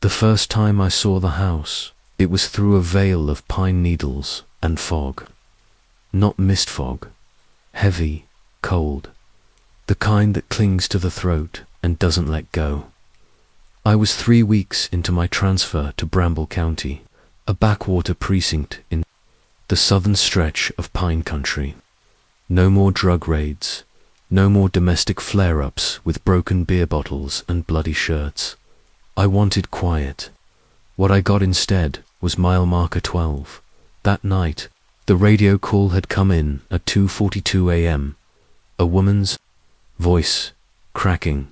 The first time I saw the house, it was through a veil of pine needles and fog. Not mist fog. Heavy, cold. The kind that clings to the throat and doesn't let go. I was 3 weeks into my transfer to Bramble County, a backwater precinct in the southern stretch of pine country. No more drug raids, no more domestic flare-ups with broken beer bottles and bloody shirts. I wanted quiet. What I got instead was mile marker 12. That night, the radio call had come in at 2:42 a.m. A woman's voice, cracking,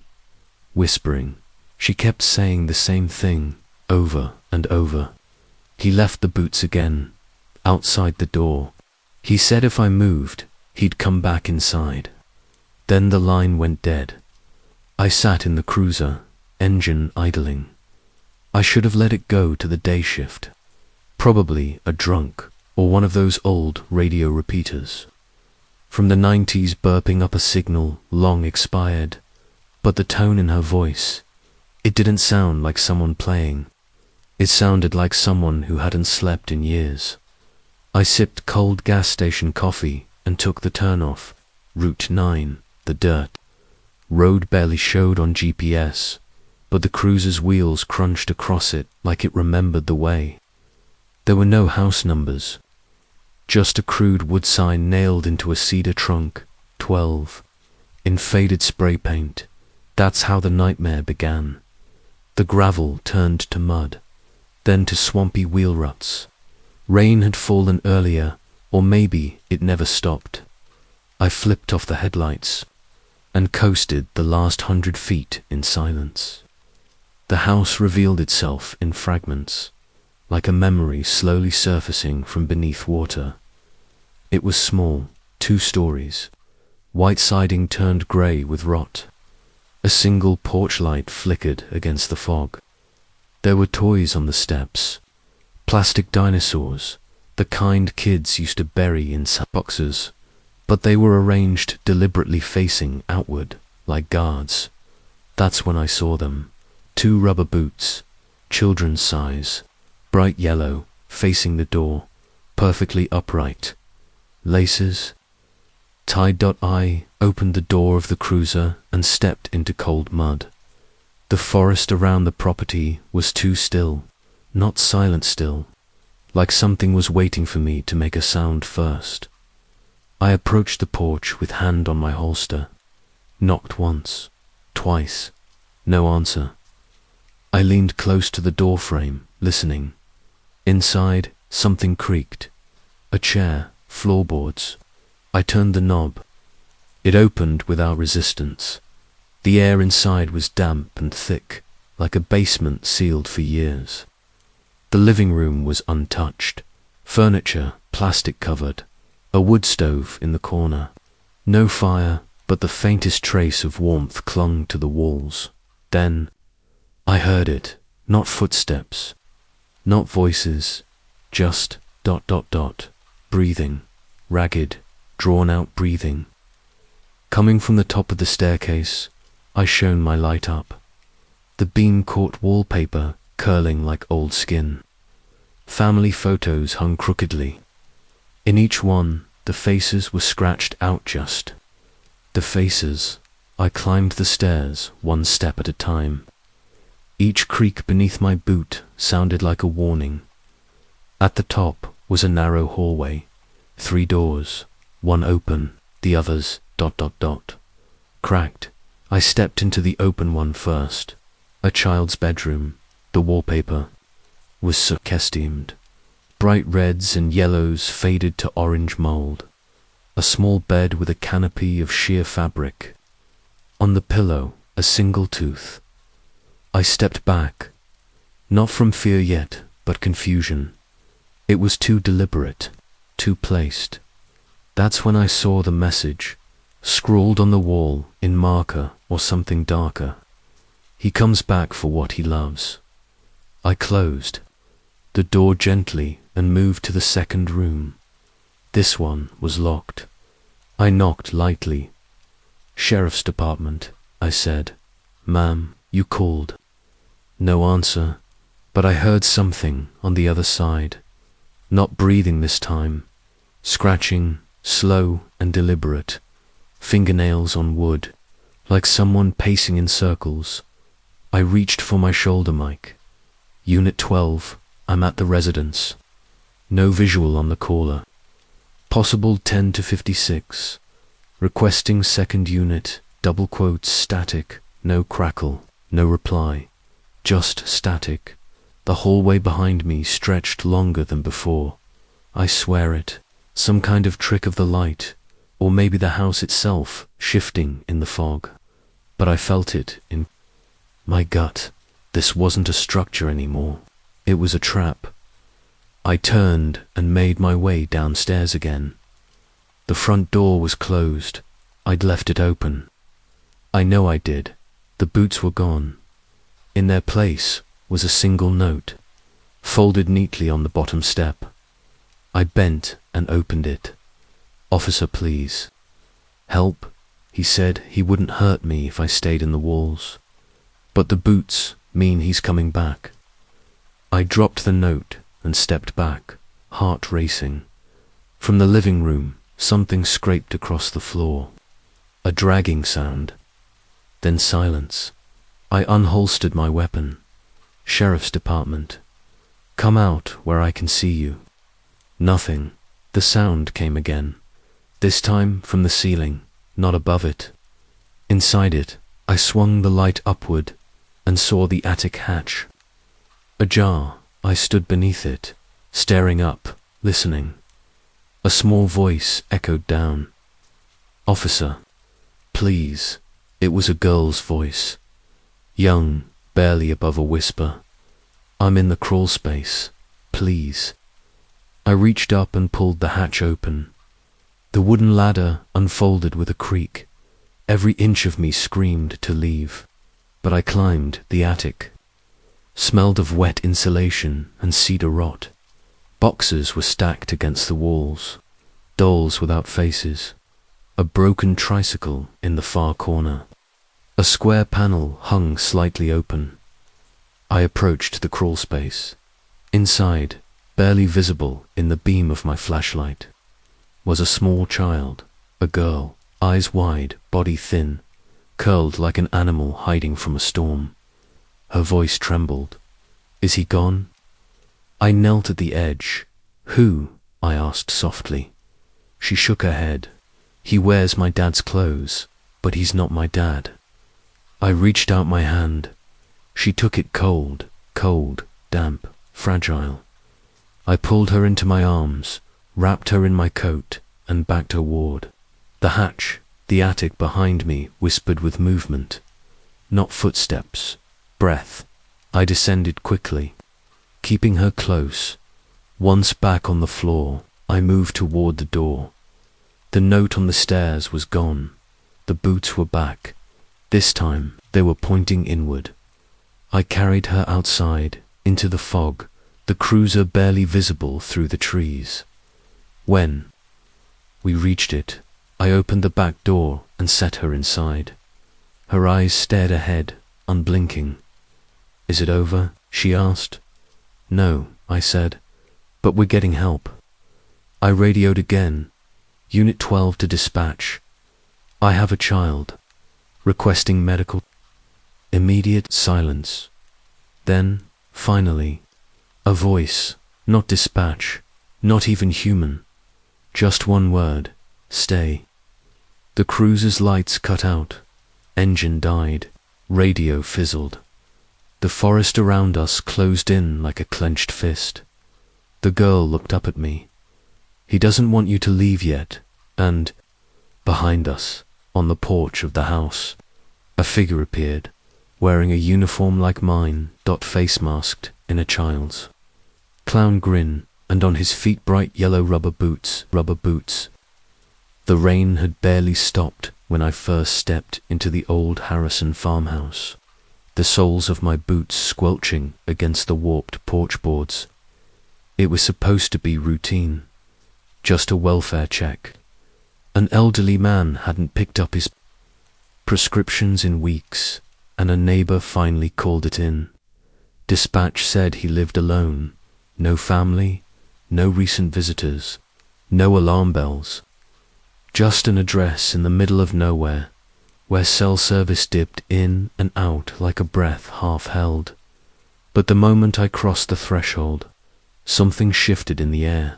whispering. She kept saying the same thing over and over. He left the boots again, outside the door. He said if I moved, he'd come back inside. Then the line went dead. I sat in the cruiser, engine idling. I should have let it go to the day shift. Probably a drunk, or one of those old radio repeaters. From the 90s burping up a signal long expired, but the tone in her voice, it didn't sound like someone playing. It sounded like someone who hadn't slept in years. I sipped cold gas station coffee and took the turnoff. Route 9, the dirt. Road barely showed on GPS, but the cruiser's wheels crunched across it like it remembered the way. There were no house numbers. Just a crude wood sign nailed into a cedar trunk, 12, in faded spray paint. That's how the nightmare began. The gravel turned to mud, then to swampy wheel ruts. Rain had fallen earlier, or maybe it never stopped. I flipped off the headlights and coasted the last 100 feet in silence. The house revealed itself in fragments, like a memory slowly surfacing from beneath water. It was small, 2 stories. White siding turned grey with rot. A single porch light flickered against the fog. There were toys on the steps. Plastic dinosaurs, the kind kids used to bury in boxes, but they were arranged deliberately facing outward, like guards. That's when I saw them. 2 rubber boots, children's size, bright yellow, facing the door, perfectly upright. Laces. I opened the door of the cruiser and stepped into cold mud. The forest around the property was too still, not silent still, like something was waiting for me to make a sound first. I approached the porch with hand on my holster, knocked once, twice, no answer. I leaned close to the door frame, listening. Inside, something creaked. A chair, floorboards. I turned the knob. It opened without resistance. The air inside was damp and thick, like a basement sealed for years. The living room was untouched. Furniture, plastic covered. A wood stove in the corner. No fire, but the faintest trace of warmth clung to the walls. Then, I heard it. Not footsteps. Not voices. Just ... breathing. Ragged, drawn-out breathing. Coming from the top of the staircase, I shone my light up. The beam caught wallpaper curling like old skin. Family photos hung crookedly. In each one, the faces were scratched out just. The faces. I climbed the stairs, 1 step at a time. Each creak beneath my boot sounded like a warning. At the top was a narrow hallway. 3 doors, 1 open, the others ... Cracked. I stepped into the open one first. A child's bedroom. The wallpaper was costumed. Bright reds and yellows faded to orange mold. A small bed with a canopy of sheer fabric. On the pillow, a single tooth. I stepped back, not from fear yet, but confusion. It was too deliberate, too placed. That's when I saw the message, scrawled on the wall in marker or something darker. He comes back for what he loves. I closed the door gently and moved to the second room. This one was locked. I knocked lightly. "Sheriff's Department," I said. "Ma'am, you called." No answer, But I heard something on the other side, not breathing this time, scratching, slow and deliberate, fingernails on wood, like someone pacing in circles. I reached for my shoulder mic. Unit 12, I'm at the residence. No visual on the caller. Possible 10 to 56. Requesting second unit, double quotes, static, no crackle, no reply. Just static. The hallway behind me stretched longer than before. I swear it. Some kind of trick of the light, or maybe the house itself shifting in the fog. But I felt it in my gut. This wasn't a structure anymore. It was a trap. I turned and made my way downstairs again. The front door was closed. I'd left it open. I know I did. The boots were gone. In their place was a single note, folded neatly on the bottom step. I bent and opened it. "Officer, please." "Help?" He said he wouldn't hurt me if I stayed in the walls. But the boots mean he's coming back. I dropped the note and stepped back, heart racing. From the living room, something scraped across the floor. A dragging sound. Then silence. I unholstered my weapon. "Sheriff's Department. Come out where I can see you." Nothing. The sound came again. This time from the ceiling, not above it. Inside it, I swung the light upward and saw the attic hatch. Ajar, I stood beneath it, staring up, listening. A small voice echoed down. "Officer, please." It was a girl's voice. Young, barely above a whisper. "I'm in the crawl space. Please." I reached up and pulled the hatch open. The wooden ladder unfolded with a creak. Every inch of me screamed to leave. But I climbed the attic. Smelled of wet insulation and cedar rot. Boxes were stacked against the walls. Dolls without faces. A broken tricycle in the far corner. A square panel hung slightly open. I approached the crawl space. Inside, barely visible in the beam of my flashlight, was a small child, a girl, eyes wide, body thin, curled like an animal hiding from a storm. Her voice trembled. "Is he gone?" I knelt at the edge. "Who?" I asked softly. She shook her head. "He wears my dad's clothes, but he's not my dad." I reached out my hand. She took it cold, damp, fragile. I pulled her into my arms, wrapped her in my coat, and backed her ward. The hatch, the attic behind me, whispered with movement. Not footsteps, breath. I descended quickly, keeping her close. Once back on the floor, I moved toward the door. The note on the stairs was gone. The boots were back. This time, they were pointing inward. I carried her outside, into the fog, the cruiser barely visible through the trees. When we reached it, I opened the back door and set her inside. Her eyes stared ahead, unblinking. "Is it over?" she asked. "No," I said, "but we're getting help." I radioed again. "Unit 12 to dispatch. I have a child. Requesting medical." Immediate silence. Then, finally, a voice, not dispatch, not even human. Just one word: stay. The cruiser's lights cut out. Engine died. Radio fizzled. The forest around us closed in like a clenched fist. The girl looked up at me. "He doesn't want you to leave yet." And, behind us, on the porch of the house, a figure appeared, wearing a uniform like mine, face masked in a child's. Clown grin, and on his feet bright yellow rubber boots. The rain had barely stopped when I first stepped into the old Harrison farmhouse, the soles of my boots squelching against the warped porch boards. It was supposed to be routine, just a welfare check. An elderly man hadn't picked up his prescriptions in weeks, and a neighbor finally called it in. Dispatch said he lived alone. No family, no recent visitors, no alarm bells. Just an address in the middle of nowhere, where cell service dipped in and out like a breath half held. But the moment I crossed the threshold, something shifted in the air.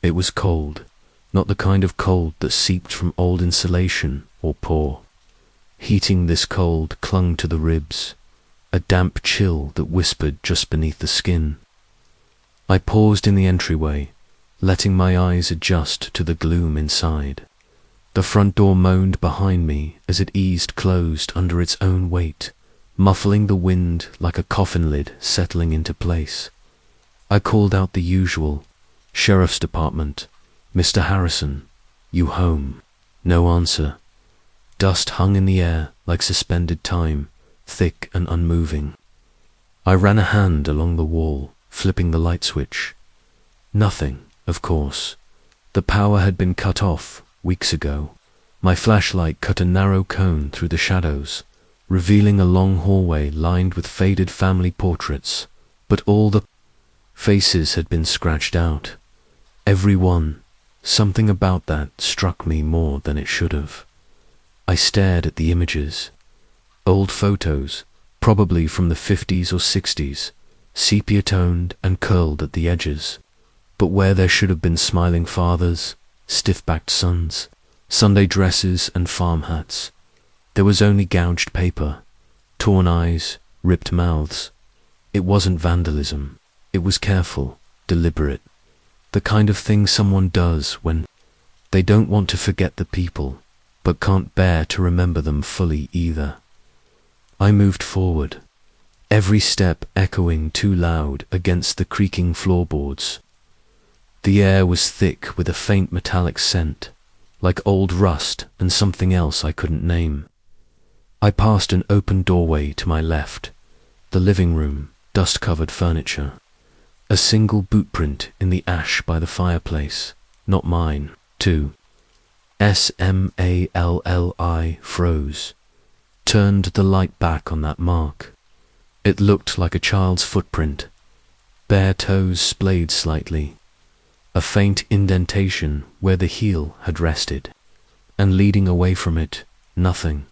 It was cold, not the kind of cold that seeped from old insulation or pore. Heating this cold clung to the ribs, a damp chill that whispered just beneath the skin. I paused in the entryway, letting my eyes adjust to the gloom inside. The front door moaned behind me as it eased closed under its own weight, muffling the wind like a coffin lid settling into place. I called out the usual, "Sheriff's Department, Mr. Harrison, you home?" No answer. Dust hung in the air like suspended time, thick and unmoving. I ran a hand along the wall, flipping the light switch. Nothing, of course. The power had been cut off weeks ago. My flashlight cut a narrow cone through the shadows, revealing a long hallway lined with faded family portraits, but all the faces had been scratched out. Every one. Something about that struck me more than it should have. I stared at the images. Old photos, probably from the 50s or 60s, sepia-toned and curled at the edges. But where there should have been smiling fathers, stiff-backed sons, Sunday dresses and farm hats, there was only gouged paper, torn eyes, ripped mouths. It wasn't vandalism. It was careful, deliberate. The kind of thing someone does when they don't want to forget the people, but can't bear to remember them fully either. I moved forward, every step echoing too loud against the creaking floorboards. The air was thick with a faint metallic scent, like old rust and something else I couldn't name. I passed an open doorway to my left, the living room, dust-covered furniture. A single boot print in the ash by the fireplace, not mine, too. SMALLI froze, turned the light back on that mark. It looked like a child's footprint, bare toes splayed slightly, a faint indentation where the heel had rested, and leading away from it, nothing.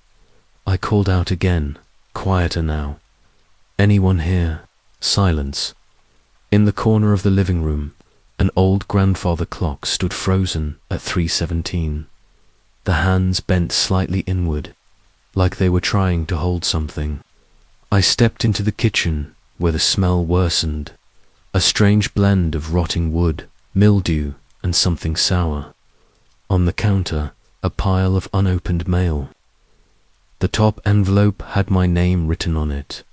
I called out again, quieter now. "Anyone here?" Silence. In the corner of the living room, an old grandfather clock stood frozen at 3:17. The hands bent slightly inward, like they were trying to hold something. I stepped into the kitchen, where the smell worsened, a strange blend of rotting wood, mildew, and something sour. On the counter, a pile of unopened mail. The top envelope had my name written on it.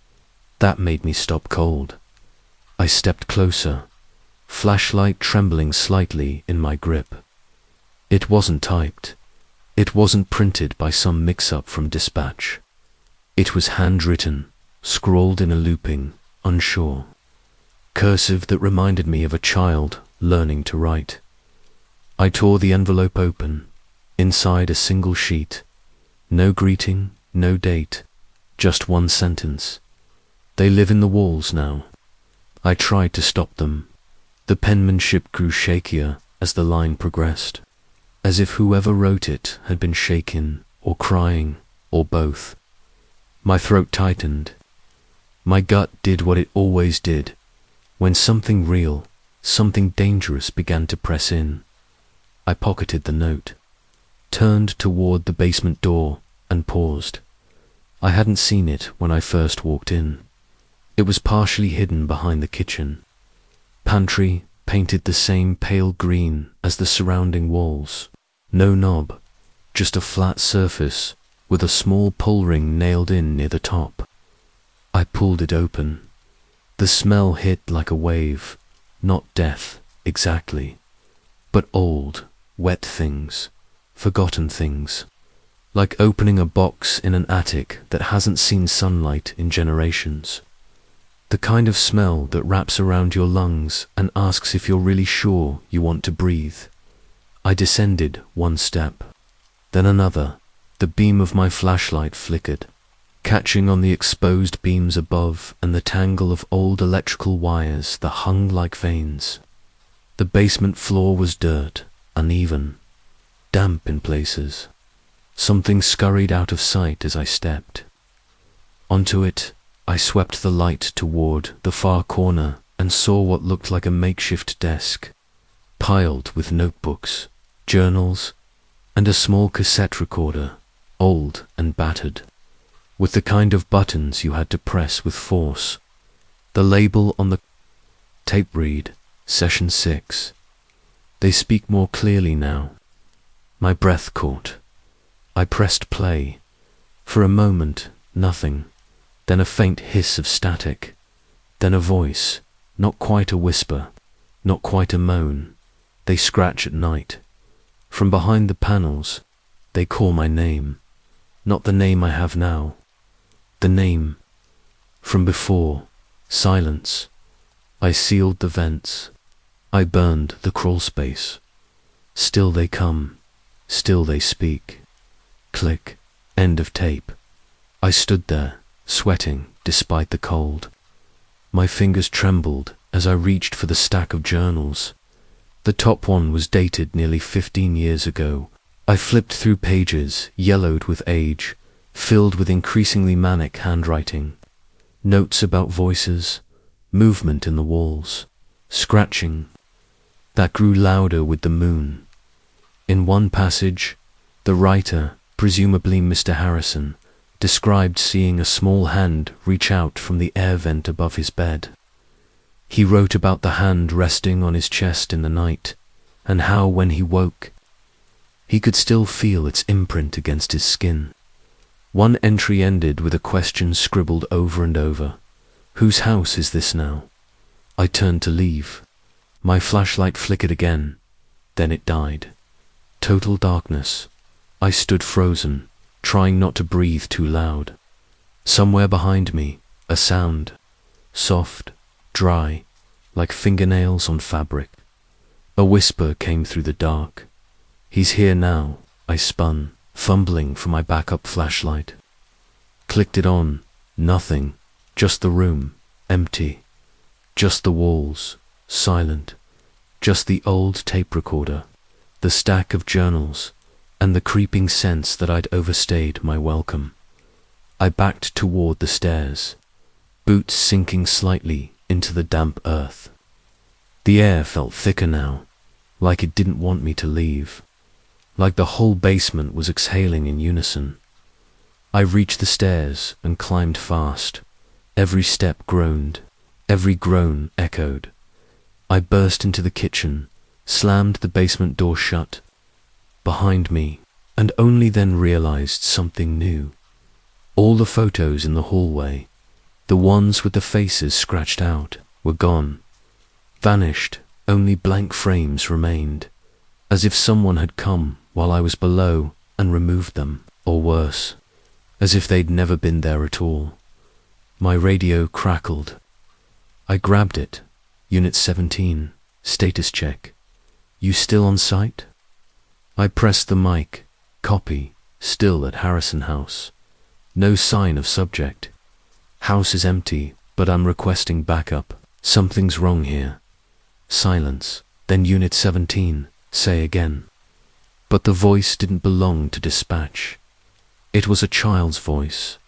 That made me stop cold. I stepped closer, flashlight trembling slightly in my grip. It wasn't typed. It wasn't printed by some mix-up from Dispatch. It was handwritten, scrawled in a looping, unsure, cursive that reminded me of a child learning to write. I tore the envelope open. Inside a single sheet. No greeting, no date, just one sentence. "They live in the walls now." I tried to stop them. The penmanship grew shakier as the line progressed, as if whoever wrote it had been shaken or crying or both. My throat tightened. My gut did what it always did when something real, something dangerous began to press in. I pocketed the note, turned toward the basement door and paused. I hadn't seen it when I first walked in. It was partially hidden behind the kitchen. Pantry painted the same pale green as the surrounding walls. No knob, just a flat surface with a small pull ring nailed in near the top. I pulled it open. The smell hit like a wave, not death exactly, but old, wet things, forgotten things, like opening a box in an attic that hasn't seen sunlight in generations. The kind of smell that wraps around your lungs and asks if you're really sure you want to breathe. I descended one step, then another. The beam of my flashlight flickered. catching on the exposed beams above and the tangle of old electrical wires that hung like veins. The basement floor was dirt, uneven, damp in places. Something scurried out of sight as I stepped. Onto it, I swept the light toward the far corner and saw what looked like a makeshift desk, piled with notebooks, journals, and a small cassette recorder, old and battered, with the kind of buttons you had to press with force. The label on the tape read, Session 6. They speak more clearly now. My breath caught. I pressed play. For a moment, nothing. Then a faint hiss of static. Then a voice, not quite a whisper, not quite a moan. They scratch at night. From behind the panels, they call my name. Not the name I have now. The name. From before. Silence. I sealed the vents. I burned the crawl space. Still they come. Still they speak. Click. End of tape. I stood there, sweating despite the cold. My fingers trembled as I reached for the stack of journals. The top one was dated nearly 15 years ago. I flipped through pages, yellowed with age, filled with increasingly manic handwriting. Notes about voices, movement in the walls, scratching, that grew louder with the moon. In one passage, the writer, presumably Mr. Harrison, described seeing a small hand reach out from the air vent above his bed. He wrote about the hand resting on his chest in the night, and how when he woke, he could still feel its imprint against his skin. One entry ended with a question scribbled over and over. Whose house is this now? I turned to leave. My flashlight flickered again. Then it died. Total darkness. I stood frozen, trying not to breathe too loud. Somewhere behind me, a sound. Soft, dry, like fingernails on fabric. A whisper came through the dark. He's here now, I spun, fumbling for my backup flashlight. Clicked it on. Nothing. Just the room, empty. Just the walls, silent. Just the old tape recorder, the stack of journals, and the creeping sense that I'd overstayed my welcome. I backed toward the stairs, boots sinking slightly into the damp earth. The air felt thicker now, like it didn't want me to leave, like the whole basement was exhaling in unison. I reached the stairs and climbed fast. Every step groaned, every groan echoed. I burst into the kitchen, slammed the basement door shut, behind me, and only then realized something new. All the photos in the hallway, the ones with the faces scratched out, were gone, vanished. Only blank frames remained, as if someone had come while I was below and removed them, or worse, as if they'd never been there at all. My radio crackled. I grabbed it. Unit 17, status check. You still on site? I pressed the mic. Copy, still at Harrison House. No sign of subject. House is empty, but I'm requesting backup. Something's wrong here. Silence. Then Unit 17, say again. But the voice didn't belong to dispatch. It was a child's voice,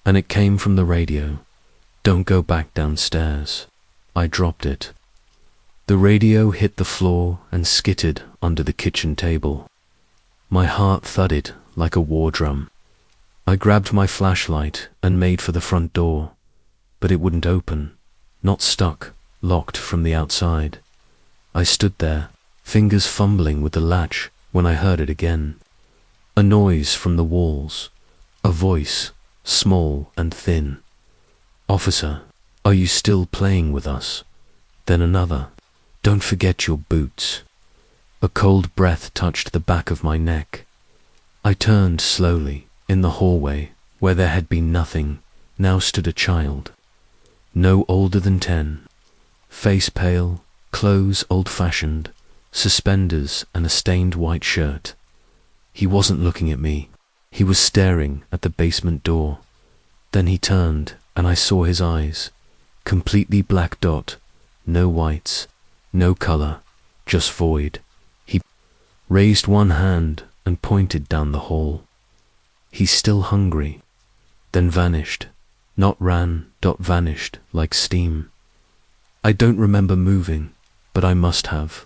and it came from the radio. Don't go back downstairs. I dropped it. The radio hit the floor and skittered under the kitchen table. My heart thudded like a war drum. I grabbed my flashlight and made for the front door, but it wouldn't open. Not stuck, locked from the outside. I stood there, fingers fumbling with the latch, when I heard it again. A noise from the walls. A voice, small and thin. Officer, are you still playing with us? Then another. Don't forget your boots. A cold breath touched the back of my neck. I turned slowly. In the hallway, where there had been nothing, now stood a child. No older than 10. Face pale, clothes old-fashioned, suspenders and a stained white shirt. He wasn't looking at me. He was staring at the basement door. Then he turned, and I saw his eyes. Completely black dot, no whites, no color, just void. He raised one hand and pointed down the hall. He's still hungry. Then vanished. Not ran, vanished, like steam. I don't remember moving, but I must have.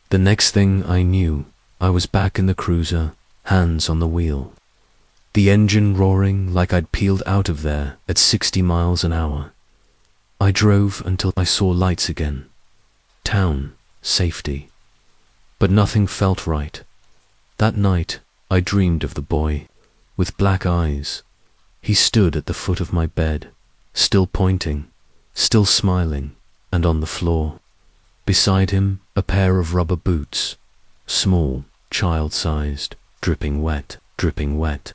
The next thing I knew, I was back in the cruiser, hands on the wheel. The engine roaring like I'd peeled out of there at 60 miles an hour. I drove until I saw lights again. Town, safety. But nothing felt right. That night, I dreamed of the boy, with black eyes. He stood at the foot of my bed, still pointing, still smiling, and on the floor. Beside him, a pair of rubber boots, small, child-sized, dripping wet, dripping wet.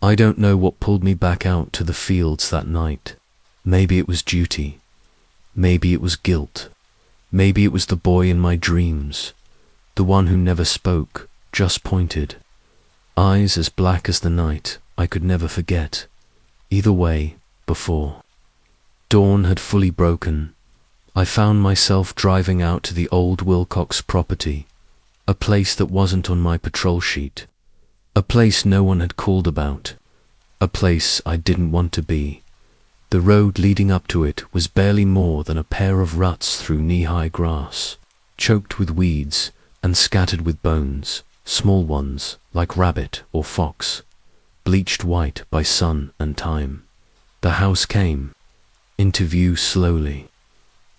I don't know what pulled me back out to the fields that night. Maybe it was duty. Maybe it was guilt. Maybe it was the boy in my dreams, the one who never spoke, just pointed. Eyes as black as the night, I could never forget. Either way, before. Dawn had fully broken. I found myself driving out to the old Wilcox property, a place that wasn't on my patrol sheet, a place no one had called about, a place I didn't want to be. The road leading up to it was barely more than a pair of ruts through knee-high grass, choked with weeds and scattered with bones, small ones like rabbit or fox, bleached white by sun and time. The house came into view slowly.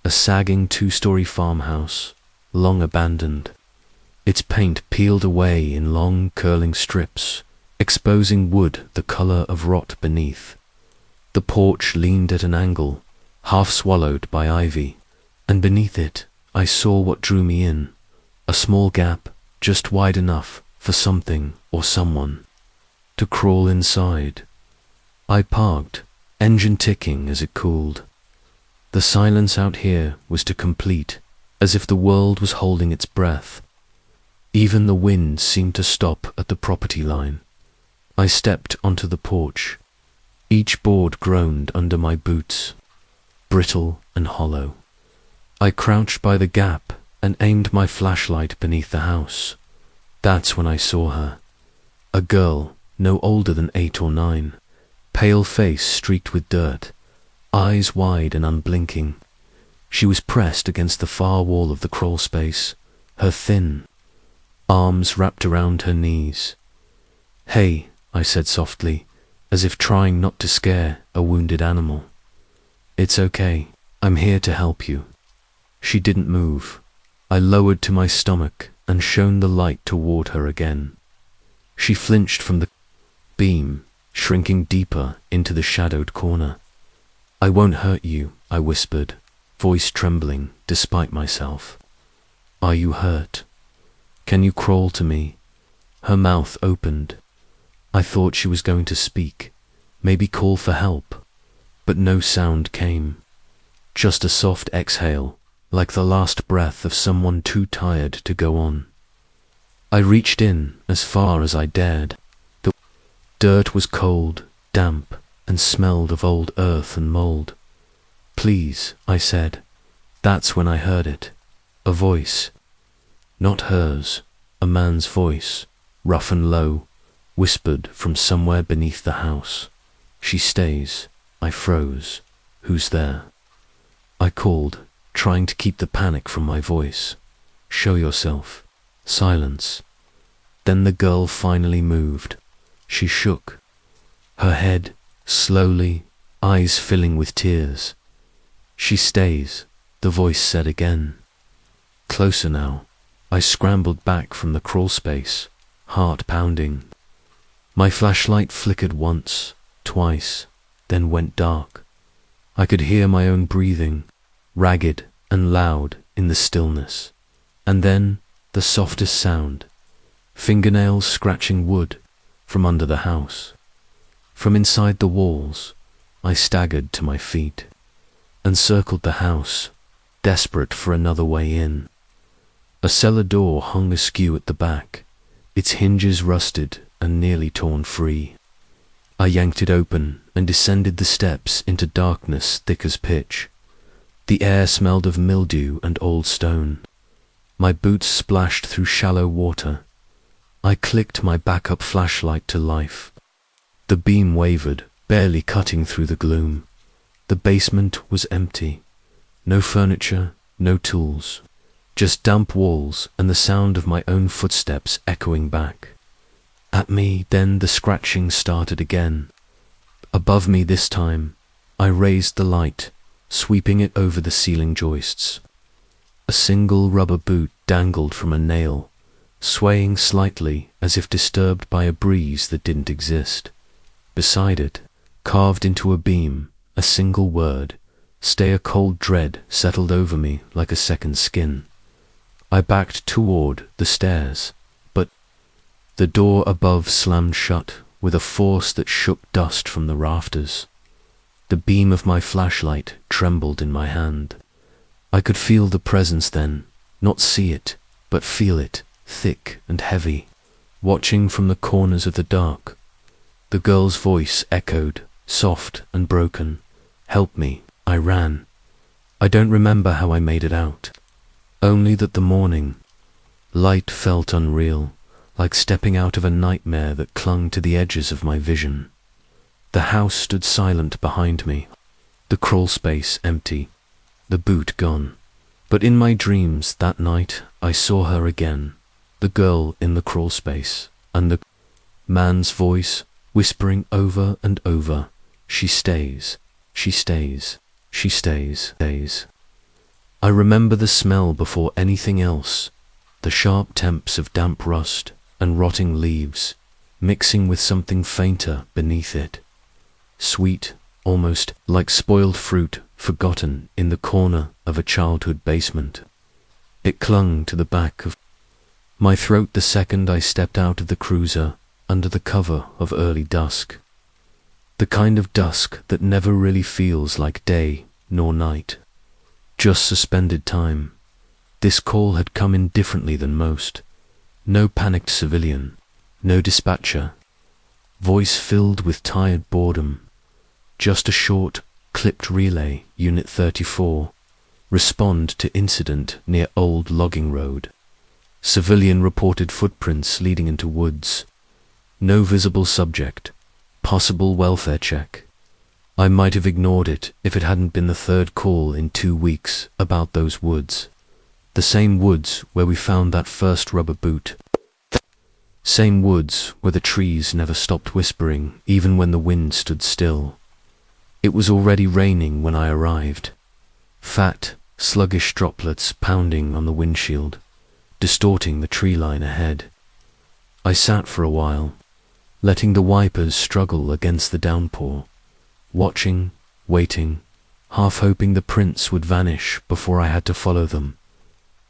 A sagging two-story farmhouse, long abandoned. Its paint peeled away in long curling strips, exposing wood the color of rot beneath. The porch leaned at an angle, half swallowed by ivy, and beneath it I saw what drew me in, a small gap just wide enough for something or someone to crawl inside. I parked, engine ticking as it cooled. The silence out here was to complete, as if the world was holding its breath. Even the wind seemed to stop at the property line. I stepped onto the porch. Each board groaned under my boots, brittle and hollow. I crouched by the gap and aimed my flashlight beneath the house. That's when I saw her. A girl, no older than 8 or 9, pale face streaked with dirt, eyes wide and unblinking. She was pressed against the far wall of the crawl space, her thin arms wrapped around her knees. "Hey," I said softly, as if trying not to scare a wounded animal. "It's okay, I'm here to help you." She didn't move. I lowered to my stomach and shone the light toward her again. She flinched from the beam, shrinking deeper into the shadowed corner. "I won't hurt you," I whispered, voice trembling despite myself. "Are you hurt? Can you crawl to me?" Her mouth opened. I thought she was going to speak, maybe call for help, but no sound came. Just a soft exhale, like the last breath of someone too tired to go on. I reached in as far as I dared. The dirt was cold, damp, and smelled of old earth and mold. "Please," I said. That's when I heard it. A voice. Not hers, a man's voice, rough and low, whispered from somewhere beneath the house. "She stays." I froze. "Who's there?" I called, trying to keep the panic from my voice. "Show yourself." Silence. Then the girl finally moved. She shook. Her head, slowly, eyes filling with tears. "She stays," the voice said again. Closer now. I scrambled back from the crawl space, heart pounding. My flashlight flickered once, twice, then went dark. I could hear my own breathing, ragged and loud in the stillness. And then the softest sound, fingernails scratching wood from under the house. From inside the walls, I staggered to my feet and circled the house, desperate for another way in. A cellar door hung askew at the back, its hinges rusted and nearly torn free. I yanked it open and descended the steps into darkness thick as pitch. The air smelled of mildew and old stone. My boots splashed through shallow water. I clicked my backup flashlight to life. The beam wavered, barely cutting through the gloom. The basement was empty. No furniture, no tools. Just damp walls and the sound of my own footsteps echoing back. At me, then the scratching started again. Above me this time, I raised the light, sweeping it over the ceiling joists. A single rubber boot dangled from a nail, swaying slightly as if disturbed by a breeze that didn't exist. Beside it, carved into a beam, a single word, "Stay." A cold dread settled over me like a second skin. I backed toward the stairs, but the door above slammed shut with a force that shook dust from the rafters. The beam of my flashlight trembled in my hand. I could feel the presence then, not see it, but feel it, thick and heavy, watching from the corners of the dark. The girl's voice echoed, soft and broken. "Help me." I ran. I don't remember how I made it out. Only that the morning light felt unreal, like stepping out of a nightmare that clung to the edges of my vision. The house stood silent behind me, the crawl space empty, the boot gone. But in my dreams that night I saw her again, the girl in the crawl space, and the man's voice whispering over and over, "She stays, she stays, she stays." I remember the smell before anything else, the sharp temps of damp rust and rotting leaves, mixing with something fainter beneath it. Sweet, almost like spoiled fruit forgotten in the corner of a childhood basement. It clung to the back of my throat the second I stepped out of the cruiser under the cover of early dusk. The kind of dusk that never really feels like day nor night, just suspended time. This call had come in differently than most. No panicked civilian, no dispatcher, voice filled with tired boredom. Just a short, clipped relay, Unit 34. Respond to incident near old logging road. Civilian reported footprints leading into woods. No visible subject. Possible welfare check. I might have ignored it if it hadn't been the third call in 2 weeks about those woods. The same woods where we found that first rubber boot. Same woods where the trees never stopped whispering even when the wind stood still. It was already raining when I arrived. Fat, sluggish droplets pounding on the windshield, distorting the tree line ahead. I sat for a while, letting the wipers struggle against the downpour, watching, waiting, half hoping the prints would vanish before I had to follow them.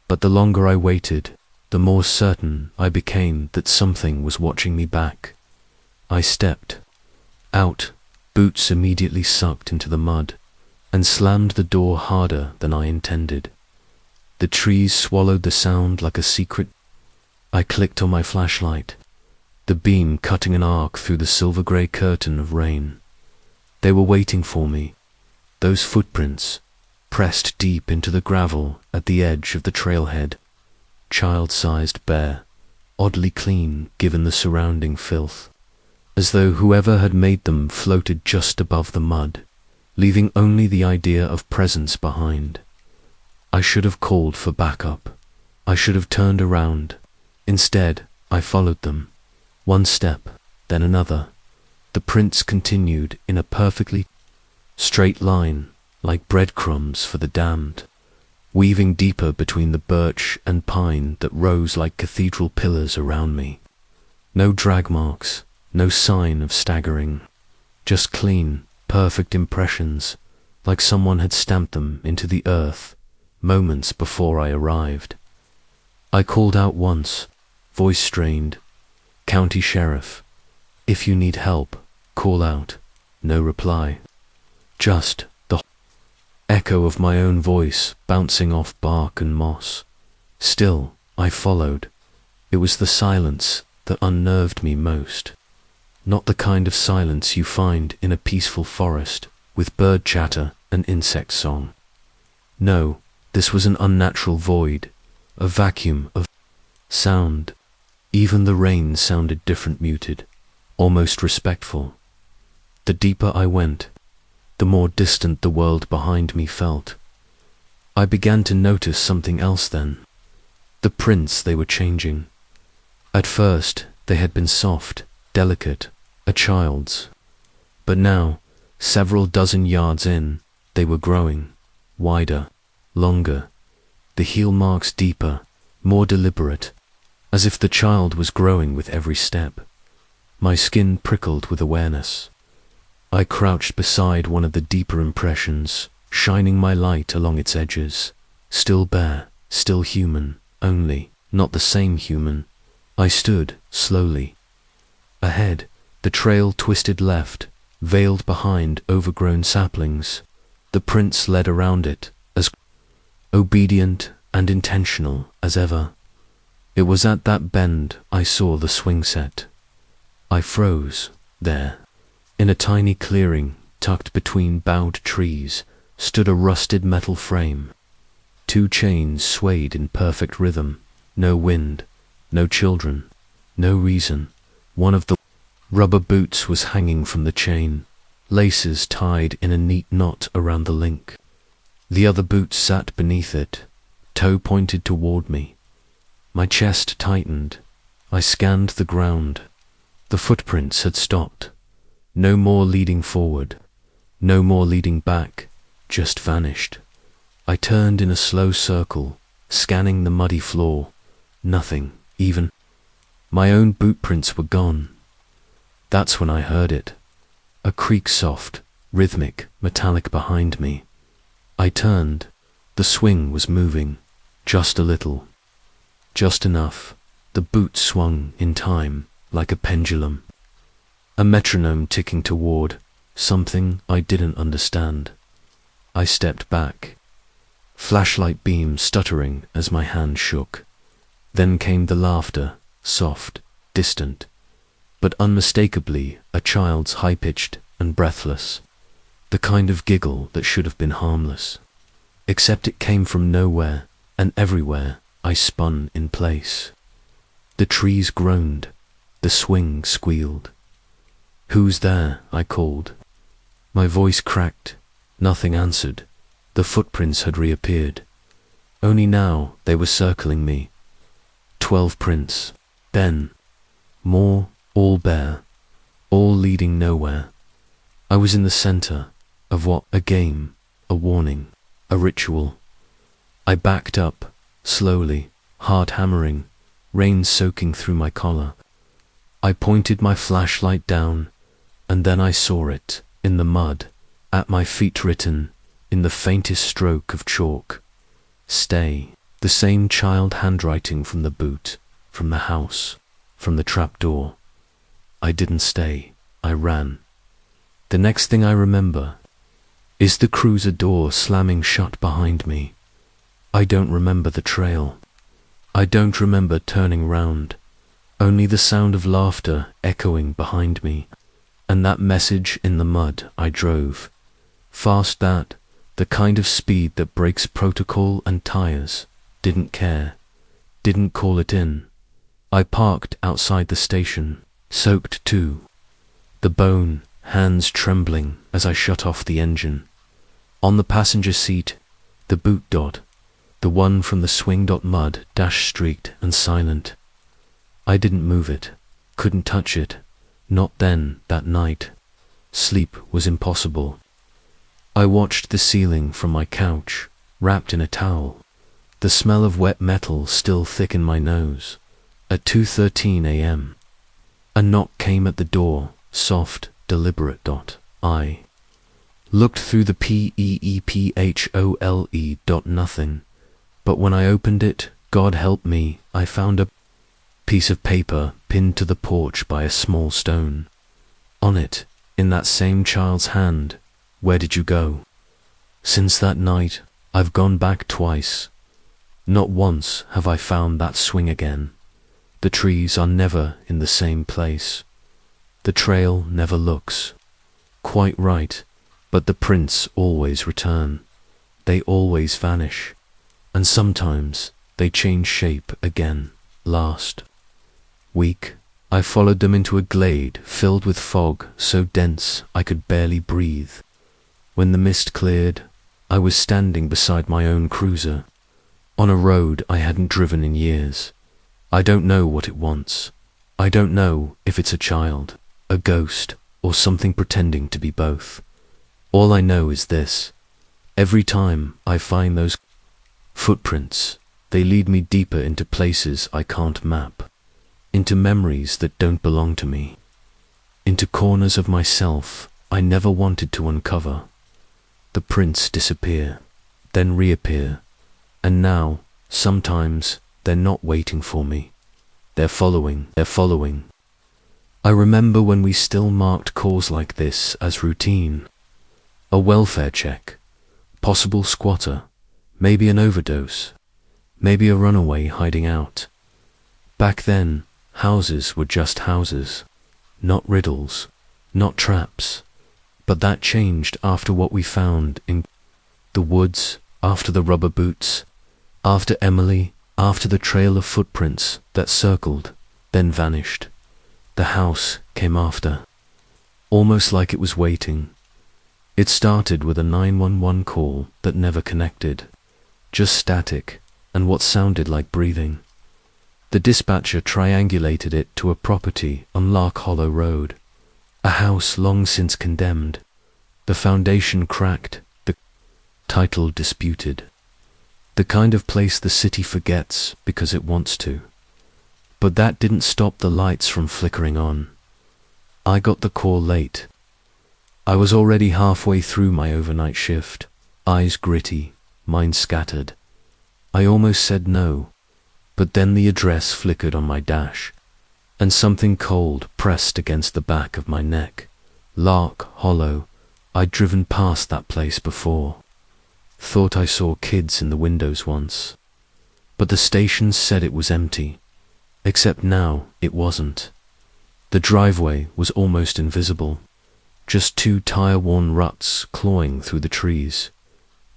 But the longer I waited, the more certain I became that something was watching me back. I stepped out, boots immediately sucked into the mud, and slammed the door harder than I intended. The trees swallowed the sound like a secret. I clicked on my flashlight, the beam cutting an arc through the silver-grey curtain of rain. They were waiting for me, those footprints, pressed deep into the gravel at the edge of the trailhead, child-sized bare, oddly clean given the surrounding filth, as though whoever had made them floated just above the mud, leaving only the idea of presence behind. I should have called for backup. I should have turned around. Instead, I followed them. One step, then another. The prints continued in a perfectly straight line, like breadcrumbs for the damned, weaving deeper between the birch and pine that rose like cathedral pillars around me. No drag marks, no sign of staggering, just clean, perfect impressions, like someone had stamped them into the earth moments before I arrived. I called out once, voice strained, "County Sheriff, if you need help, call out." No reply. Just the echo of my own voice bouncing off bark and moss. Still, I followed. It was the silence that unnerved me most. Not the kind of silence you find in a peaceful forest with bird chatter and insect song. No, this was an unnatural void, a vacuum of sound. Even the rain sounded different, muted, almost respectful. The deeper I went, the more distant the world behind me felt. I began to notice something else then. The prints, they were changing. At first, they had been soft, delicate, a child's. But now, several dozen yards in, they were growing, wider, longer, the heel marks deeper, more deliberate, as if the child was growing with every step. My skin prickled with awareness. I crouched beside one of the deeper impressions, shining my light along its edges. Still bare, still human, only, not the same human. I stood, slowly. Ahead, the trail twisted left, veiled behind overgrown saplings. The prints led around it, as obedient and intentional as ever. It was at that bend I saw the swing set. I froze, there. In a tiny clearing, tucked between bowed trees, stood a rusted metal frame. 2 chains swayed in perfect rhythm. No wind, no children, no reason. One of the rubber boots was hanging from the chain, laces tied in a neat knot around the link. The other boot sat beneath it, toe pointed toward me. My chest tightened. I scanned the ground. The footprints had stopped. No more leading forward, no more leading back, just vanished. I turned in a slow circle, scanning the muddy floor. Nothing, even my own boot prints were gone. That's when I heard it. A creak, soft, rhythmic, metallic behind me. I turned. The swing was moving, just a little. Just enough. The boot swung in time, like a pendulum. A metronome ticking toward something I didn't understand. I stepped back. Flashlight beam stuttering as my hand shook. Then came the laughter, soft, distant, but unmistakably a child's, high-pitched and breathless. The kind of giggle that should have been harmless. Except it came from nowhere, and everywhere I spun in place. The trees groaned. The swing squealed. "Who's there?" I called. My voice cracked. Nothing answered. The footprints had reappeared. Only now they were circling me. 12 prints. Then more, all bare, all leading nowhere. I was in the center of what? A game, a warning, a ritual. I backed up, slowly, heart hammering, rain soaking through my collar. I pointed my flashlight down, and then I saw it, in the mud, at my feet, written, in the faintest stroke of chalk. Stay. The same child handwriting from the boot, from the house, from the trapdoor. I didn't stay. I ran. The next thing I remember is the cruiser door slamming shut behind me. I don't remember the trail. I don't remember turning round. Only the sound of laughter echoing behind me, and that message in the mud. I drove. Fast, that, the kind of speed that breaks protocol and tires. Didn't care. Didn't call it in. I parked outside the station, soaked too. The bone, hands trembling as I shut off the engine. On the passenger seat, the boot dot, the one from the swing dot, mud, dash streaked and silent. I didn't move it, couldn't touch it, not then, that night. Sleep was impossible. I watched the ceiling from my couch, wrapped in a towel, the smell of wet metal still thick in my nose. At 2:13 a.m. A knock came at the door, soft, deliberate. I looked through the PEEPHOLE. Nothing. But when I opened it, God help me, I found a piece of paper pinned to the porch by a small stone. On it, in that same child's hand, "Where did you go?" Since that night, I've gone back twice. Not once have I found that swing again. The trees are never in the same place. The trail never looks quite right, but the prints always return. They always vanish, and sometimes they change shape again. Last week, I followed them into a glade filled with fog so dense I could barely breathe. When the mist cleared, I was standing beside my own cruiser, on a road I hadn't driven in years. I don't know what it wants. I don't know if it's a child, a ghost, or something pretending to be both. All I know is this: every time I find those footprints, they lead me deeper into places I can't map, into memories that don't belong to me, into corners of myself I never wanted to uncover. The prints disappear, then reappear, and now, sometimes, they're not waiting for me. They're following. I remember when we still marked calls like this as routine. A welfare check, possible squatter, maybe an overdose, maybe a runaway hiding out. Back then, houses were just houses, not riddles, not traps. But that changed after what we found in the woods, after the rubber boots, after Emily, after the trail of footprints that circled, then vanished. The house came after, almost like it was waiting. It started with a 911 call that never connected, just static and what sounded like breathing. The dispatcher triangulated it to a property on Lark Hollow Road, a house long since condemned, the foundation cracked, the title disputed. The kind of place the city forgets because it wants to. But that didn't stop the lights from flickering on. I got the call late. I was already halfway through my overnight shift, eyes gritty, mind scattered. I almost said no, but then the address flickered on my dash, and something cold pressed against the back of my neck. Lark Hollow. I'd driven past that place before. Thought I saw kids in the windows once. But the station said it was empty, except now it wasn't. The driveway was almost invisible, just two tire-worn ruts clawing through the trees.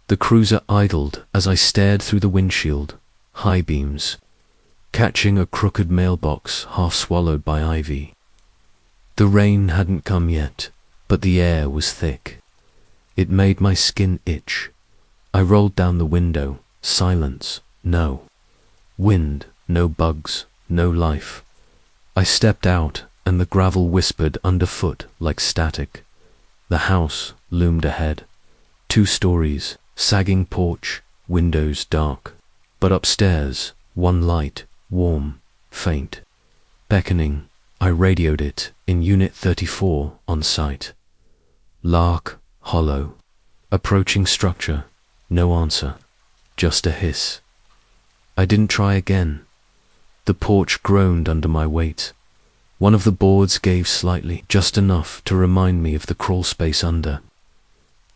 The cruiser idled as I stared through the windshield, high beams, catching a crooked mailbox half swallowed by ivy. The rain hadn't come yet, but the air was thick. It made my skin itch. I rolled down the window. Silence. No. Wind. No bugs. No life. I stepped out, and the gravel whispered underfoot like static. The house loomed ahead. 2 stories, sagging porch, windows dark. But upstairs, one light, warm, faint. Beckoning, I radioed it in Unit 34 on site. Lark Hollow. Approaching structure. No answer. Just a hiss. I didn't try again. The porch groaned under my weight. One of the boards gave slightly, just enough to remind me of the crawl space under.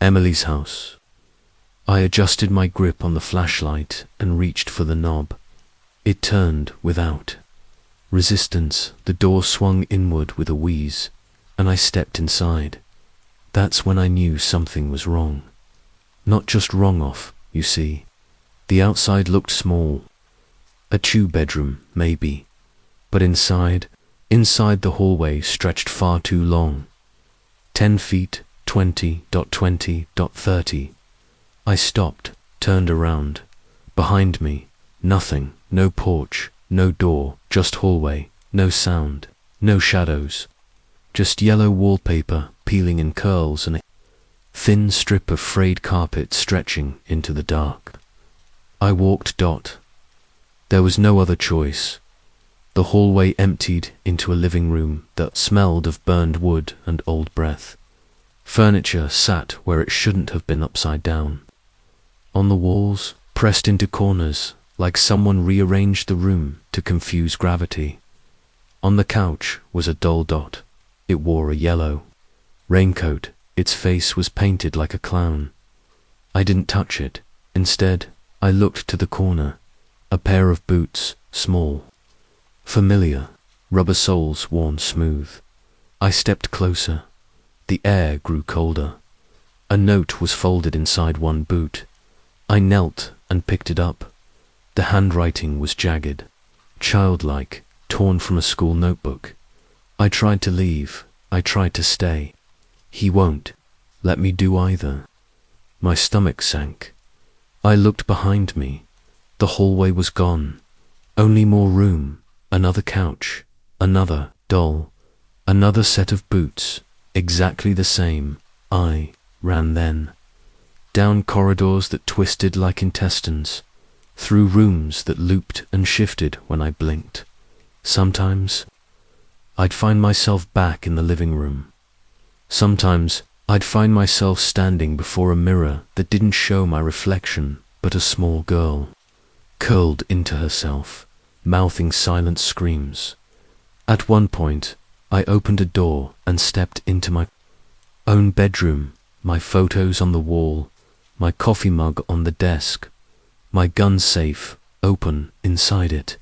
Emily's house. I adjusted my grip on the flashlight and reached for the knob. It turned without resistance. The door swung inward with a wheeze, and I stepped inside. That's when I knew something was wrong. Not just wrong off, you see. The outside looked small. A 2-bedroom, maybe. But inside the hallway stretched far too long. 10 feet, 20.20.30. I stopped, turned around. Behind me, nothing, no porch, no door, just hallway, no sound, no shadows. Just yellow wallpaper peeling in curls and a thin strip of frayed carpet stretching into the dark. I walked. There was no other choice. The hallway emptied into a living room that smelled of burned wood and old breath. Furniture sat where it shouldn't have been upside down. On the walls, pressed into corners, like someone rearranged the room to confuse gravity. On the couch was a dull dot. It wore a yellow raincoat. Its face was painted like a clown. I didn't touch it. Instead, I looked to the corner. A pair of boots, small, familiar, rubber soles worn smooth. I stepped closer. The air grew colder. A note was folded inside one boot. I knelt and picked it up. The handwriting was jagged, childlike, torn from a school notebook. I tried to leave. I tried to stay. He won't let me do either. My stomach sank. I looked behind me. The hallway was gone. Only more room, another couch, another doll, another set of boots, exactly the same. I ran then. Down corridors that twisted like intestines, through rooms that looped and shifted when I blinked. Sometimes I'd find myself back in the living room. Sometimes I'd find myself standing before a mirror that didn't show my reflection, but a small girl, curled into herself, mouthing silent screams. At one point, I opened a door and stepped into my own bedroom, my photos on the wall, my coffee mug on the desk, my gun safe open inside it,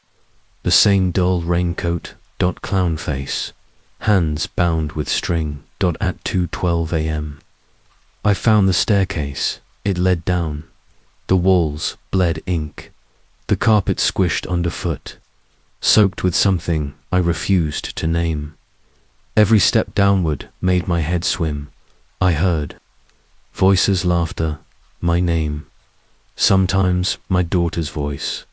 the same dull raincoat, clown face, hands bound with string, at 2:12 a.m. I found the staircase. It led down. The walls bled ink. The carpet squished underfoot, soaked with something I refused to name. Every step downward made my head swim. I heard voices, laughter, my name. Sometimes my daughter's voice.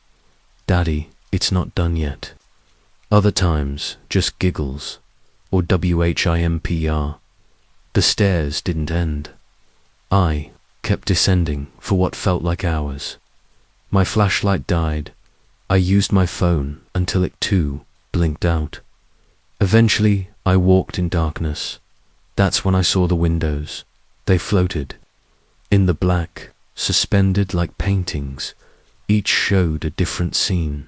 Daddy, it's not done yet. Other times, just giggles, or WHIMPR. The stairs didn't end. I kept descending for what felt like hours. My flashlight died. I used my phone until it too blinked out. Eventually, I walked in darkness. That's when I saw the windows. They floated. In the black, suspended like paintings, each showed a different scene.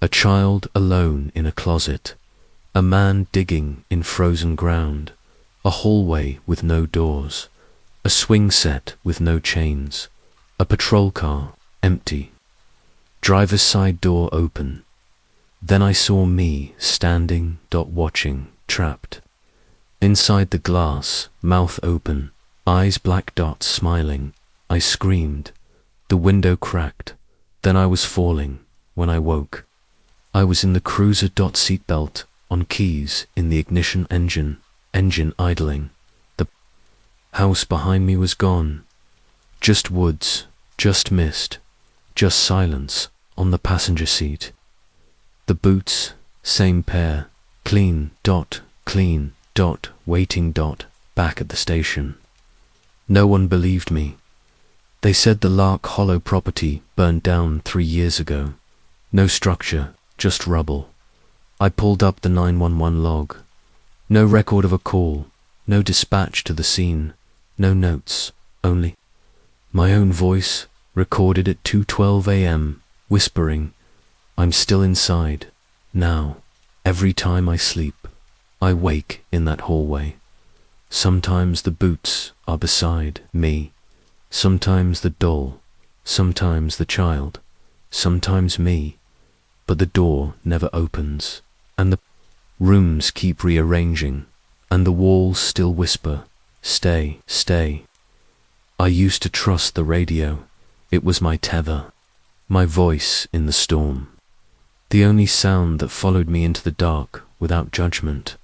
A child alone in a closet, a man digging in frozen ground, a hallway with no doors, a swing set with no chains, a patrol car empty, driver's side door open. Then I saw me standing, watching, trapped. Inside the glass, mouth open, eyes black dots smiling. I screamed. The window cracked. Then I was falling. When I woke, I was in the cruiser. Seatbelt on, keys in the ignition, engine idling. The house behind me was gone. Just woods, just mist, just silence on the passenger seat. The boots, same pair, clean, waiting, back at the station. No one believed me. They said the Lark Hollow property burned down 3 years ago. No structure, just rubble. I pulled up the 911 log. No record of a call, no dispatch to the scene, no notes, only my own voice, recorded at 2:12 a.m., whispering, I'm still inside. Now, every time I sleep, I wake in that hallway. Sometimes the boots are beside me, sometimes the doll, sometimes the child, sometimes me, but the door never opens, and the rooms keep rearranging, and the walls still whisper, stay, stay. I used to trust the radio. It was my tether, my voice in the storm, the only sound that followed me into the dark without judgment.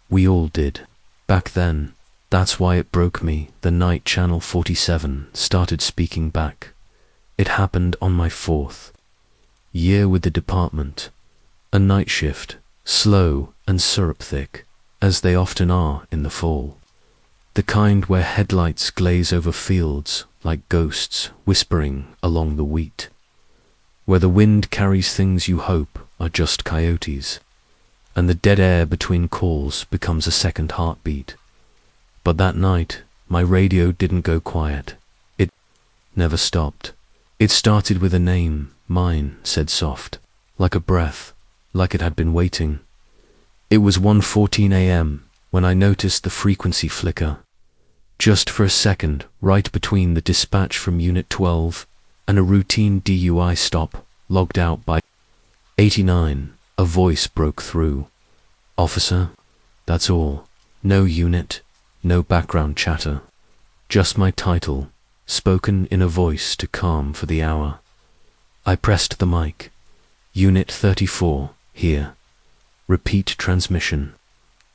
We all did. Back then, that's why it broke me the night Channel 47 started speaking back. It happened on my 4th year with the department. A night shift, slow and syrup thick, as they often are in the fall. The kind where headlights glaze over fields like ghosts whispering along the wheat. Where the wind carries things you hope are just coyotes, and the dead air between calls becomes a second heartbeat. But that night, my radio didn't go quiet. It never stopped. It started with a name. Mine said soft, like a breath, like it had been waiting. It was 1:14 a.m. when I noticed the frequency flicker. Just for a second, right between the dispatch from Unit 12 and a routine DUI stop, logged out by 89, a voice broke through. Officer, that's all. No unit, no background chatter. Just my title, spoken in a voice to calm for the hour. I pressed the mic. Unit 34, here. Repeat transmission.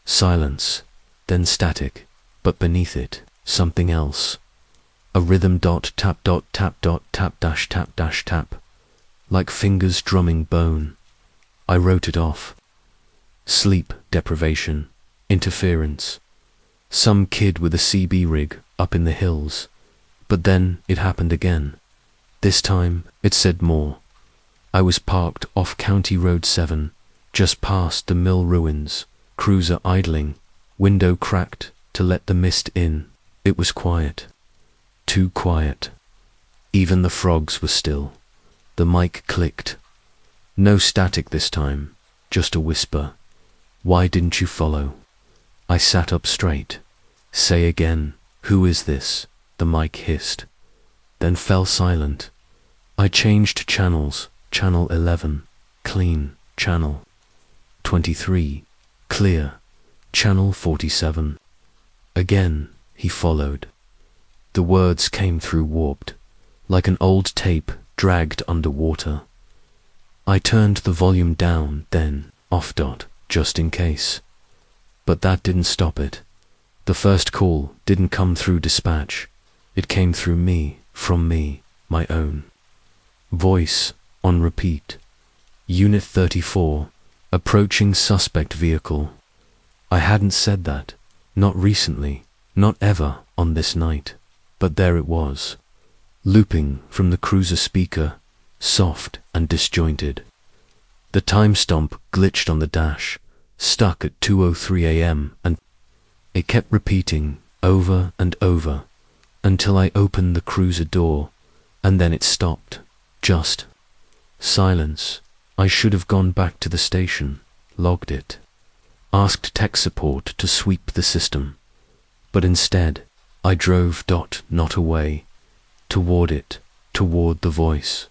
Silence, then static, but beneath it, something else. A rhythm dot tap dash tap dash tap. Like fingers drumming bone. I wrote it off. Sleep deprivation, interference. Some kid with a CB rig up in the hills. But then it happened again. This time it said more. I was parked off County Road 7, just past the mill ruins, cruiser idling, window cracked to let the mist in. It was quiet. Too quiet. Even the frogs were still. The mic clicked. No static this time, just a whisper. Why didn't you follow? I sat up straight. Say again, who is this? The mic hissed. Then fell silent. I changed channels. Channel 11, clean. Channel 23, clear. Channel 47. Again, he followed. The words came through warped, like an old tape dragged underwater. I turned the volume down, then off dot, just in case. But that didn't stop it. The first call didn't come through dispatch. It came through me, from me, my own. Voice, on repeat. Unit 34, approaching suspect vehicle. I hadn't said that, not recently, not ever on this night. But there it was, looping from the cruiser speaker, soft and disjointed. The time stamp glitched on the dash, stuck at 2:03 a.m. and it kept repeating over and over until I opened the cruiser door, and then it stopped. Just silence. I should have gone back to the station, logged it, asked tech support to sweep the system, but instead I drove not away, toward it, toward the voice,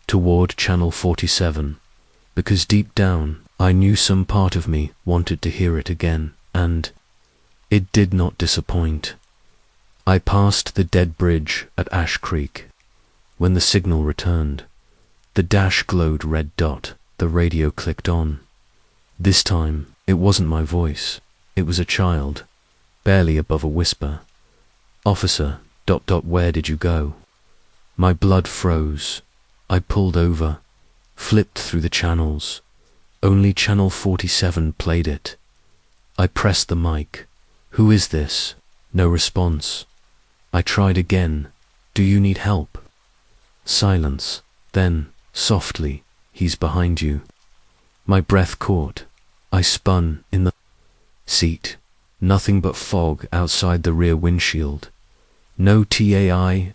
toward channel 47, because deep down I knew some part of me wanted to hear it again, and it did not disappoint. I passed the dead bridge at Ash Creek. When the signal returned, the dash glowed red dot, the radio clicked on. This time, it wasn't my voice, it was a child, barely above a whisper. Officer, where did you go? My blood froze. I pulled over, flipped through the channels. Only channel 47 played it. I pressed the mic. Who is this? No response. I tried again. Do you need help? Silence. Then, softly, he's behind you. My breath caught. I spun in the seat. Nothing but fog outside the rear windshield. No TAILLIGHTS.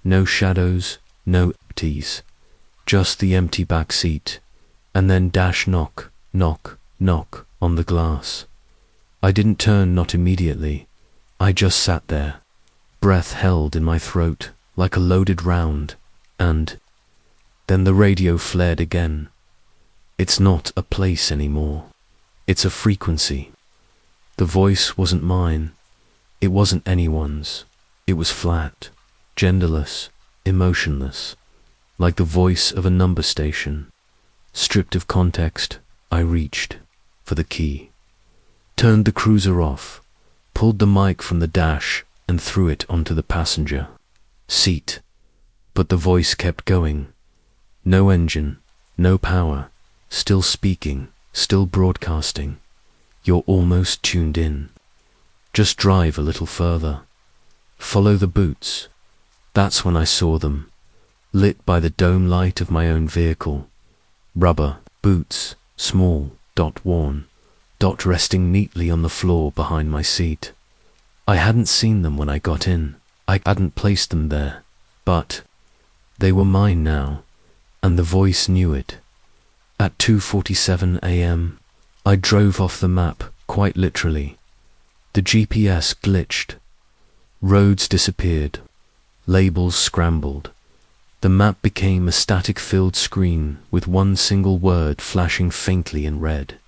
No shadows, no empties. Just the empty back seat. And then dash knock, knock, knock on the glass. I didn't turn, not immediately. I just sat there, breath held in my throat like a loaded round, and then the radio flared again. It's not a place anymore. It's a frequency. The voice wasn't mine. It wasn't anyone's. It was flat, genderless, emotionless, like the voice of a number station. Stripped of context, I reached for the key, turned the cruiser off, pulled the mic from the dash and threw it onto the passenger seat. But the voice kept going. No engine, no power, still speaking, still broadcasting. You're almost tuned in. Just drive a little further. Follow the boots. That's when I saw them, lit by the dome light of my own vehicle. Rubber boots, small, worn, resting neatly on the floor behind my seat. I hadn't seen them when I got in. I hadn't placed them there, but they were mine now, and the voice knew it. At 2:47 a.m., I drove off the map, quite literally. The GPS glitched. Roads disappeared. Labels scrambled. The map became a static-filled screen with one single word flashing faintly in red.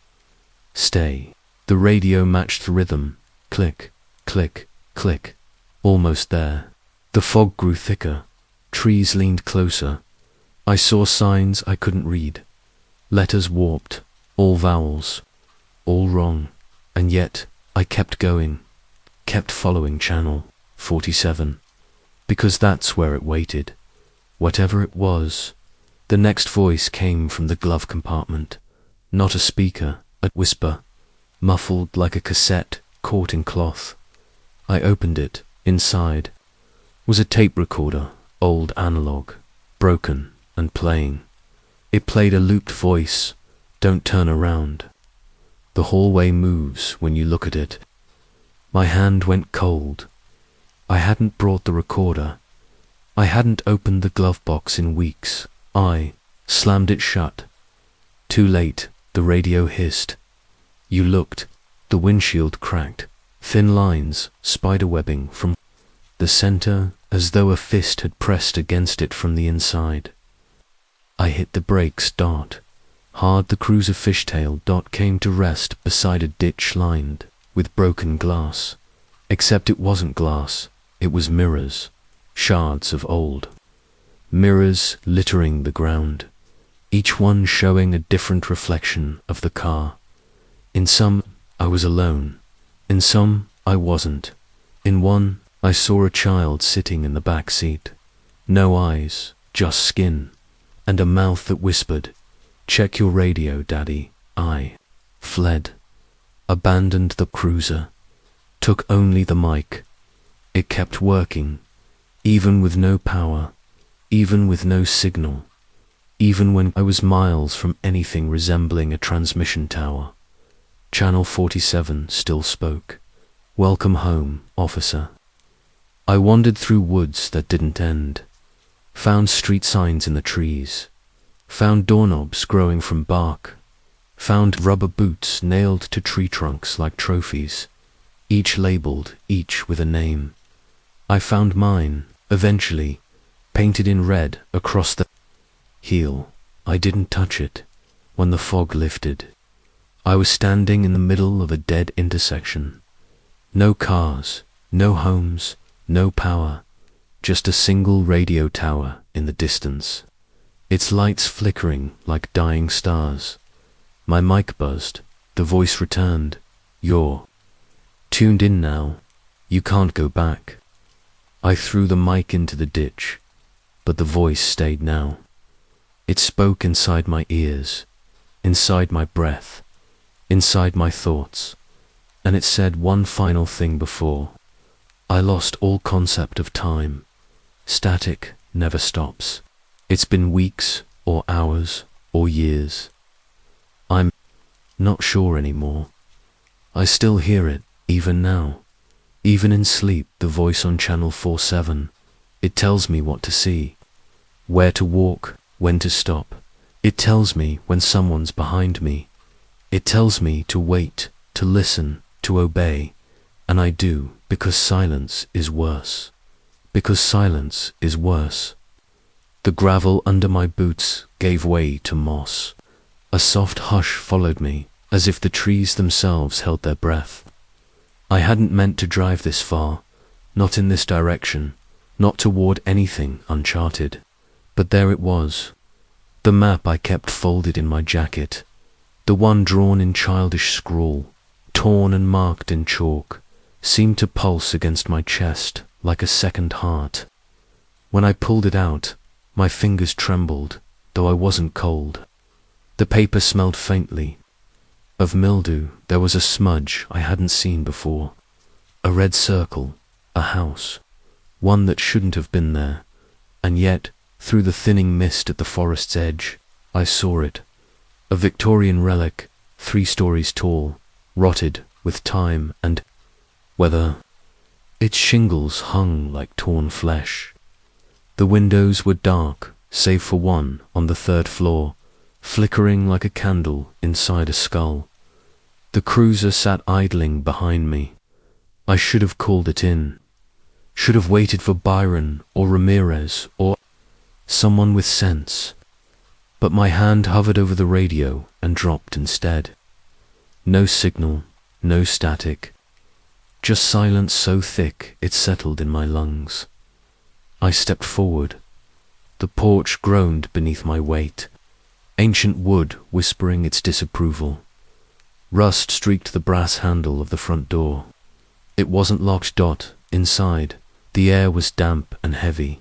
Stay. The radio matched the rhythm. Click, click, click. Almost there. The fog grew thicker. Trees leaned closer. I saw signs I couldn't read. Letters warped. All vowels. All wrong. And yet, I kept going. Kept following channel 47. Because that's where it waited. Whatever it was. The next voice came from the glove compartment. Not a speaker, a whisper. Muffled like a cassette caught in cloth. I opened it. Inside was a tape recorder, old analog, broken and playing. It played a looped voice. Don't turn around. The hallway moves when you look at it. My hand went cold. I hadn't brought the recorder. I hadn't opened the glove box in weeks. I slammed it shut. Too late, the radio hissed. You looked. The windshield cracked. Thin lines, spiderwebbing from the center, as though a fist had pressed against it from the inside. I hit the brakes. Dot. Hard the cruiser fishtail. Dot came to rest beside a ditch lined with broken glass. Except it wasn't glass. It was mirrors. Shards of old mirrors littering the ground, each one showing a different reflection of the car. In some, I was alone. In some, I wasn't. In one, I saw a child sitting in the back seat. No eyes, just skin, and a mouth that whispered, "Check your radio, Daddy." I fled, abandoned the cruiser, took only the mic. It kept working, even with no power, even with no signal, even when I was miles from anything resembling a transmission tower. Channel 47 still spoke. "Welcome home, officer." I wandered through woods that didn't end, found street signs in the trees, found doorknobs growing from bark, found rubber boots nailed to tree trunks like trophies, each labeled, each with a name. I found mine, eventually, painted in red across the heel. I didn't touch it. When the fog lifted, I was standing in the middle of a dead intersection. No cars, no homes, no power, just a single radio tower in the distance, its lights flickering like dying stars. My mic buzzed. The voice returned. "You're tuned in now. You can't go back." I threw the mic into the ditch, but the voice stayed now. It spoke inside my ears, inside my breath, inside my thoughts, and it said one final thing before I lost all concept of time. Static never stops. It's been weeks, or hours, or years. I'm not sure anymore. I still hear it, even now. Even in sleep, the voice on Channel 47. It tells me what to see, where to walk, when to stop. It tells me when someone's behind me. It tells me to wait, to listen, to obey. And I do, because silence is worse. Because silence is worse. The gravel under my boots gave way to moss. A soft hush followed me, as if the trees themselves held their breath. I hadn't meant to drive this far, not in this direction, not toward anything uncharted. But there it was. The map I kept folded in my jacket, the one drawn in childish scrawl, torn and marked in chalk, seemed to pulse against my chest like a second heart. When I pulled it out, my fingers trembled, though I wasn't cold. The paper smelled faintly. Of mildew, there was a smudge I hadn't seen before. A red circle, a house, one that shouldn't have been there, and yet, through the thinning mist at the forest's edge, I saw it. A Victorian relic, 3 stories tall, rotted with time and weather. Its shingles hung like torn flesh. The windows were dark, save for one on the 3rd floor, flickering like a candle inside a skull. The cruiser sat idling behind me. I should have called it in. Should have waited for Byron or Ramirez or someone with sense. But my hand hovered over the radio and dropped instead. No signal, no static, just silence so thick it settled in my lungs. I stepped forward. The porch groaned beneath my weight, ancient wood whispering its disapproval. Rust streaked the brass handle of the front door. It wasn't locked. Inside, the air was damp and heavy,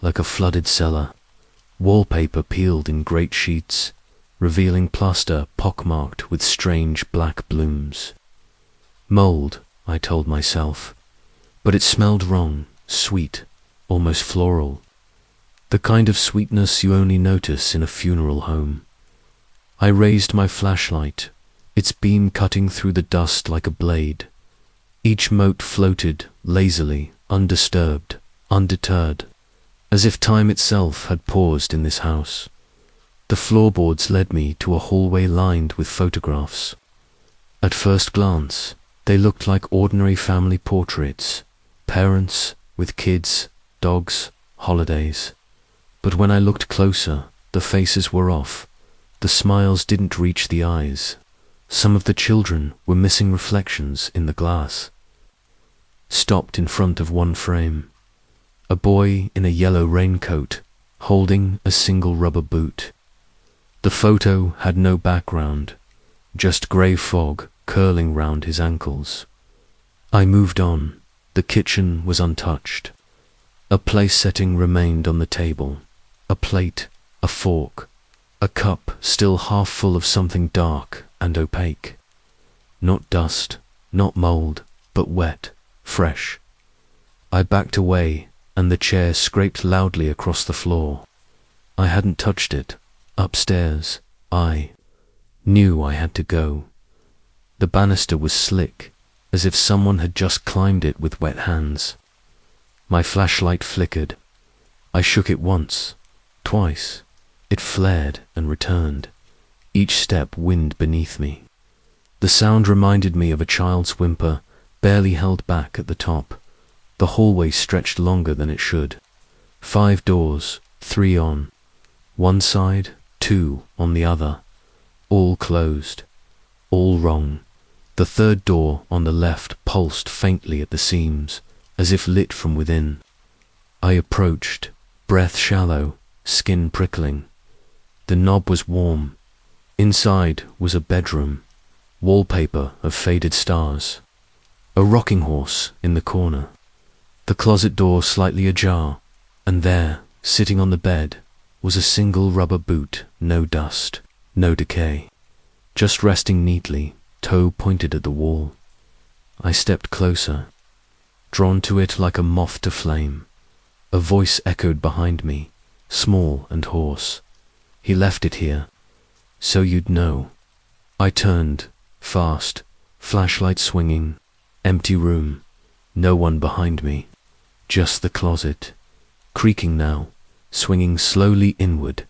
like a flooded cellar. Wallpaper peeled in great sheets, revealing plaster pockmarked with strange black blooms. Mold, I told myself, but it smelled wrong, sweet, almost floral. The kind of sweetness you only notice in a funeral home. I raised my flashlight, its beam cutting through the dust like a blade. Each mote floated lazily, undisturbed, undeterred, as if time itself had paused in this house. The floorboards led me to a hallway lined with photographs. At first glance, they looked like ordinary family portraits, parents with kids, dogs, holidays. But when I looked closer, the faces were off. The smiles didn't reach the eyes. Some of the children were missing reflections in the glass. Stopped in front of one frame. A boy in a yellow raincoat, holding a single rubber boot. The photo had no background, just grey fog curling round his ankles. I moved on. The kitchen was untouched. A place setting remained on the table. A plate, a fork, a cup still half full of something dark and opaque. Not dust, not mould, but wet, fresh. I backed away, and the chair scraped loudly across the floor. I hadn't touched it. Upstairs, I knew I had to go. The banister was slick, as if someone had just climbed it with wet hands. My flashlight flickered. I shook it once, twice. It flared and returned, each step wind beneath me. The sound reminded me of a child's whimper, barely held back at the top. The hallway stretched longer than it should. 5 doors, 3 on one side, 2 on the other. All closed. All wrong. The third door on the left pulsed faintly at the seams, as if lit from within. I approached, breath shallow, skin prickling. The knob was warm. Inside was a bedroom, wallpaper of faded stars. A rocking horse in the corner. The closet door slightly ajar, and there, sitting on the bed, was a single rubber boot, no dust, no decay. Just resting neatly, toe pointed at the wall. I stepped closer, drawn to it like a moth to flame. A voice echoed behind me, small and hoarse. He left it here, so you'd know. I turned, fast, flashlight swinging, empty room, no one behind me, just the closet, creaking now, swinging slowly inward.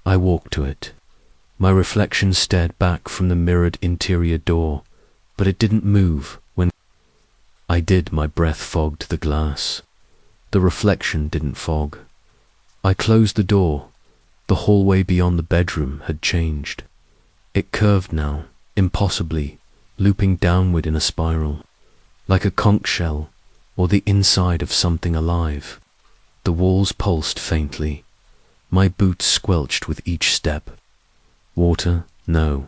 I walked to it. My reflection stared back from the mirrored interior door, but it didn't move when I did. My breath fogged the glass. The reflection didn't fog. I closed the door. The hallway beyond the bedroom had changed. It curved now, impossibly, looping downward in a spiral, like a conch shell or the inside of something alive. The walls pulsed faintly. My boots squelched with each step. Water? No.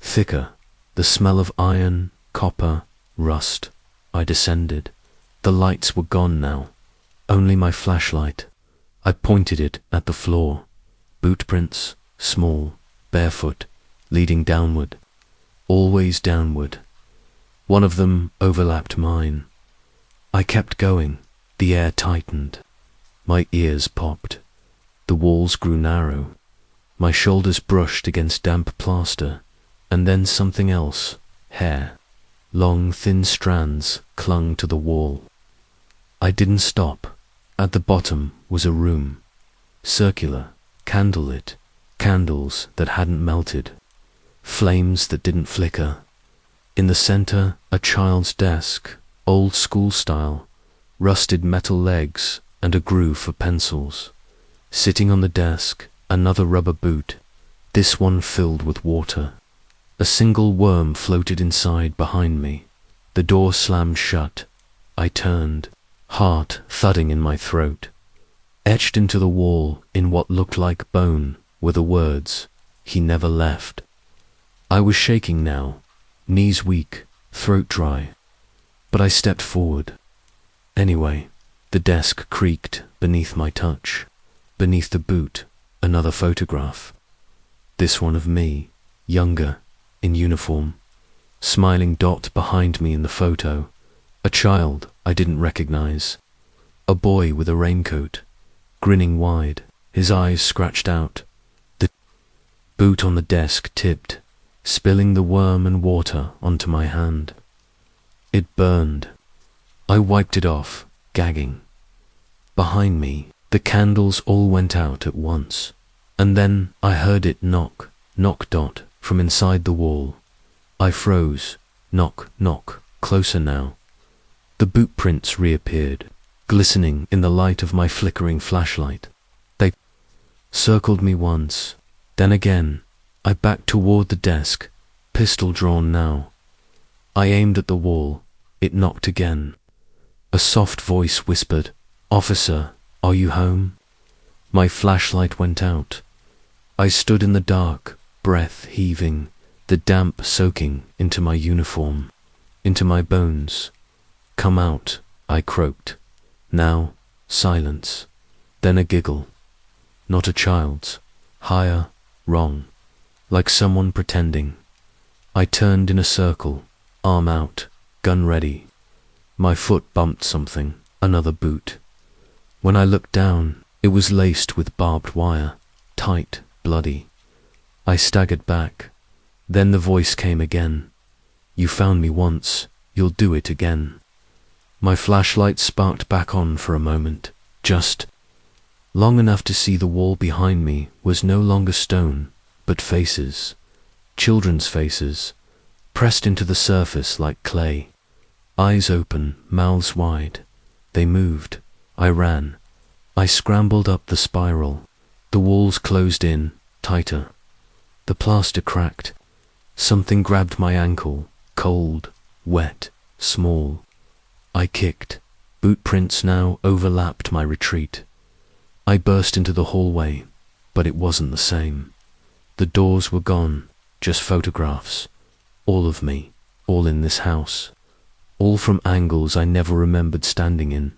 Thicker, the smell of iron, copper, rust. I descended. The lights were gone now. Only my flashlight. I pointed it at the floor. Boot prints, small, barefoot, leading downward. Always downward. One of them overlapped mine. I kept going. The air tightened. My ears popped. The walls grew narrow. My shoulders brushed against damp plaster, and then something else, hair. Long, thin strands clung to the wall. I didn't stop. At the bottom was a room. Circular, candlelit, candles that hadn't melted, flames that didn't flicker. In the center, a child's desk, old school style, rusted metal legs and a groove for pencils. Sitting on the desk, another rubber boot, this one filled with water. A single worm floated inside behind me. The door slammed shut. I turned, heart thudding in my throat. Etched into the wall, in what looked like bone, were the words, "He never left." I was shaking now, knees weak, throat dry. But I stepped forward. Anyway, the desk creaked beneath my touch. Beneath the boot, another photograph. This one of me, younger, in uniform. Smiling dot behind me in the photo. A child I didn't recognize. A boy with a raincoat, grinning wide, his eyes scratched out. The boot on the desk tipped, spilling the worm and water onto my hand. It burned. I wiped it off, gagging. Behind me, the candles all went out at once. And then I heard it knock, knock dot, from inside the wall. I froze. Knock, knock, closer now. The boot prints reappeared, glistening in the light of my flickering flashlight. They circled me once, then again. I backed toward the desk, pistol drawn now. I aimed at the wall. It knocked again. A soft voice whispered, "Officer, are you home?" My flashlight went out. I stood in the dark, breath heaving, the damp soaking into my uniform, into my bones. "Come out," I croaked. Now, silence. Then a giggle. Not a child's. Higher, wrong. Like someone pretending. I turned in a circle, arm out, gun ready. My foot bumped something, another boot. When I looked down, it was laced with barbed wire, tight, bloody. I staggered back. Then the voice came again. "You found me once, you'll do it again." My flashlight sparked back on for a moment, just long enough to see the wall behind me was no longer stone, but faces. Children's faces, pressed into the surface like clay. Eyes open, mouths wide. They moved. I ran. I scrambled up the spiral. The walls closed in, tighter. The plaster cracked. Something grabbed my ankle, cold, wet, small. I kicked. Boot prints now overlapped my retreat. I burst into the hallway, but it wasn't the same. The doors were gone, just photographs. All of me, all in this house. All from angles I never remembered standing in.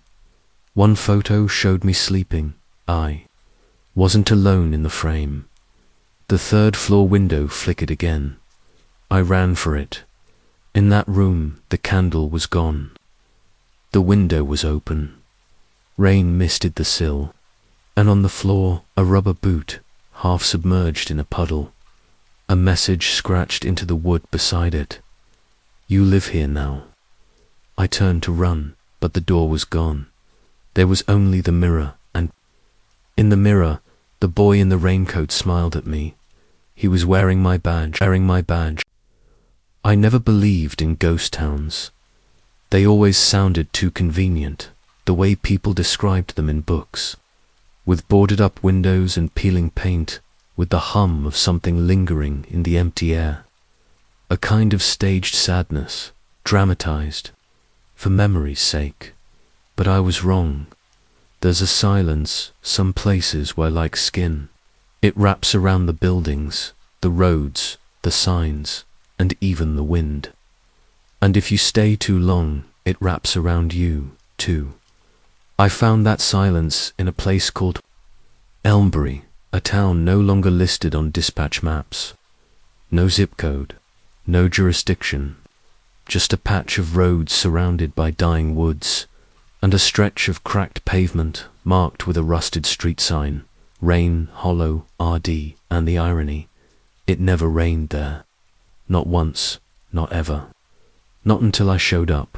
One photo showed me sleeping. I wasn't alone in the frame. The third-floor window flickered again. I ran for it. In that room, the candle was gone. The window was open. Rain misted the sill, and on the floor, a rubber boot, half submerged in a puddle. A message scratched into the wood beside it. "You live here now." I turned to run, but the door was gone. There was only the mirror, and in the mirror, the boy in the raincoat smiled at me. He was wearing my badge. I never believed in ghost towns. They always sounded too convenient, the way people described them in books. With boarded-up windows and peeling paint, with the hum of something lingering in the empty air. A kind of staged sadness, dramatized, for memory's sake. But I was wrong. There's a silence, some places where like skin. It wraps around the buildings, the roads, the signs, and even the wind. And if you stay too long, it wraps around you, too. I found that silence in a place called Elmbury, a town no longer listed on dispatch maps. No zip code, no jurisdiction, just a patch of roads surrounded by dying woods, and a stretch of cracked pavement marked with a rusted street sign, Rain, Hollow, RD, and the irony, it never rained there. Not once, not ever. Not until I showed up.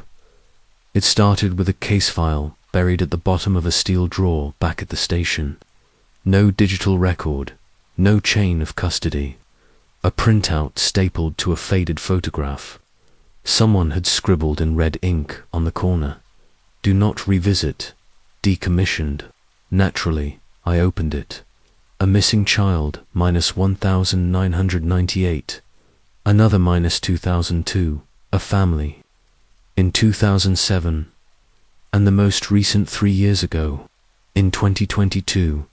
It started with a case file buried at the bottom of a steel drawer back at the station. No digital record, no chain of custody. A printout stapled to a faded photograph. Someone had scribbled in red ink on the corner, "Do not revisit, decommissioned." Naturally, I opened it. A missing child, minus 1998. Another -2002, a family. In 2007. And the most recent 3 years ago, in 2022,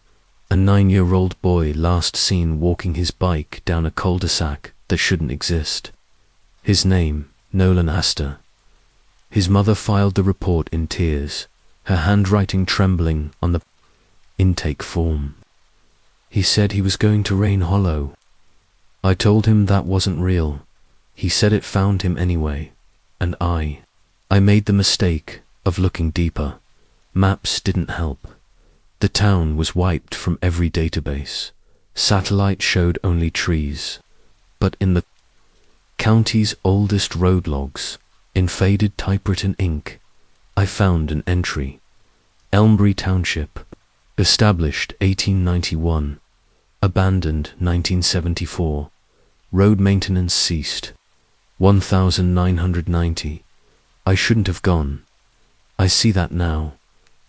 a 9-year-old boy last seen walking his bike down a cul-de-sac that shouldn't exist. His name, Nolan Astor. His mother filed the report in tears, her handwriting trembling on the intake form. He said he was going to Rain Hollow. I told him that wasn't real. He said it found him anyway, and I made the mistake of looking deeper. Maps didn't help. The town was wiped from every database. Satellite showed only trees. But in the county's oldest road logs, in faded typewritten ink, I found an entry. Elmbury Township, established 1891, abandoned 1974, road maintenance ceased. 1990. I shouldn't have gone. I see that now,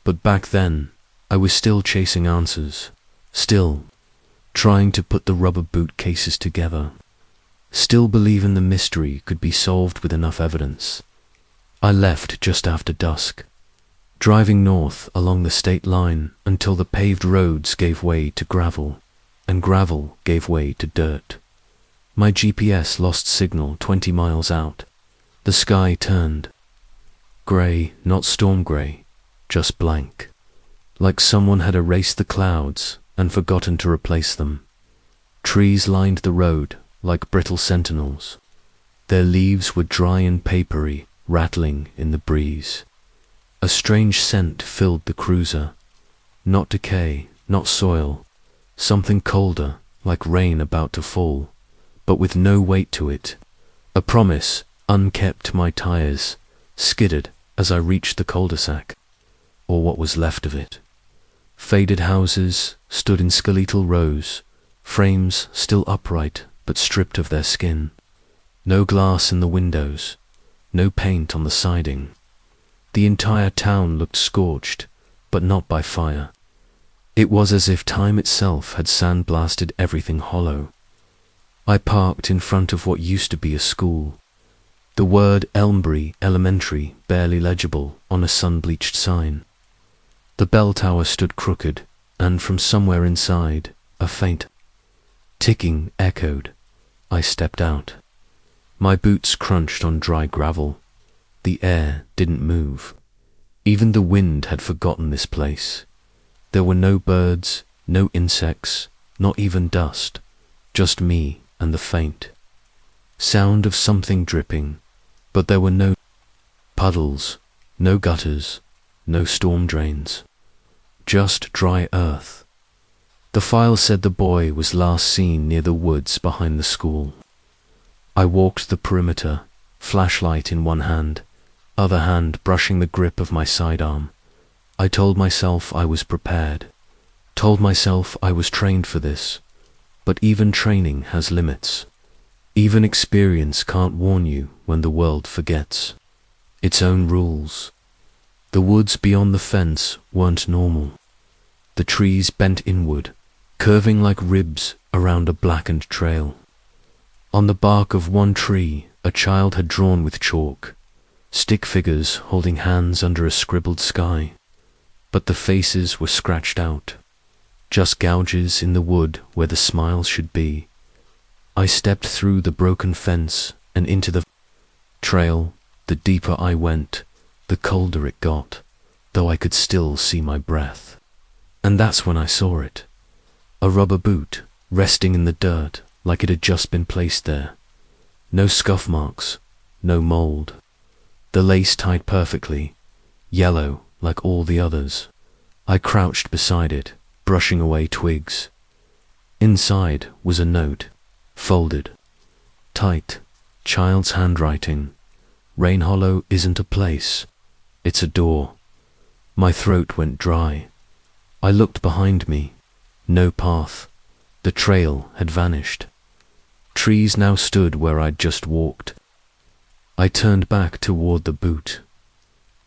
but back then, I was still chasing answers, still trying to put the rubber boot cases together, still believing the mystery could be solved with enough evidence. I left just after dusk, driving north along the state line until the paved roads gave way to gravel, and gravel gave way to dirt. My GPS lost signal 20 miles out. The sky turned. Grey, not storm grey, just blank. Like someone had erased the clouds and forgotten to replace them. Trees lined the road like brittle sentinels. Their leaves were dry and papery, rattling in the breeze. A strange scent filled the cruiser. Not decay, not soil. Something colder, like rain about to fall, but with no weight to it. A promise, unkept. My tires skidded as I reached the cul-de-sac, or what was left of it. Faded houses stood in skeletal rows, frames still upright but stripped of their skin. No glass in the windows, no paint on the siding. The entire town looked scorched, but not by fire. It was as if time itself had sandblasted everything hollow. I parked in front of what used to be a school. The word Elmbury Elementary barely legible on a sun-bleached sign. The bell tower stood crooked, and from somewhere inside, a faint ticking echoed. I stepped out. My boots crunched on dry gravel. The air didn't move. Even the wind had forgotten this place. There were no birds, no insects, not even dust, just me and the faint sound of something dripping, but there were no puddles, no gutters, no storm drains, just dry earth. The file said the boy was last seen near the woods behind the school. I walked the perimeter, flashlight in one hand, other hand brushing the grip of my sidearm. I told myself I was prepared, told myself I was trained for this, but even training has limits. Even experience can't warn you when the world forgets its own rules. The woods beyond the fence weren't normal. The trees bent inward, curving like ribs around a blackened trail. On the bark of one tree, a child had drawn with chalk, stick figures holding hands under a scribbled sky. But the faces were scratched out, just gouges in the wood where the smiles should be. I stepped through the broken fence and into the trail. The deeper I went, the colder it got, though I could still see my breath. And that's when I saw it. A rubber boot, resting in the dirt like it had just been placed there. No scuff marks, no mold. The lace tied perfectly, yellow like all the others. I crouched beside it, brushing away twigs. Inside was a note, folded, tight, child's handwriting. Rain Hollow isn't a place, it's a door. My throat went dry. I looked behind me. No path. The trail had vanished. Trees now stood where I'd just walked. I turned back toward the boot,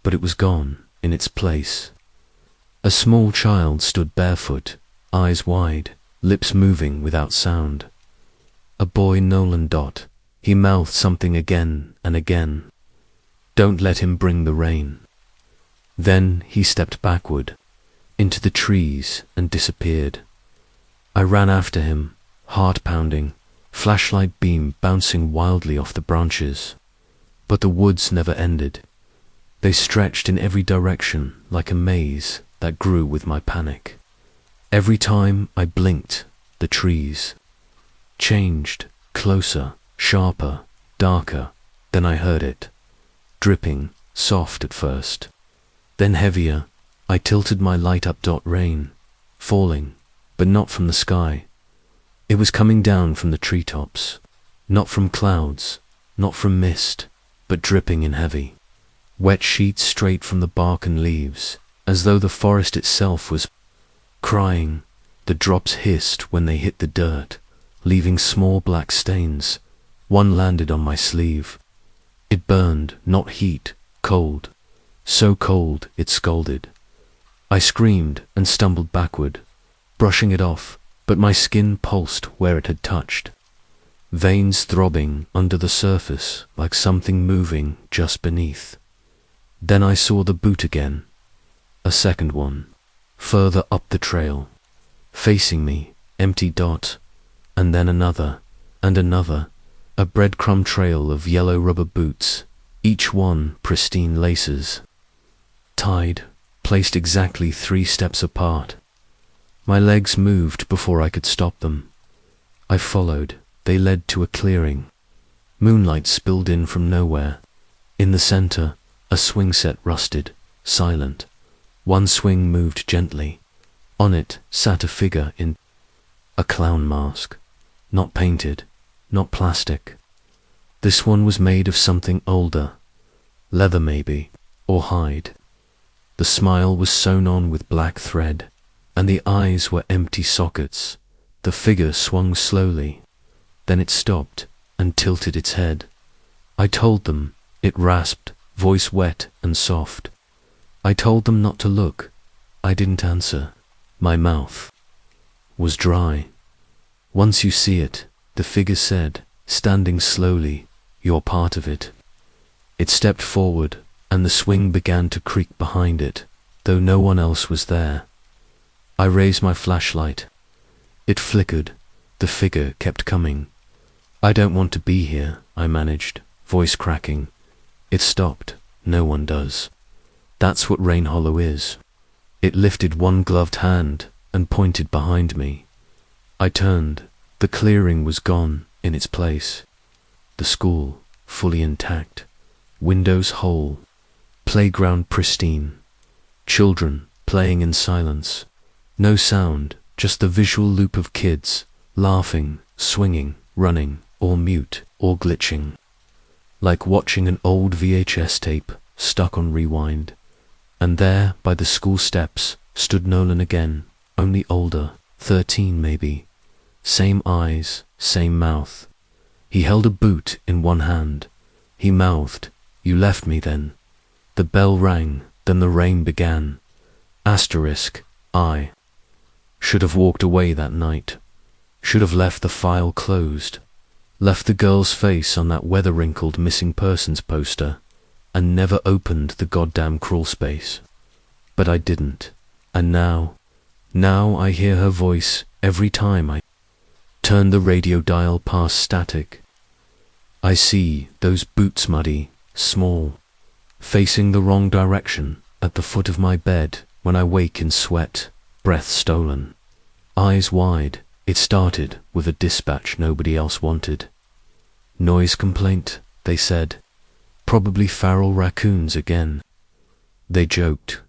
but it was gone in its place. A small child stood barefoot, eyes wide, lips moving without sound. A boy Nolan Dot, He mouthed something again and again. Don't let him bring the rain. Then he stepped backward, into the trees and disappeared. I ran after him, heart pounding, flashlight beam bouncing wildly off the branches. But the woods never ended. They stretched in every direction like a maze that grew with my panic. Every time I blinked, the trees changed, closer, sharper, darker. Then I heard it, dripping, soft at first, then heavier. I tilted my light up. Rain, falling, but not from the sky. It was coming down from the treetops, not from clouds, not from mist, but dripping in heavy, wet sheets straight from the bark and leaves, as though the forest itself was crying. The drops hissed when they hit the dirt, leaving small black stains. One landed on my sleeve. It burned, not heat, cold, so cold it scalded. I screamed and stumbled backward, brushing it off, but my skin pulsed where it had touched, veins throbbing under the surface like something moving just beneath. Then I saw the boot again, a second one, further up the trail, facing me, empty. And then another, and another, a breadcrumb trail of yellow rubber boots, each one pristine laces, tied, placed exactly 3 steps apart. My legs moved before I could stop them. I followed. They led to a clearing. Moonlight spilled in from nowhere. In the center, a swing set rusted, silent. One swing moved gently. On it sat a figure in a clown mask, not painted, not plastic. This one was made of something older, leather maybe, or hide. The smile was sewn on with black thread, and the eyes were empty sockets. The figure swung slowly. Then it stopped and tilted its head. I told them, it rasped, voice wet and soft. I told them not to look. I didn't answer. My mouth was dry. Once you see it, the figure said, standing slowly, you're part of it. It stepped forward, and the swing began to creak behind it, though no one else was there. I raised my flashlight. It flickered. The figure kept coming. I don't want to be here, I managed, voice cracking. It stopped. No one does. That's what Rain Hollow is. It lifted one gloved hand and pointed behind me. I turned. The clearing was gone in its place. The school, fully intact. Windows whole. Playground pristine. Children playing in silence. No sound, just the visual loop of kids, laughing, swinging, running, all mute, all glitching. Like watching an old VHS tape stuck on rewind. And there, by the school steps, stood Nolan again, only older, 13 maybe. Same eyes, same mouth. He held a boot in one hand. He mouthed, you left me then. The bell rang, then the rain began. Asterisk, I should have walked away that night. Should have left the file closed. Left the girl's face on that weather-wrinkled missing persons poster, and never opened the goddamn crawl space. But I didn't. And now I hear her voice every time I turn the radio dial past static. I see those boots muddy, small, facing the wrong direction at the foot of my bed when I wake in sweat, breath stolen. Eyes wide. It started with a dispatch nobody else wanted. Noise complaint, they said. Probably feral raccoons again. They joked.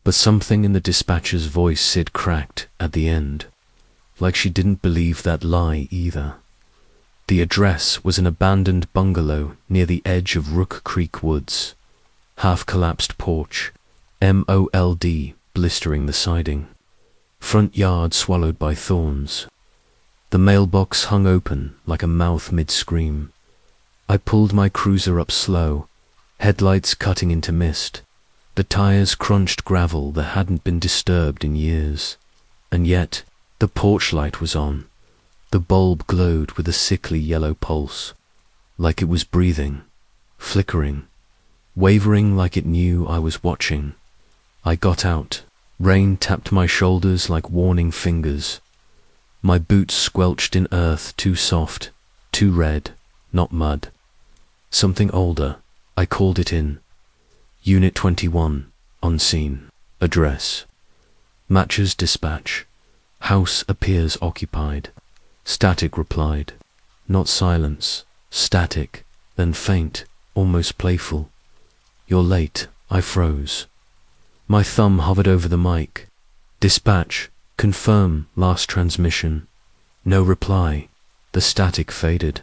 But something in the dispatcher's voice Sid cracked at the end, like she didn't believe that lie either. The address was an abandoned bungalow near the edge of Rook Creek Woods. Half-collapsed porch, mold blistering the siding. Front yard swallowed by thorns. The mailbox hung open like a mouth mid-scream. I pulled my cruiser up slow, headlights cutting into mist. The tires crunched gravel that hadn't been disturbed in years. And yet, the porch light was on. The bulb glowed with a sickly yellow pulse. like it was breathing, flickering, wavering like it knew I was watching. I got out. Rain tapped my shoulders like warning fingers. My boots squelched in earth too soft, too red, not mud. Something older. I called it in. Unit 21, on scene. Address. Matches dispatch. House appears occupied. Static replied. Not silence. Static, then faint, almost playful. You're late. I froze. My thumb hovered over the mic. Dispatch. Confirm last transmission. No reply. The static faded.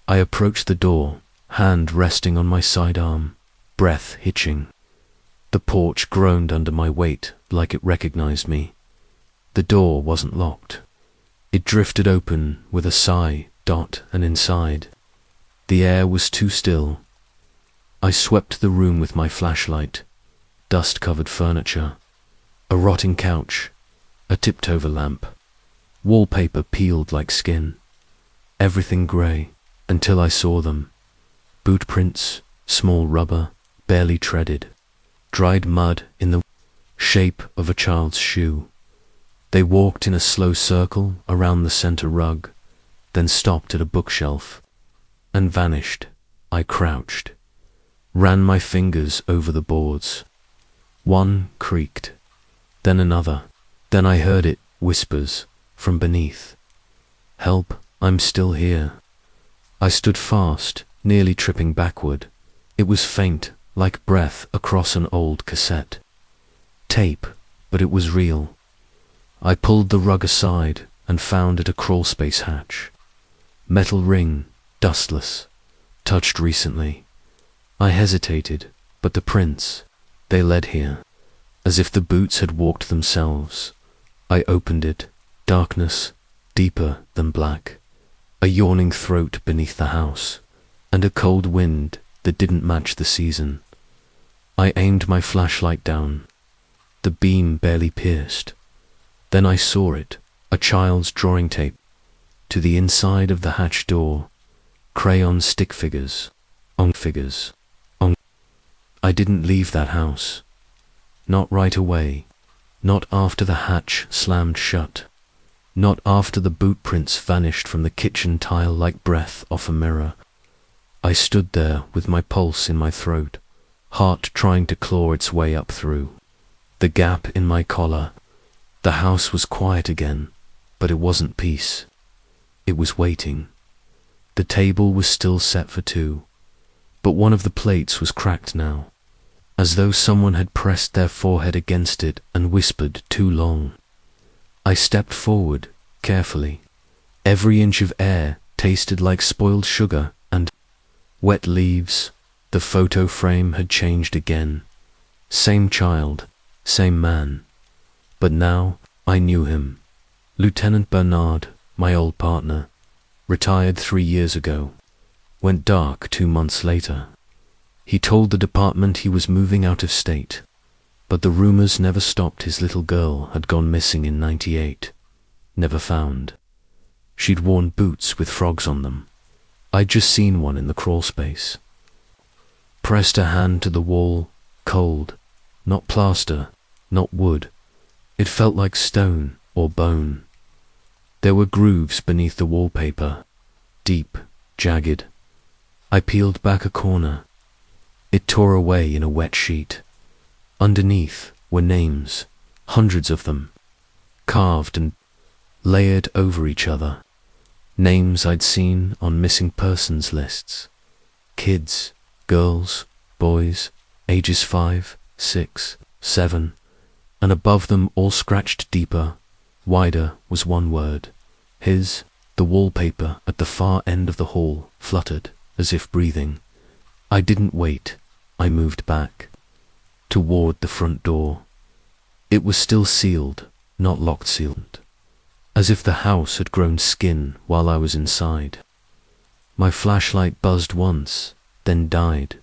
I approached the door, hand resting on my sidearm, breath hitching. The porch groaned under my weight like it recognized me. The door wasn't locked. It drifted open with a sigh, and inside. The air was too still. I swept the room with my flashlight. Dust-covered furniture, a rotting couch, a tipped-over lamp, wallpaper peeled like skin. Everything grey, until I saw them. Boot prints, small rubber, barely treaded, dried mud in the shape of a child's shoe. They walked in a slow circle around the center rug, then stopped at a bookshelf, and vanished. I crouched, ran my fingers over the boards. One creaked, then another. Then I heard it, whispers, from beneath. Help, I'm still here. I stood fast, nearly tripping backward. It was faint, like breath across an old cassette. Tape, but it was real. I pulled the rug aside and found it a crawlspace hatch. Metal ring, dustless, touched recently. I hesitated, but the prints, they led here, as if the boots had walked themselves. I opened it, darkness, deeper than black, a yawning throat beneath the house, and a cold wind that didn't match the season. I aimed my flashlight down. The beam barely pierced. Then I saw it, a child's drawing tape, to the inside of the hatch door, crayon stick figures, on figures, on. I didn't leave that house. Not right away. Not after the hatch slammed shut. Not after the boot prints vanished from the kitchen tile like breath off a mirror. I stood there with my pulse in my throat, heart trying to claw its way up through the gap in my collar. The house was quiet again, but it wasn't peace. It was waiting. The table was still set for two, but one of the plates was cracked now, as though someone had pressed their forehead against it and whispered too long. I stepped forward, carefully. Every inch of air tasted like spoiled sugar and wet leaves. The photo frame had changed again. Same child, same man. But now I knew him. Lieutenant Bernard, my old partner, retired 3 years ago, went dark 2 months later. He told the department he was moving out of state, but the rumors never stopped. His little girl had gone missing in '98, never found. She'd worn boots with frogs on them. I'd just seen one in the crawl space. Pressed a hand to the wall, cold, not plaster, not wood. It felt like stone or bone. There were grooves beneath the wallpaper, deep, jagged. I peeled back a corner. It tore away in a wet sheet. Underneath were names, hundreds of them, carved and layered over each other. Names I'd seen on missing persons lists. Kids, girls, boys, ages 5, 6, 7, and above them, all scratched deeper, wider, was one word. His. The wallpaper at the far end of the hall fluttered, as if breathing. I didn't wait. I moved back, toward the front door. It was still sealed, not locked sealed, as if the house had grown skin while I was inside. My flashlight buzzed once, then died,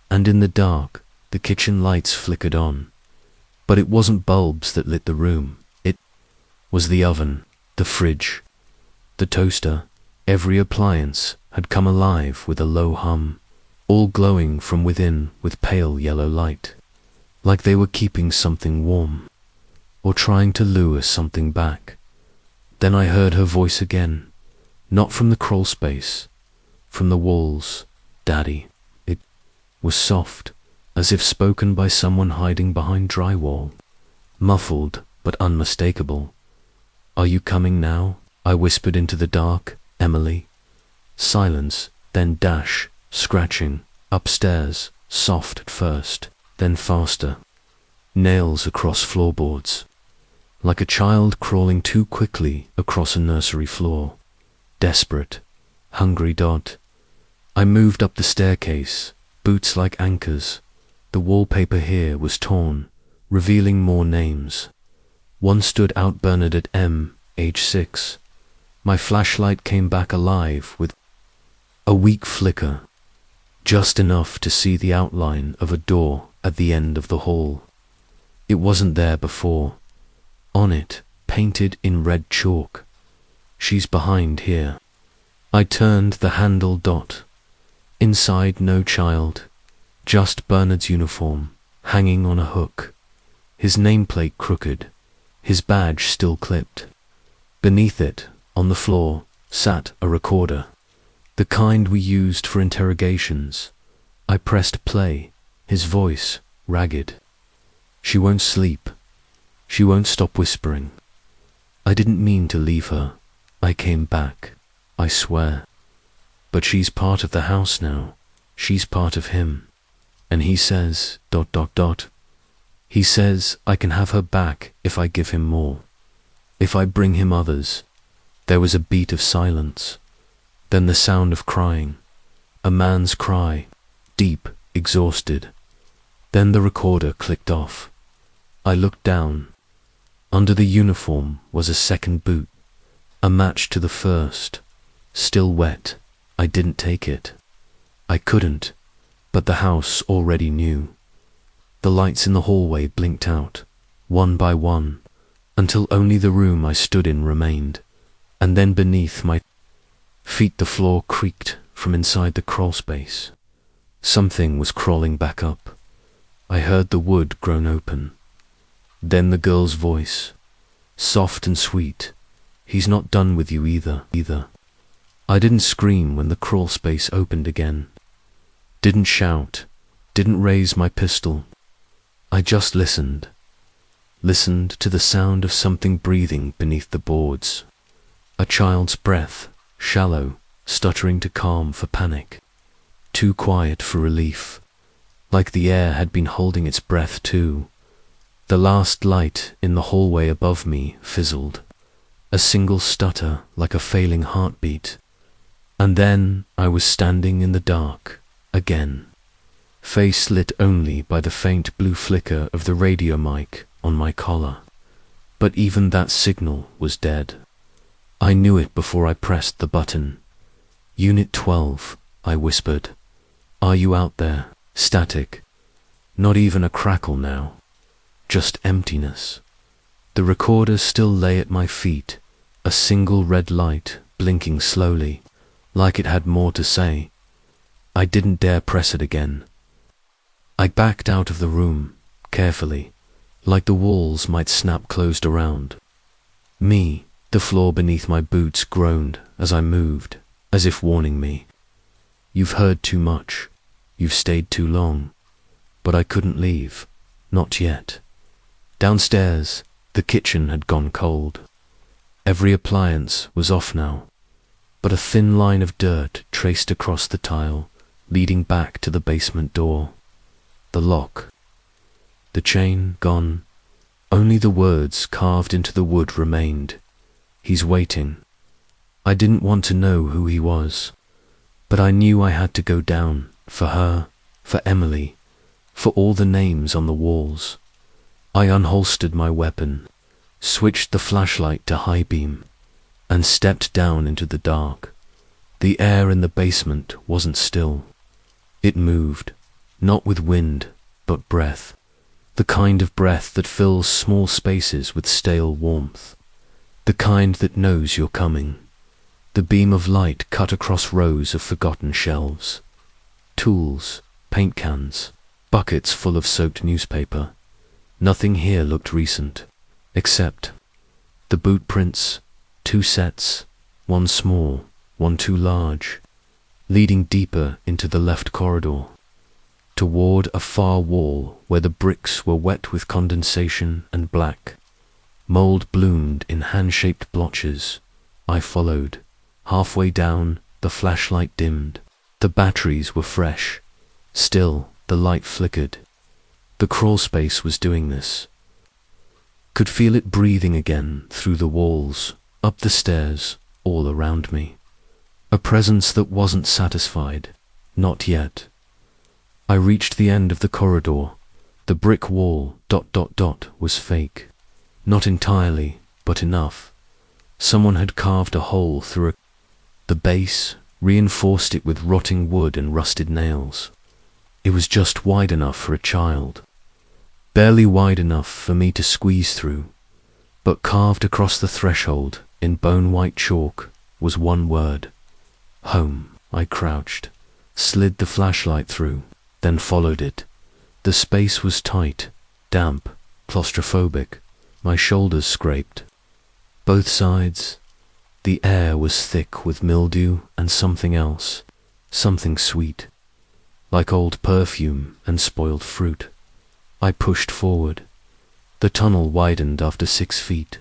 and in the dark, the kitchen lights flickered on. But it wasn't bulbs that lit the room. It was the oven, the fridge, the toaster, every appliance had come alive with a low hum, all glowing from within with pale yellow light, like they were keeping something warm, or trying to lure something back. Then I heard her voice again, not from the crawl space, from the walls. Daddy. It was soft, as if spoken by someone hiding behind drywall, muffled but unmistakable. Are you coming now? I whispered into the dark. Emily. Silence, then dash, scratching, upstairs, soft at first, then faster. Nails across floorboards, like a child crawling too quickly across a nursery floor. Desperate, hungry Dot. I moved up the staircase, boots like anchors. The wallpaper here was torn, revealing more names. One stood out: Bernadette M., age 6. My flashlight came back alive with a weak flicker, just enough to see the outline of a door at the end of the hall. It wasn't there before. On it, painted in red chalk, "She's behind here." I turned the handle. Dot. Inside, no child, just Bernard's uniform, hanging on a hook, his nameplate crooked, his badge still clipped. Beneath it, on the floor, sat a recorder, the kind we used for interrogations. I pressed play, his voice, ragged. "She won't sleep. She won't stop whispering. I didn't mean to leave her. I came back, I swear. But she's part of the house now. She's part of him. And he says, ... He says I can have her back if I give him more. If I bring him others." There was a beat of silence. Then the sound of crying. A man's cry, deep, exhausted. Then the recorder clicked off. I looked down. Under the uniform was a second boot, a match to the first, still wet. I didn't take it. I couldn't, but the house already knew. The lights in the hallway blinked out, one by one, until only the room I stood in remained, and then beneath my feet the floor creaked from inside the crawl space. Something was crawling back up. I heard the wood groan open. Then the girl's voice, soft and sweet. "He's not done with you either." I didn't scream when the crawl space opened again. Didn't shout, didn't raise my pistol. I just listened. Listened to the sound of something breathing beneath the boards. A child's breath, shallow, stuttering to calm for panic. Too quiet for relief, like the air had been holding its breath too. The last light in the hallway above me fizzled. A single stutter like a failing heartbeat. And then I was standing in the dark, again. Face lit only by the faint blue flicker of the radio mic on my collar. But even that signal was dead. I knew it before I pressed the button. "Unit 12, I whispered. "Are you out there?" Static. Not even a crackle now. Just emptiness. The recorder still lay at my feet, a single red light blinking slowly, like it had more to say. I didn't dare press it again. I backed out of the room, carefully, like the walls might snap closed around me. The floor beneath my boots groaned as I moved, as if warning me. "You've heard too much. You've stayed too long." But I couldn't leave. Not yet. Downstairs, the kitchen had gone cold. Every appliance was off now, but a thin line of dirt traced across the tile, leading back to the basement door. The lock. The chain gone. Only the words carved into the wood remained. "He's waiting." I didn't want to know who he was, but I knew I had to go down, for her, for Emily, for all the names on the walls. I unholstered my weapon, switched the flashlight to high beam, and stepped down into the dark. The air in the basement wasn't still. It moved, not with wind, but breath, the kind of breath that fills small spaces with stale warmth, the kind that knows you're coming. The beam of light cut across rows of forgotten shelves. Tools, paint cans, buckets full of soaked newspaper. Nothing here looked recent, except the boot prints, 2 sets, one small, one too large, leading deeper into the left corridor, toward a far wall where the bricks were wet with condensation and black. Mold bloomed in hand-shaped blotches. I followed. Halfway down, the flashlight dimmed. The batteries were fresh. Still, the light flickered. The crawl space was doing this. Could feel it breathing again through the walls, up the stairs, all around me. A presence that wasn't satisfied. Not yet. I reached the end of the corridor. The brick wall, ... was fake. Not entirely, but enough. Someone had carved a hole through the base, reinforced it with rotting wood and rusted nails. It was just wide enough for a child. Barely wide enough for me to squeeze through. But carved across the threshold, in bone-white chalk, was one word. Home. I crouched, slid the flashlight through, then followed it. The space was tight, damp, claustrophobic. My shoulders scraped. Both sides. The air was thick with mildew and something else, something sweet, like old perfume and spoiled fruit. I pushed forward. The tunnel widened after 6 feet.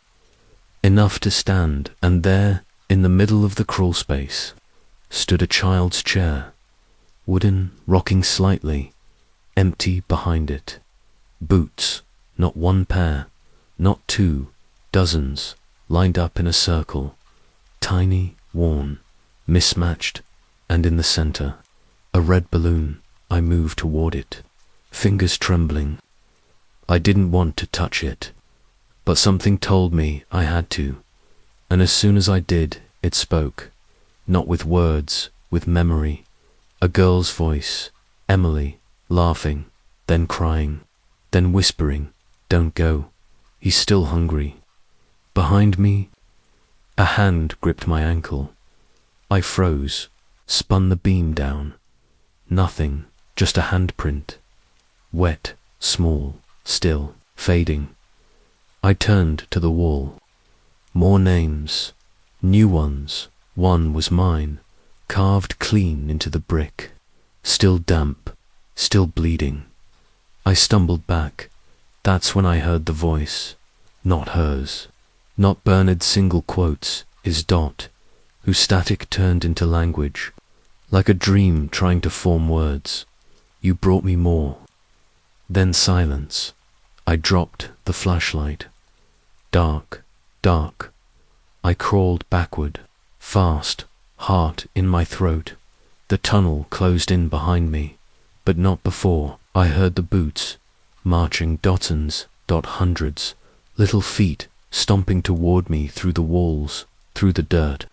Enough to stand, and there, in the middle of the crawl space, stood a child's chair, wooden, rocking slightly, empty behind it. Boots, not 1 pair, not 2, dozens, lined up in a circle, tiny, worn, mismatched, and in the center, a red balloon. I moved toward it, fingers trembling. I didn't want to touch it, but something told me I had to, and as soon as I did, it spoke, not with words, with memory. A girl's voice, Emily, laughing, then crying, then whispering, "Don't go. He's still hungry." Behind me, a hand gripped my ankle. I froze, spun the beam down. Nothing, just a handprint. Wet, small, still, fading. I turned to the wall. More names, new ones. One was mine, carved clean into the brick. Still damp, still bleeding. I stumbled back. That's when I heard the voice. Not hers. Not Bernard's single quotes, his dot, whose static turned into language, like a dream trying to form words. You brought me more. Then silence. I dropped the flashlight. Dark, dark. I crawled backward, fast, heart in my throat. The tunnel closed in behind me, but not before. I heard the boots, marching dozens, hundreds, little feet stomping toward me through the walls, through the dirt.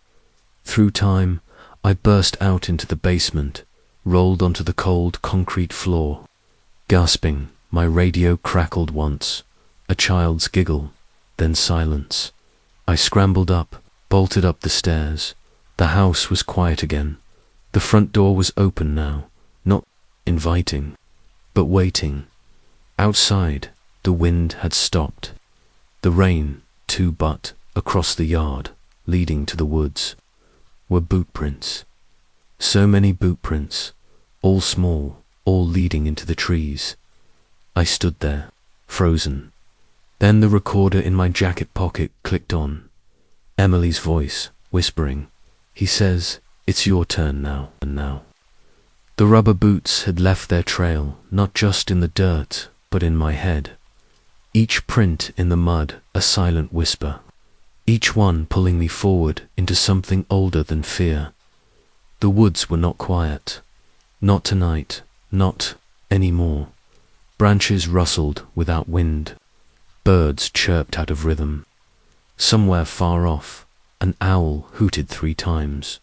Through time, I burst out into the basement, rolled onto the cold concrete floor. Gasping, my radio crackled once, a child's giggle, then silence. I scrambled up, bolted up the stairs. The house was quiet again. The front door was open now, not inviting, but waiting. Outside, the wind had stopped. The rain, too, but across the yard, leading to the woods, were boot prints. So many boot prints, all small, all leading into the trees. I stood there, frozen. Then the recorder in my jacket pocket clicked on. Emily's voice, whispering, "He says, it's your turn now and now." The rubber boots had left their trail, not just in the dirt, but in my head. Each print in the mud, a silent whisper. Each one pulling me forward into something older than fear. The woods were not quiet. Not tonight, not anymore. Branches rustled without wind. Birds chirped out of rhythm. Somewhere far off, an owl hooted 3 times,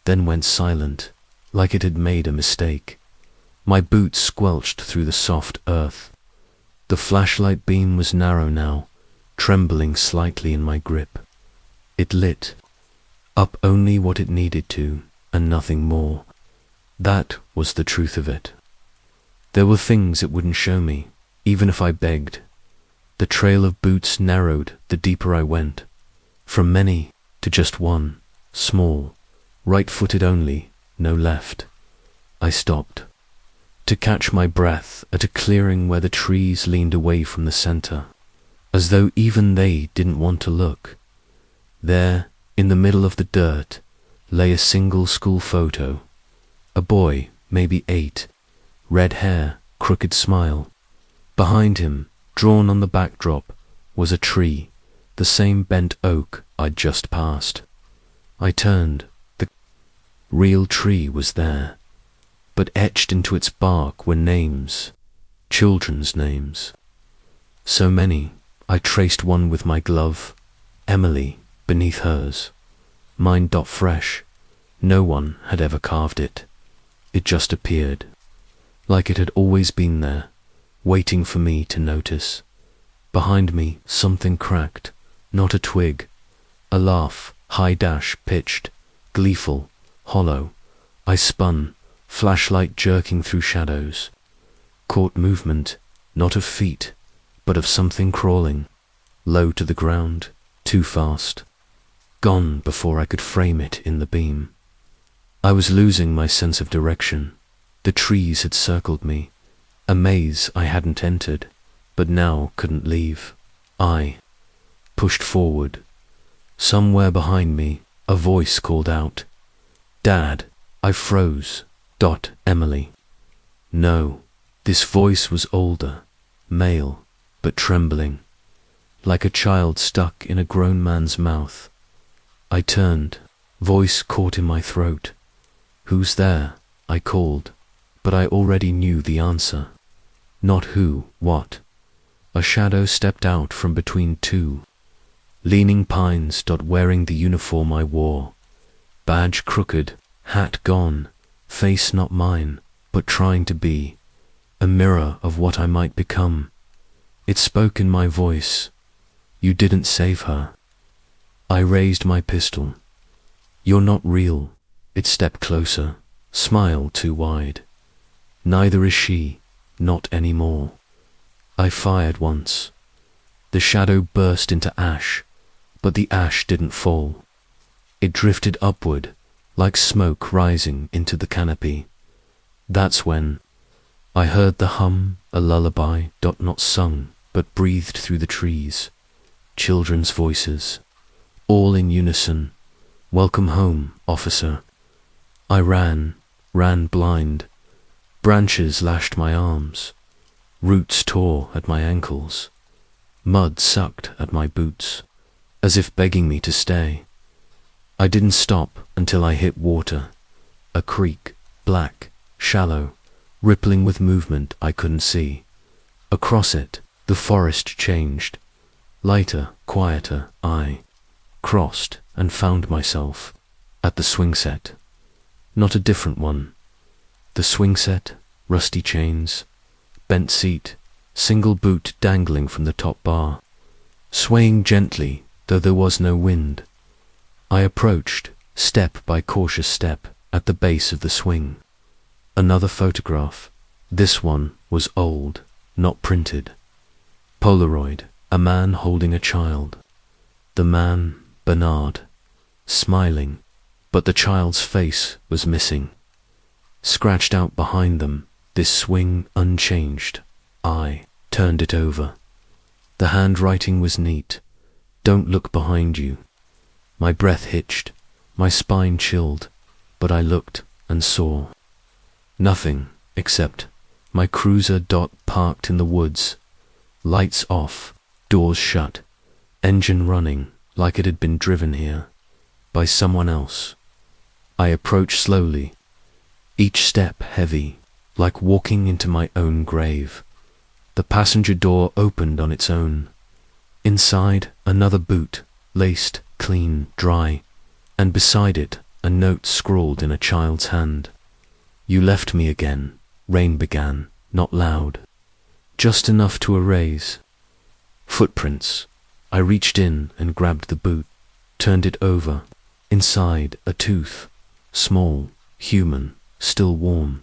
then went silent, like it had made a mistake. My boots squelched through the soft earth. The flashlight beam was narrow now, trembling slightly in my grip. It lit. Up only what it needed to, and nothing more. That was the truth of it. There were things it wouldn't show me, even if I begged. The trail of boots narrowed the deeper I went, from many to just one, small, right-footed only, no left. I stopped, to catch my breath at a clearing where the trees leaned away from the center, as though even they didn't want to look. There, in the middle of the dirt, lay a single school photo. A boy, maybe 8, red hair, crooked smile. Behind him, drawn on the backdrop, was a tree, the same bent oak I'd just passed. I turned. The real tree was there, but etched into its bark were names, children's names. So many, I traced one with my glove, Emily, beneath hers. Mine dot fresh. No one had ever carved it. It just appeared, like it had always been there, waiting for me to notice. Behind me, something cracked, not a twig. A laugh, high-pitched, gleeful, hollow. I spun, flashlight jerking through shadows. Caught movement, not of feet, but of something crawling, low to the ground, too fast. Gone before I could frame it in the beam. I was losing my sense of direction. The trees had circled me, a maze I hadn't entered, but now couldn't leave. I pushed forward. Somewhere behind me, a voice called out, "Dad!" I froze. Emily. No, this voice was older, male, but trembling, like a child stuck in a grown man's mouth. I turned, voice caught in my throat. "Who's there?" I called, but I already knew the answer. Not who, what. A shadow stepped out from between two leaning pines. Wearing the uniform I wore, badge crooked, hat gone, face not mine, but trying to be a mirror of what I might become. It spoke in my voice. "You didn't save her." I raised my pistol. "You're not real." It stepped closer, smile too wide. "Neither is she, not anymore." I fired once. The shadow burst into ash, but the ash didn't fall. It drifted upward, like smoke rising into the canopy. That's when I heard the hum, a lullaby, not sung, but breathed through the trees. Children's voices, all in unison. "Welcome home, officer." I ran blind. Branches lashed my arms. Roots tore at my ankles. Mud sucked at my boots, as if begging me to stay. I didn't stop until I hit water. A creek, black, shallow, rippling with movement I couldn't see. Across it, the forest changed. Lighter, quieter, I crossed and found myself at the swing set. Not a different one. The swing set, rusty chains, bent seat, single boot dangling from the top bar, swaying gently though there was no wind. I approached, step by cautious step, at the base of the swing. Another photograph. This one was old, not printed. Polaroid, a man holding a child. The man, Bernard, smiling, but the child's face was missing. Scratched out behind them, this swing unchanged. I turned it over. The handwriting was neat. "Don't look behind you." My breath hitched, my spine chilled, but I looked and saw nothing except my cruiser parked in the woods, lights off, doors shut, engine running like it had been driven here by someone else. I approached slowly, each step heavy, like walking into my own grave. The passenger door opened on its own. Inside, another boot, laced, clean, dry, and beside it, a note scrawled in a child's hand. "You left me again," rain began, not loud, just enough to erase. Footprints. I reached in and grabbed the boot, turned it over. Inside, a tooth. Small, human, still warm.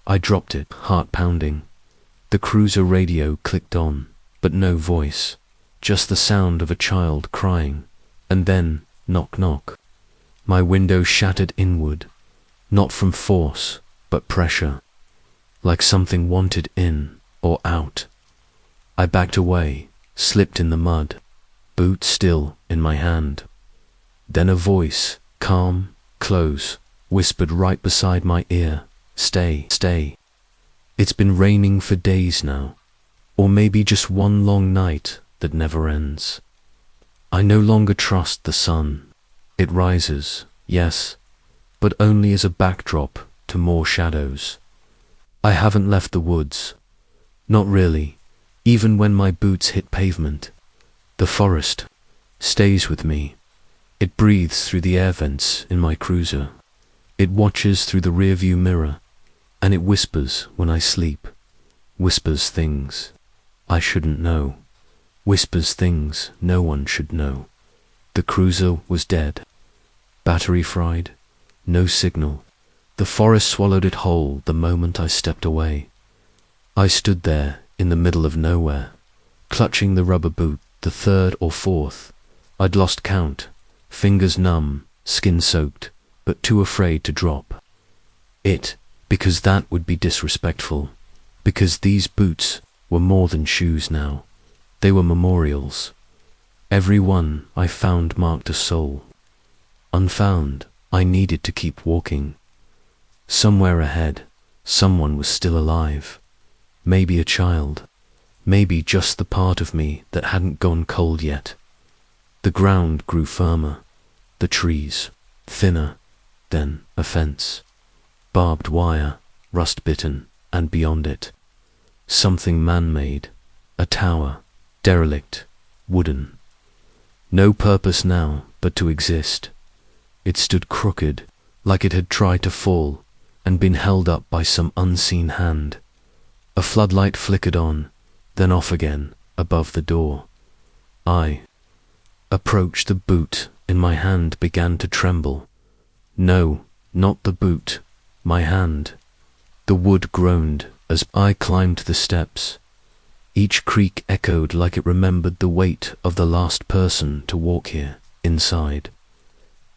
I dropped it, heart pounding. The cruiser radio clicked on, but no voice. Just the sound of a child crying. And then, knock knock. My window shattered inward, not from force, but pressure. Like something wanted in or out. I backed away, slipped in the mud, boot still in my hand. Then a voice, calm, close, whispered right beside my ear, "Stay, stay." It's been raining for days now, or maybe just one long night that never ends. I no longer trust the sun. It rises, yes, but only as a backdrop to more shadows. I haven't left the woods. Not really, even when my boots hit pavement. The forest stays with me. It breathes through the air vents in my cruiser. It watches through the rearview mirror, and it whispers when I sleep. Whispers things I shouldn't know. Whispers things no one should know. The cruiser was dead. Battery fried. No signal. The forest swallowed it whole the moment I stepped away. I stood there in the middle of nowhere, clutching the rubber boot, the third or fourth. I'd lost count, fingers numb, skin soaked, but too afraid to drop it, because that would be disrespectful, because these boots were more than shoes now. They were memorials. Every one I found marked a soul. Unfound, I needed to keep walking. Somewhere ahead, someone was still alive. Maybe a child. Maybe just the part of me that hadn't gone cold yet. The ground grew firmer. The trees, thinner. Then a fence. Barbed wire, rust-bitten, and beyond it, something man-made. A tower, derelict, wooden. No purpose now but to exist. It stood crooked, like it had tried to fall, and been held up by some unseen hand. A floodlight flickered on, then off again, above the door. I approached the boot, and my hand began to tremble. No, not the boot, my hand. The wood groaned as I climbed the steps. Each creak echoed like it remembered the weight of the last person to walk here, inside.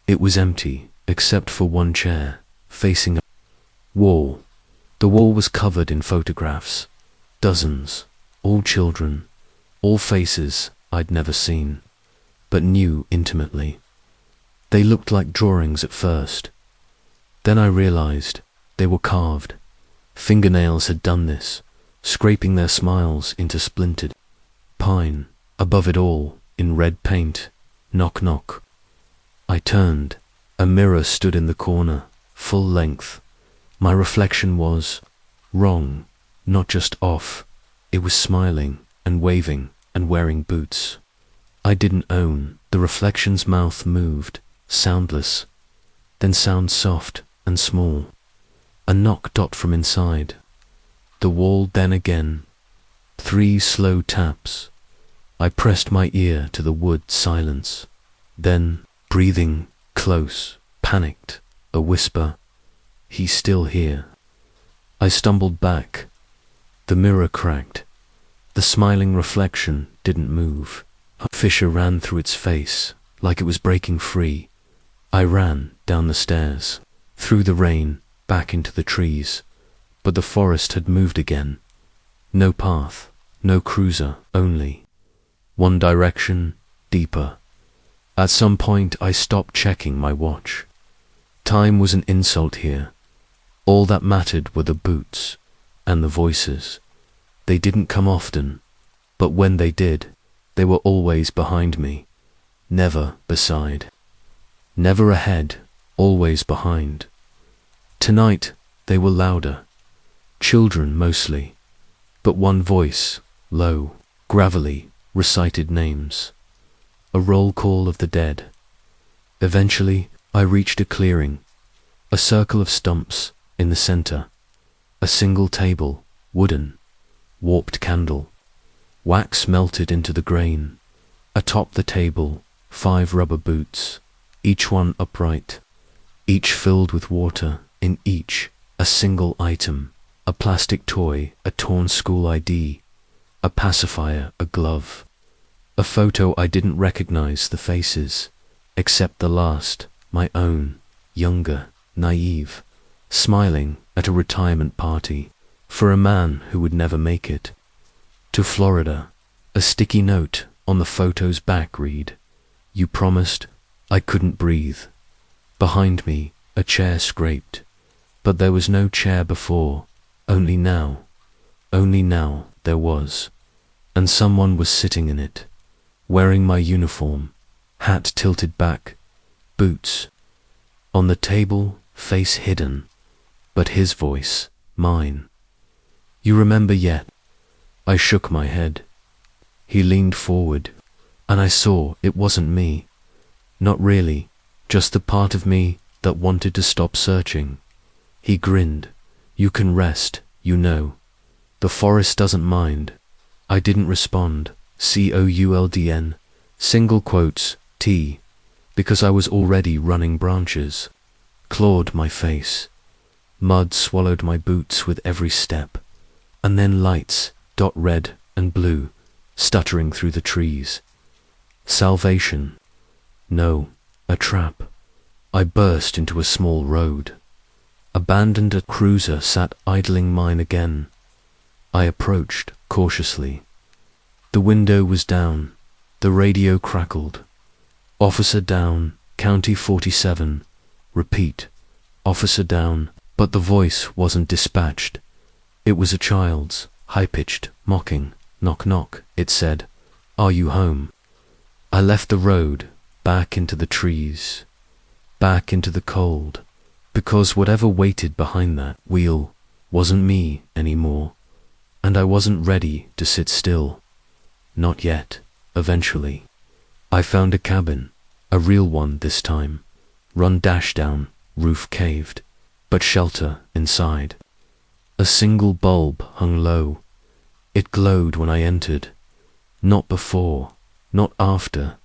It was empty, except for one chair, facing a wall. The wall was covered in photographs. Dozens, all children, all faces I'd never seen, but knew intimately. They looked like drawings at first. Then I realized they were carved. Fingernails had done this, scraping their smiles into splintered pine. Above it all, in red paint, knock knock. I turned. A mirror stood in the corner, full length. My reflection was wrong, not just off. It was smiling and waving and wearing boots I didn't own. The reflection's mouth moved, soundless, then sound soft and small. A knock dot from inside. The wall then again. 3 slow taps. I pressed my ear to the wood silence. Then, breathing close, panicked, a whisper. He's still here. I stumbled back. The mirror cracked. The smiling reflection didn't move. A fissure ran through its face, like it was breaking free. I ran down the stairs, through the rain, back into the trees. But the forest had moved again. No path, no cruiser, only one direction, deeper. At some point I stopped checking my watch. Time was an insult here. All that mattered were the boots and the voices. They didn't come often, but when they did, they were always behind me, never beside. Never ahead, always behind. Tonight they were louder. Children mostly, but one voice, low, gravelly, recited names. A roll call of the dead. Eventually, I reached a clearing, a circle of stumps in the center, a single table, wooden, warped candle, wax melted into the grain. Atop the table, 5 rubber boots, each one upright, each filled with water, in each a single item, a plastic toy, a torn school ID, a pacifier, a glove, a photo I didn't recognize the faces, except the last, my own, younger, naive, smiling at a retirement party for a man who would never make it. To Florida, a sticky note on the photo's back read, "You promised." I couldn't breathe. Behind me, a chair scraped, but there was no chair before, only now there was, and someone was sitting in it, wearing my uniform, hat tilted back, boots. On the table, face hidden, but his voice, mine. "You remember yet?" I shook my head. He leaned forward, and I saw it wasn't me. Not really, just the part of me that wanted to stop searching. He grinned. "You can rest, you know. The forest doesn't mind." I didn't respond. COULDN, single quotes, T, because I was already running branches. Clawed my face. Mud swallowed my boots with every step. And then lights, dot red and blue, stuttering through the trees. Salvation. No, a trap. I burst into a small road. Abandoned, a cruiser sat idling mine again. I approached cautiously. The window was down. The radio crackled. "Officer down, County 47. Repeat, officer down." But the voice wasn't dispatched. It was a child's, high-pitched, mocking. "Knock, knock," it said. "Are you home?" I left the road, back into the trees, back into the cold, because whatever waited behind that wheel wasn't me anymore, and I wasn't ready to sit still. Not yet. Eventually. I found a cabin, a real one this time, run dash down, roof caved, but shelter inside. A single bulb hung low. It glowed when I entered, not before, not after,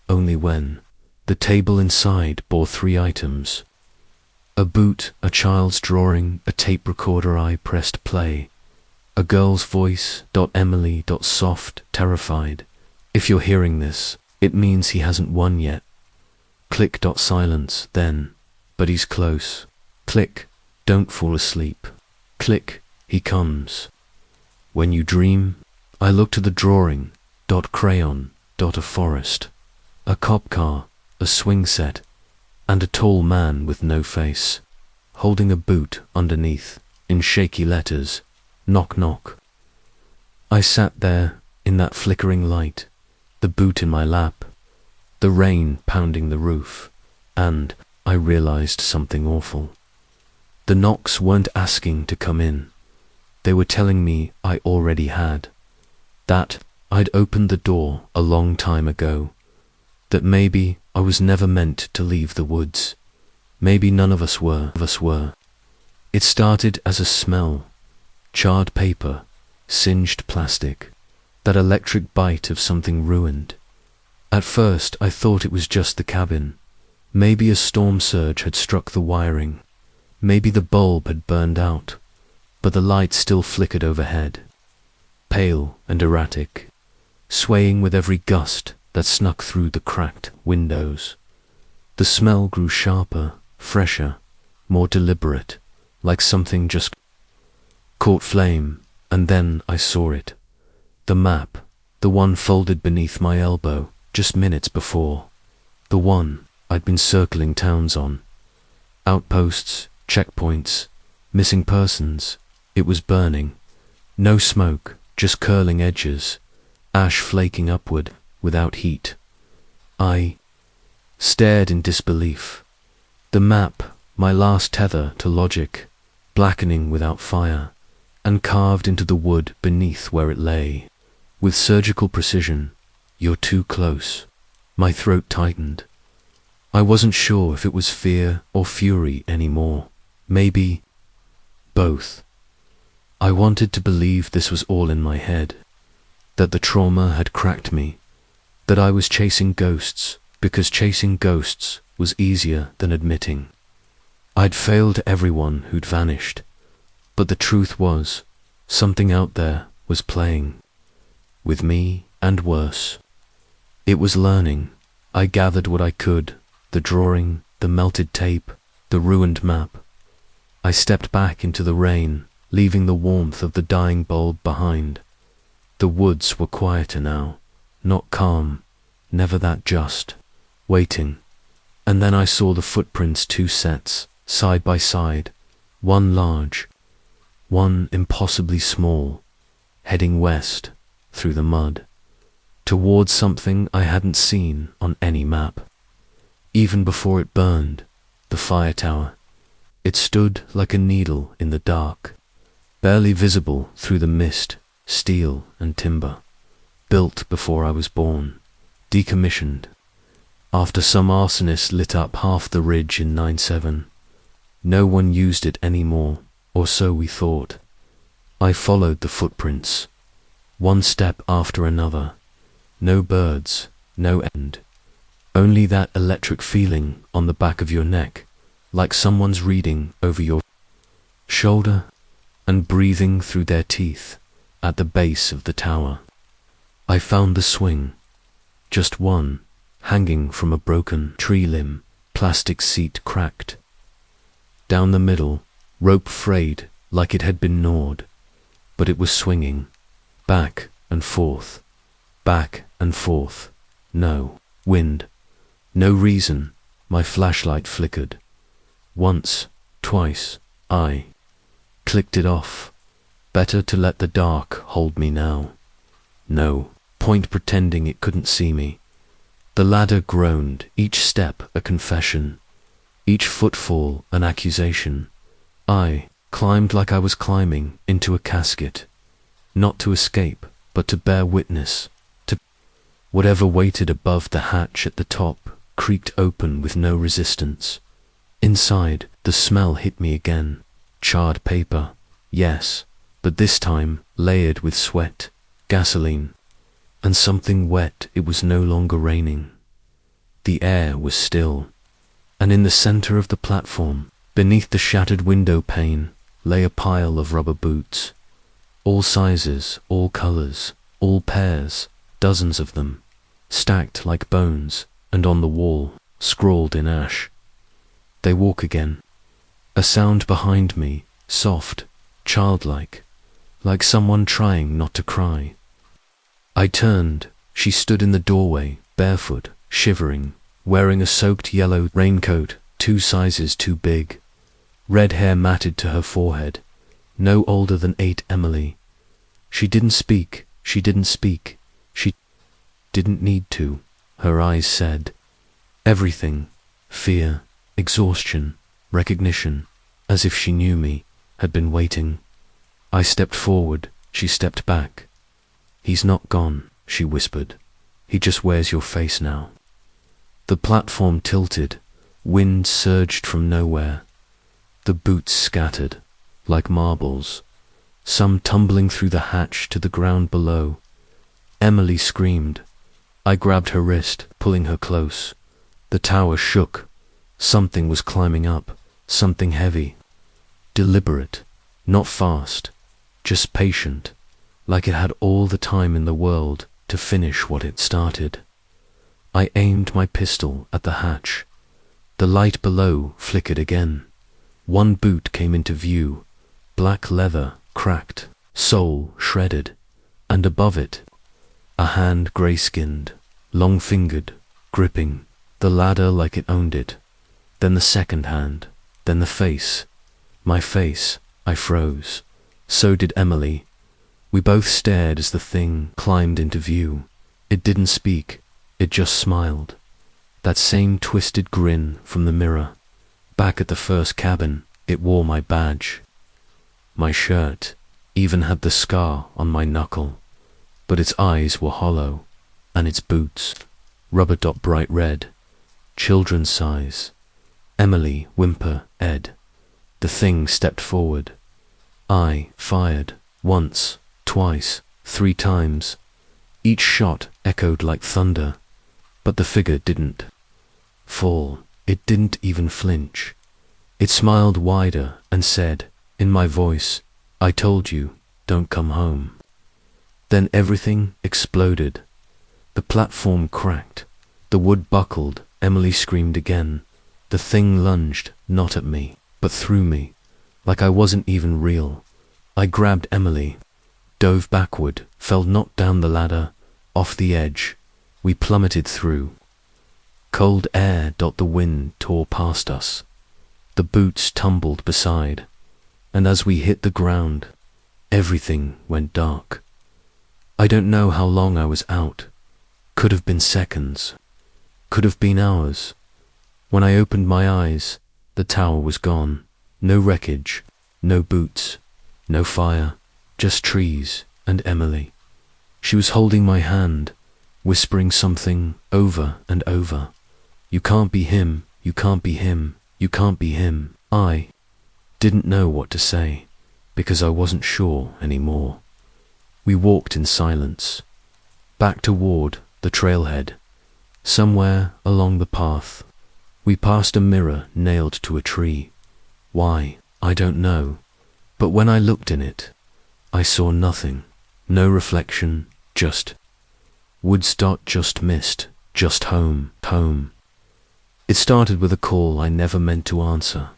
only when. The table inside bore 3 items. A boot, a child's drawing, a tape recorder. I pressed play. A girl's voice, Emily, soft, terrified. "If you're hearing this, it means he hasn't won yet." Click, silence, then, "But he's close." Click, "Don't fall asleep." Click, "He comes." When you dream, I look to the drawing, crayon, a forest, a cop car, a swing set, and a tall man with no face, holding a boot underneath, in shaky letters, "Knock, knock." I sat there, in that flickering light, the boot in my lap, the rain pounding the roof, and I realized something awful. The knocks weren't asking to come in. They were telling me I already had, that I'd opened the door a long time ago, that maybe I was never meant to leave the woods. Maybe none of us were. It started as a smell, charred paper, singed plastic, that electric bite of something ruined. At first I thought it was just the cabin. Maybe a storm surge had struck the wiring. Maybe the bulb had burned out, but the light still flickered overhead, pale and erratic, swaying with every gust that snuck through the cracked windows. The smell grew sharper, fresher, more deliberate, like something just caught flame, and then I saw it. The map, the one folded beneath my elbow just minutes before, the one I'd been circling towns on. Outposts, checkpoints, missing persons. It was burning. No smoke, just curling edges, ash flaking upward without heat. I stared in disbelief. The map, my last tether to logic, blackening without fire, and carved into the wood beneath where it lay. With surgical precision, "You're too close." My throat tightened. I wasn't sure if it was fear or fury anymore. Maybe both. I wanted to believe this was all in my head, that the trauma had cracked me, that I was chasing ghosts, because chasing ghosts was easier than admitting. I'd failed everyone who'd vanished, but the truth was, something out there was playing with me, and worse. It was learning. I gathered what I could, the drawing, the melted tape, the ruined map. I stepped back into the rain, leaving the warmth of the dying bulb behind. The woods were quieter now, not calm, never that just, waiting. And then I saw the footprints, two sets, side by side, one large, one impossibly small, heading west, through the mud, towards something I hadn't seen on any map. Even before it burned, the fire tower. It stood like a needle in the dark, barely visible through the mist, steel and timber. Built before I was born, decommissioned, after some arsonist lit up half the ridge in 9/7. No one used it anymore, or so we thought. I followed the footprints, one step after another. No birds, no end. Only that electric feeling on the back of your neck, like someone's reading over your shoulder and breathing through their teeth at the base of the tower. I found the swing, just one, hanging from a broken tree limb, plastic seat cracked. Down the middle, rope frayed like it had been gnawed, but it was swinging, back and forth, back and forth. No wind, no reason. My flashlight flickered. Once, twice, I clicked it off. Better to let the dark hold me now. No point pretending it couldn't see me. The ladder groaned, each step a confession, each footfall an accusation. I climbed like I was climbing into a casket, not to escape, but to bear witness, to whatever waited above the hatch at the top creaked open with no resistance. Inside, the smell hit me again. Charred paper, yes, but this time layered with sweat, gasoline, and something wet. It was no longer raining. The air was still, and in the center of the platform, beneath the shattered window pane, lay a pile of rubber boots. All sizes, all colors, all pairs, dozens of them, stacked like bones, and on the wall, scrawled in ash. They walk again. A sound behind me, soft, childlike, like someone trying not to cry. I turned. She stood in the doorway, barefoot, shivering, wearing a soaked yellow raincoat, 2 sizes too big. Red hair matted to her forehead. No older than 8, Emily. She didn't speak. She didn't speak. She didn't need to. Her eyes said everything. Fear, exhaustion, recognition, as if she knew me, had been waiting. I stepped forward. She stepped back. He's not gone, she whispered. He just wears your face now. The platform tilted. Wind surged from nowhere. The boots scattered, like marbles, some tumbling through the hatch to the ground below. Emily screamed. I grabbed her wrist, pulling her close. The tower shook. Something was climbing up, something heavy. Deliberate, not fast, just patient, like it had all the time in the world to finish what it started. I aimed my pistol at the hatch. The light below flickered again. One boot came into view, black leather, cracked, sole shredded, and above it, a hand grey-skinned, long-fingered, gripping the ladder like it owned it. Then the second hand, then the face. My face. I froze. So did Emily. We both stared as the thing climbed into view. It didn't speak. It just smiled. That same twisted grin from the mirror. Back at the first cabin, it wore my badge. My shirt even had the scar on my knuckle, but its eyes were hollow, and its boots, rubber dot bright red, children's size. Emily, whimper, Ed. The thing stepped forward. I fired, once, twice, 3 times. Each shot echoed like thunder, but the figure didn't fall. It didn't even flinch. It smiled wider and said, in my voice, "I told you, don't come home." Then everything exploded. The platform cracked. The wood buckled. Emily screamed again. The thing lunged, not at me, but through me, like I wasn't even real. I grabbed Emily, dove backward, fell not down the ladder, off the edge. We plummeted through. Cold air. The wind tore past us. The boots tumbled beside, and as we hit the ground, everything went dark. I don't know how long I was out. Could have been seconds. Could have been hours. When I opened my eyes, the tower was gone. No wreckage, no boots, no fire, just trees and Emily. She was holding my hand, whispering something over and over. "You can't be him, you can't be him, you can't be him." I didn't know what to say, because I wasn't sure anymore. We walked in silence, back toward the trailhead. Somewhere along the path, we passed a mirror nailed to a tree. Why, I don't know, but when I looked in it, I saw nothing. No reflection, just woods. Just mist, just home, home. It started with a call I never meant to answer.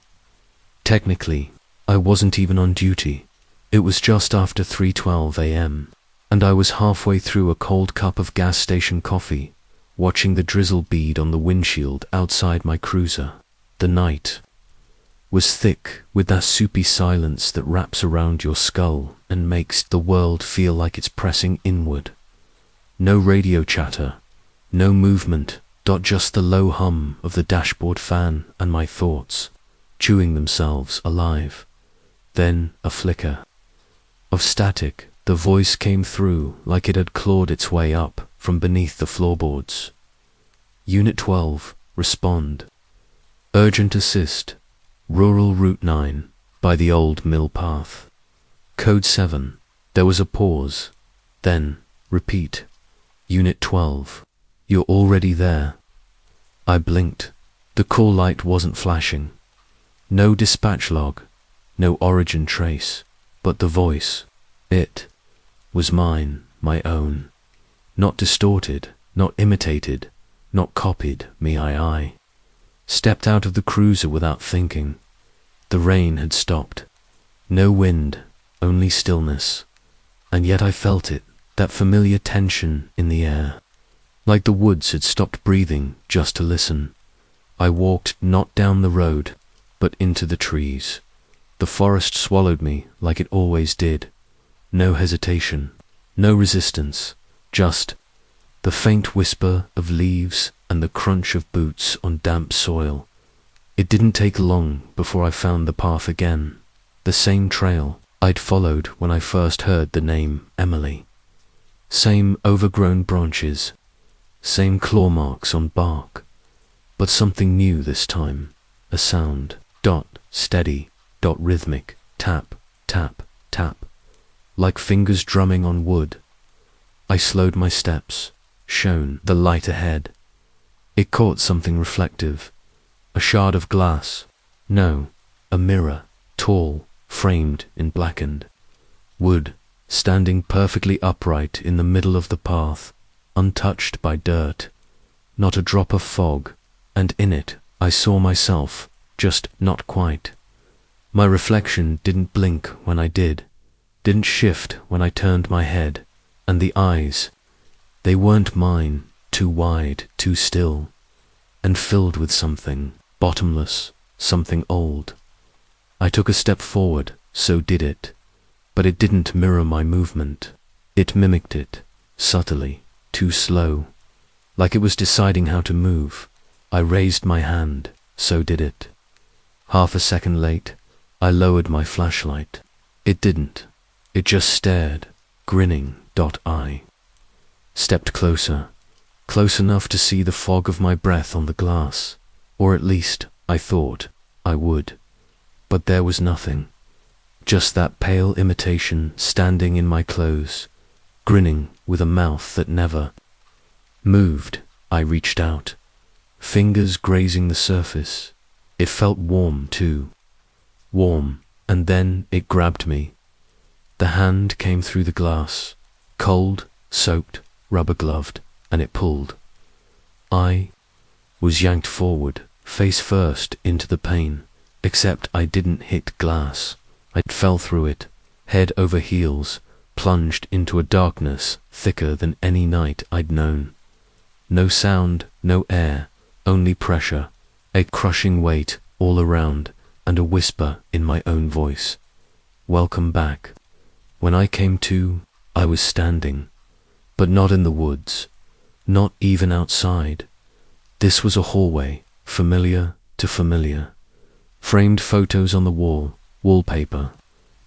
Technically, I wasn't even on duty. It was just after 3:12 a.m., and I was halfway through a cold cup of gas station coffee, watching the drizzle bead on the windshield outside my cruiser. The night was thick with that soupy silence that wraps around your skull and makes the world feel like it's pressing inward. No radio chatter, no movement. Just the low hum of the dashboard fan and my thoughts, chewing themselves alive. Then a flicker of static. The voice came through like it had clawed its way up from beneath the floorboards. Unit 12, respond. Urgent assist. Rural Route 9, by the old mill path. Code 7. There was a pause. Then, repeat. Unit 12. You're already there. I blinked. The call light wasn't flashing. No dispatch log, no origin trace, but the voice. It was mine, my own. Not distorted, not imitated, not copied, me. I stepped out of the cruiser without thinking. The rain had stopped. No wind, only stillness. And yet I felt it, that familiar tension in the air. Like the woods had stopped breathing just to listen. I walked not down the road, but into the trees. The forest swallowed me like it always did. No hesitation, no resistance, just the faint whisper of leaves and the crunch of boots on damp soil. It didn't take long before I found the path again, the same trail I'd followed when I first heard the name Emily. Same overgrown branches, same claw marks on bark, but something new this time. A sound. Steady. Rhythmic. Tap, tap, tap. Like fingers drumming on wood. I slowed my steps, shone the light ahead. It caught something reflective. A shard of glass. No, a mirror, tall, framed in blackened wood, standing perfectly upright in the middle of the path. Untouched by dirt, not a drop of fog, and in it I saw myself, just not quite. My reflection didn't blink when I didn't shift when I turned my head, and the eyes, they weren't mine, too wide, too still, and filled with something bottomless, something old. I took a step forward, so did it, but it didn't mirror my movement. It mimicked it, subtly. Too slow, like it was deciding how to move. I raised my hand, so did it. Half a second late, I lowered my flashlight. It didn't. It just stared, grinning. I stepped closer, close enough to see the fog of my breath on the glass, or at least I thought I would. But there was nothing, just that pale imitation standing in my clothes, grinning with a mouth that never moved. I reached out, fingers grazing the surface. It felt warm too. Warm, and then it grabbed me. The hand came through the glass, cold, soaked, rubber-gloved, and it pulled. I was yanked forward, face first into the pain, except I didn't hit glass. I fell through it, head over heels, plunged into a darkness thicker than any night I'd known. No sound, no air, only pressure, a crushing weight all around, and a whisper in my own voice. Welcome back. When I came to, I was standing, but not in the woods, not even outside. This was a hallway, familiar to familiar. Framed photos on the wall, wallpaper,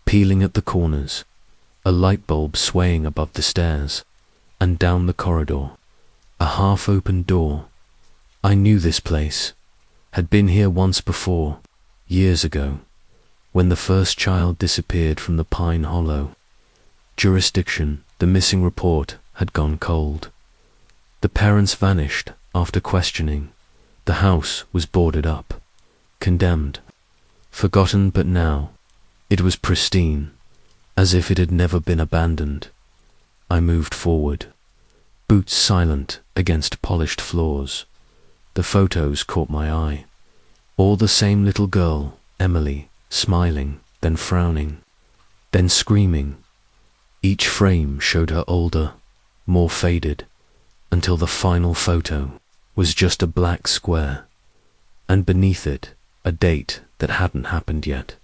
peeling at the corners, a light bulb swaying above the stairs, and down the corridor, a half-open door. I knew this place, had been here once before, years ago, when the first child disappeared from the Pine Hollow. Jurisdiction, the missing report, had gone cold. The parents vanished after questioning. The house was boarded up, condemned, forgotten, but now it was pristine, as if it had never been abandoned. I moved forward, boots silent against polished floors. The photos caught my eye. All the same little girl, Emily, smiling, then frowning, then screaming. Each frame showed her older, more faded, until the final photo was just a black square, and beneath it, a date that hadn't happened yet.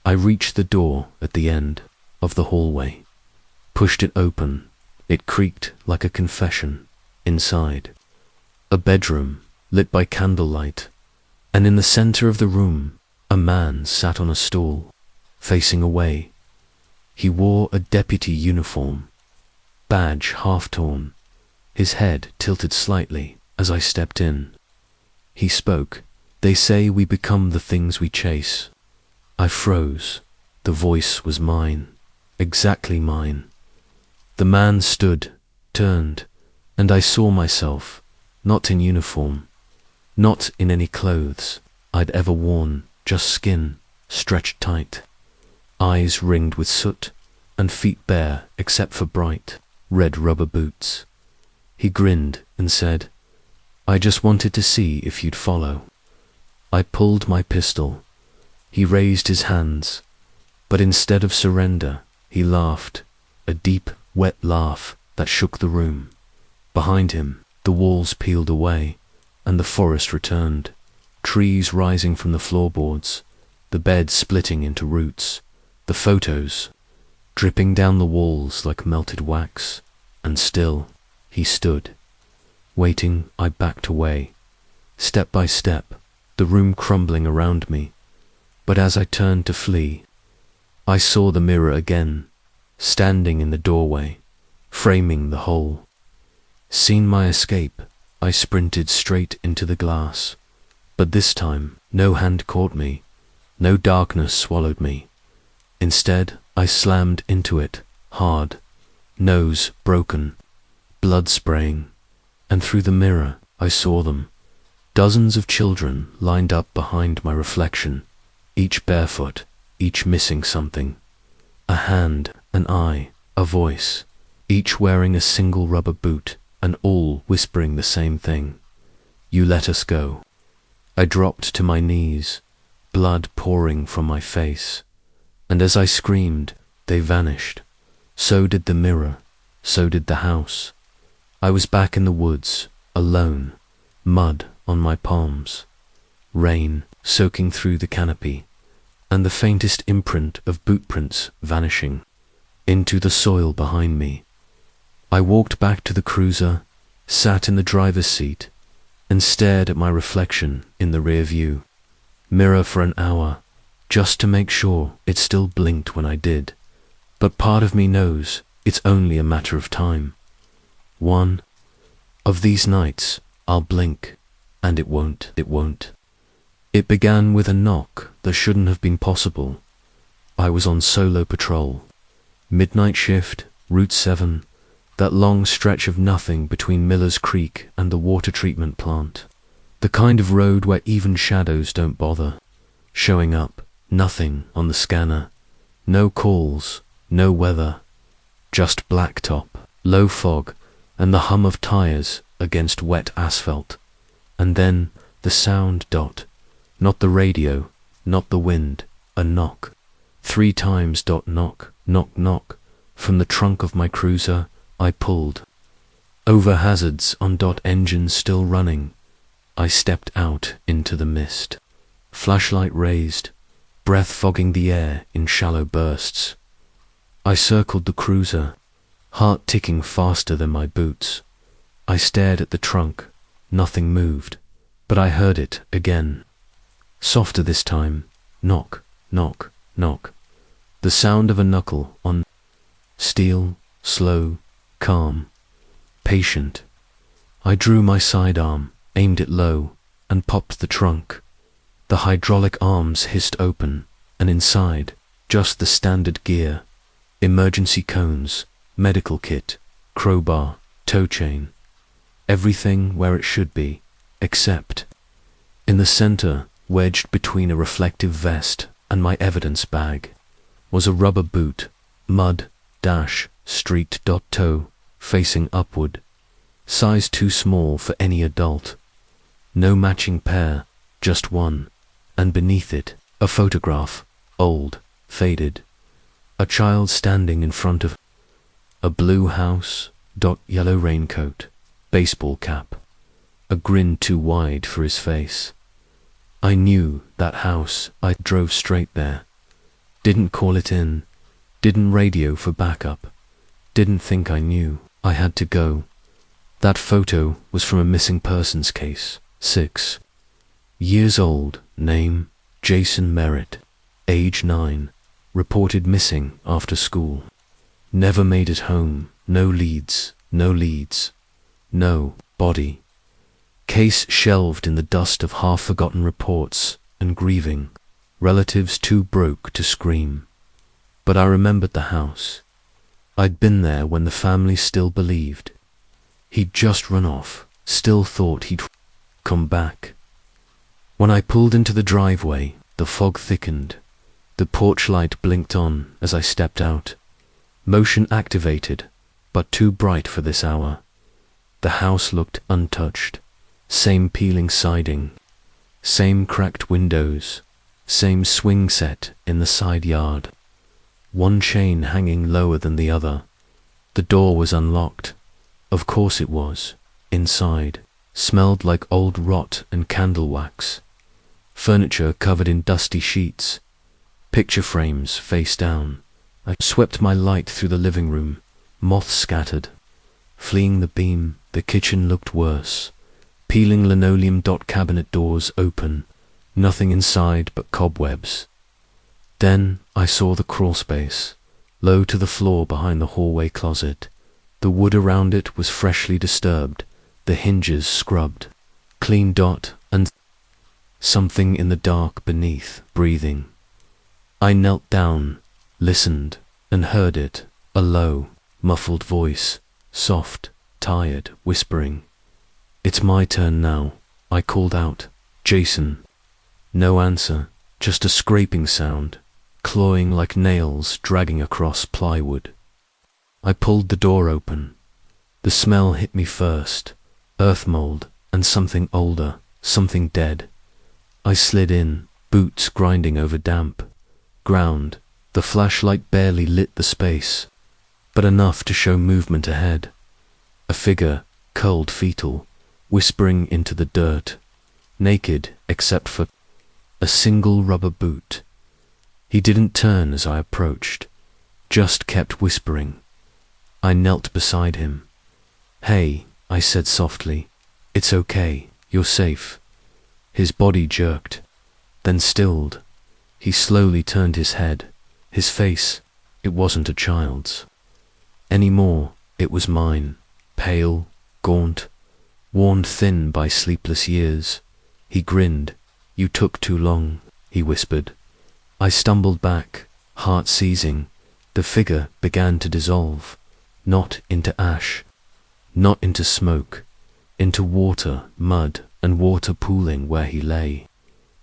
I reached the door at the end of the hallway, pushed it open. It creaked like a confession. Inside, a bedroom lit by candlelight, and in the center of the room, a man sat on a stool, facing away. He wore a deputy uniform, badge half torn, his head tilted slightly as I stepped in. He spoke. They say we become the things we chase. I froze. The voice was mine, exactly mine. The man stood, turned, and I saw myself, not in uniform, not in any clothes I'd ever worn, just skin, stretched tight, eyes ringed with soot, and feet bare except for bright, red rubber boots. He grinned and said, I just wanted to see if you'd follow. I pulled my pistol. He raised his hands, but instead of surrender, he laughed, a deep, wet laugh that shook the room. Behind him, the walls peeled away, and the forest returned, trees rising from the floorboards, the bed splitting into roots, the photos dripping down the walls like melted wax, and still he stood. Waiting, I backed away, step by step, the room crumbling around me. But as I turned to flee, I saw the mirror again, standing in the doorway, framing the hole. Seen my escape, I sprinted straight into the glass. But this time, no hand caught me, no darkness swallowed me. Instead, I slammed into it, hard, nose broken, blood spraying, and through the mirror I saw them, dozens of children lined up behind my reflection, each barefoot, each missing something, a hand, an eye, a voice, each wearing a single rubber boot, and all whispering the same thing. You let us go. I dropped to my knees, blood pouring from my face, and as I screamed, they vanished. So did the mirror, so did the house. I was back in the woods, alone, mud on my palms, rain soaking through the canopy, and the faintest imprint of boot prints vanishing into the soil behind me. I walked back to the cruiser, sat in the driver's seat, and stared at my reflection in the rear view mirror for an hour, just to make sure it still blinked when I did. But part of me knows it's only a matter of time. One of these nights I'll blink, and it won't. It began with a knock that shouldn't have been possible. I was on solo patrol. Midnight shift, Route 7, that long stretch of nothing between Miller's Creek and the water treatment plant. The kind of road where even shadows don't bother showing up. Nothing on the scanner. No calls, no weather. Just blacktop, low fog, and the hum of tires against wet asphalt. And then the sound. Not the radio, not the wind. A knock. 3 times. Knock, knock, knock. From the trunk of my cruiser I pulled. Over hazards on. Engine still running. I stepped out into the mist. Flashlight raised, breath fogging the air in shallow bursts. I circled the cruiser, heart ticking faster than my boots. I stared at the trunk. Nothing moved, but I heard it again. Softer this time. Knock, knock, knock. The sound of a knuckle on steel, slow, calm, patient. I drew my sidearm, aimed it low, and popped the trunk. The hydraulic arms hissed open, and inside, just the standard gear. Emergency cones, medical kit, crowbar, tow chain. Everything where it should be, except in the center, wedged between a reflective vest and my evidence bag, was a rubber boot, mud, street. Toe, facing upward. Size too small for any adult. No matching pair, just one. And beneath it, a photograph, old, faded. A child standing in front of a blue house. Yellow raincoat, baseball cap. A grin too wide for his face. I knew that house. I drove straight there. Didn't call it in. Didn't radio for backup. Didn't think I knew. I had to go. That photo was from a missing persons case. 6 years old. Name, Jason Merritt. Age 9. Reported missing after school. Never made it home. No leads. No leads. No body. Case shelved in the dust of half-forgotten reports and grieving. Relatives too broke to scream. But I remembered the house. I'd been there when the family still believed. He'd just run off, still thought he'd come back. When I pulled into the driveway, the fog thickened. The porch light blinked on as I stepped out. Motion activated, but too bright for this hour. The house looked untouched. Same peeling siding, same cracked windows, same swing set in the side yard. One chain hanging lower than the other. The door was unlocked. Of course it was. Inside, smelled like old rot and candle wax. Furniture covered in dusty sheets. Picture frames face down. I swept my light through the living room. Moths scattered. Fleeing the beam, the kitchen looked worse. Peeling linoleum. Cabinet doors open. Nothing inside but cobwebs. Then I saw the crawl space, low to the floor behind the hallway closet. The wood around it was freshly disturbed, the hinges scrubbed. Clean. And something in the dark beneath, breathing. I knelt down, listened, and heard it, a low, muffled voice, soft, tired, whispering. "It's my turn now," I called out. "Jason." No answer, just a scraping sound, clawing like nails dragging across plywood. I pulled the door open. The smell hit me first, earth mold and something older, something dead. I slid in, boots grinding over damp ground. The flashlight barely lit the space, but enough to show movement ahead. A figure, curled fetal, whispering into the dirt, naked except for a single rubber boot. He didn't turn as I approached, just kept whispering. I knelt beside him. "Hey," I said softly. "It's okay, you're safe." His body jerked, then stilled. He slowly turned his head. His face, it wasn't a child's anymore, it was mine, pale, gaunt, worn thin by sleepless years. He grinned. "You took too long," he whispered. I stumbled back, heart seizing. The figure began to dissolve, not into ash, not into smoke, into water, mud, and and water pooling where he lay,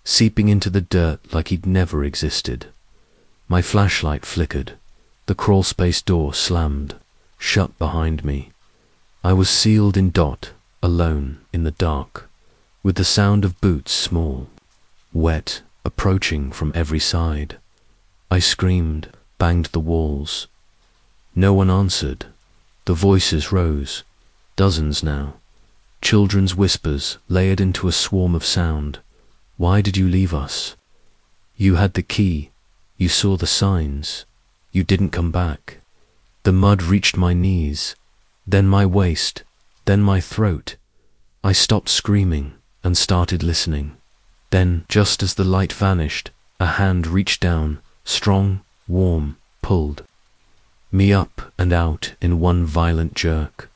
seeping into the dirt like he'd never existed. My flashlight flickered. The crawlspace door slammed, shut behind me. I was sealed in dot, alone in the dark, with the sound of boots small, wet, approaching from every side. I screamed, banged the walls. No one answered. The voices rose, dozens now, children's whispers layered into a swarm of sound. Why did you leave us? You had the key, you saw the signs, you didn't come back. The mud reached my knees, then my waist, then my throat. I stopped screaming and started listening. Then, just as the light vanished, a hand reached down, strong, warm, pulled me up and out in one violent jerk.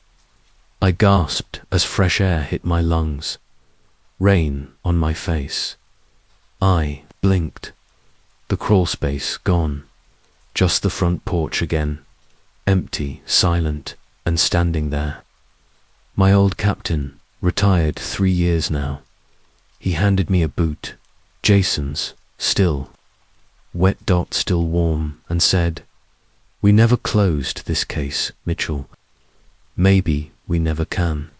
I gasped as fresh air hit my lungs, rain on my face. I blinked. The crawlspace gone. Just the front porch again, empty, silent, and standing there. My old captain, retired 3 years now. He handed me a boot, Jason's, still, wet dot still warm, and said, "We never closed this case, Mitchell. Maybe we never can."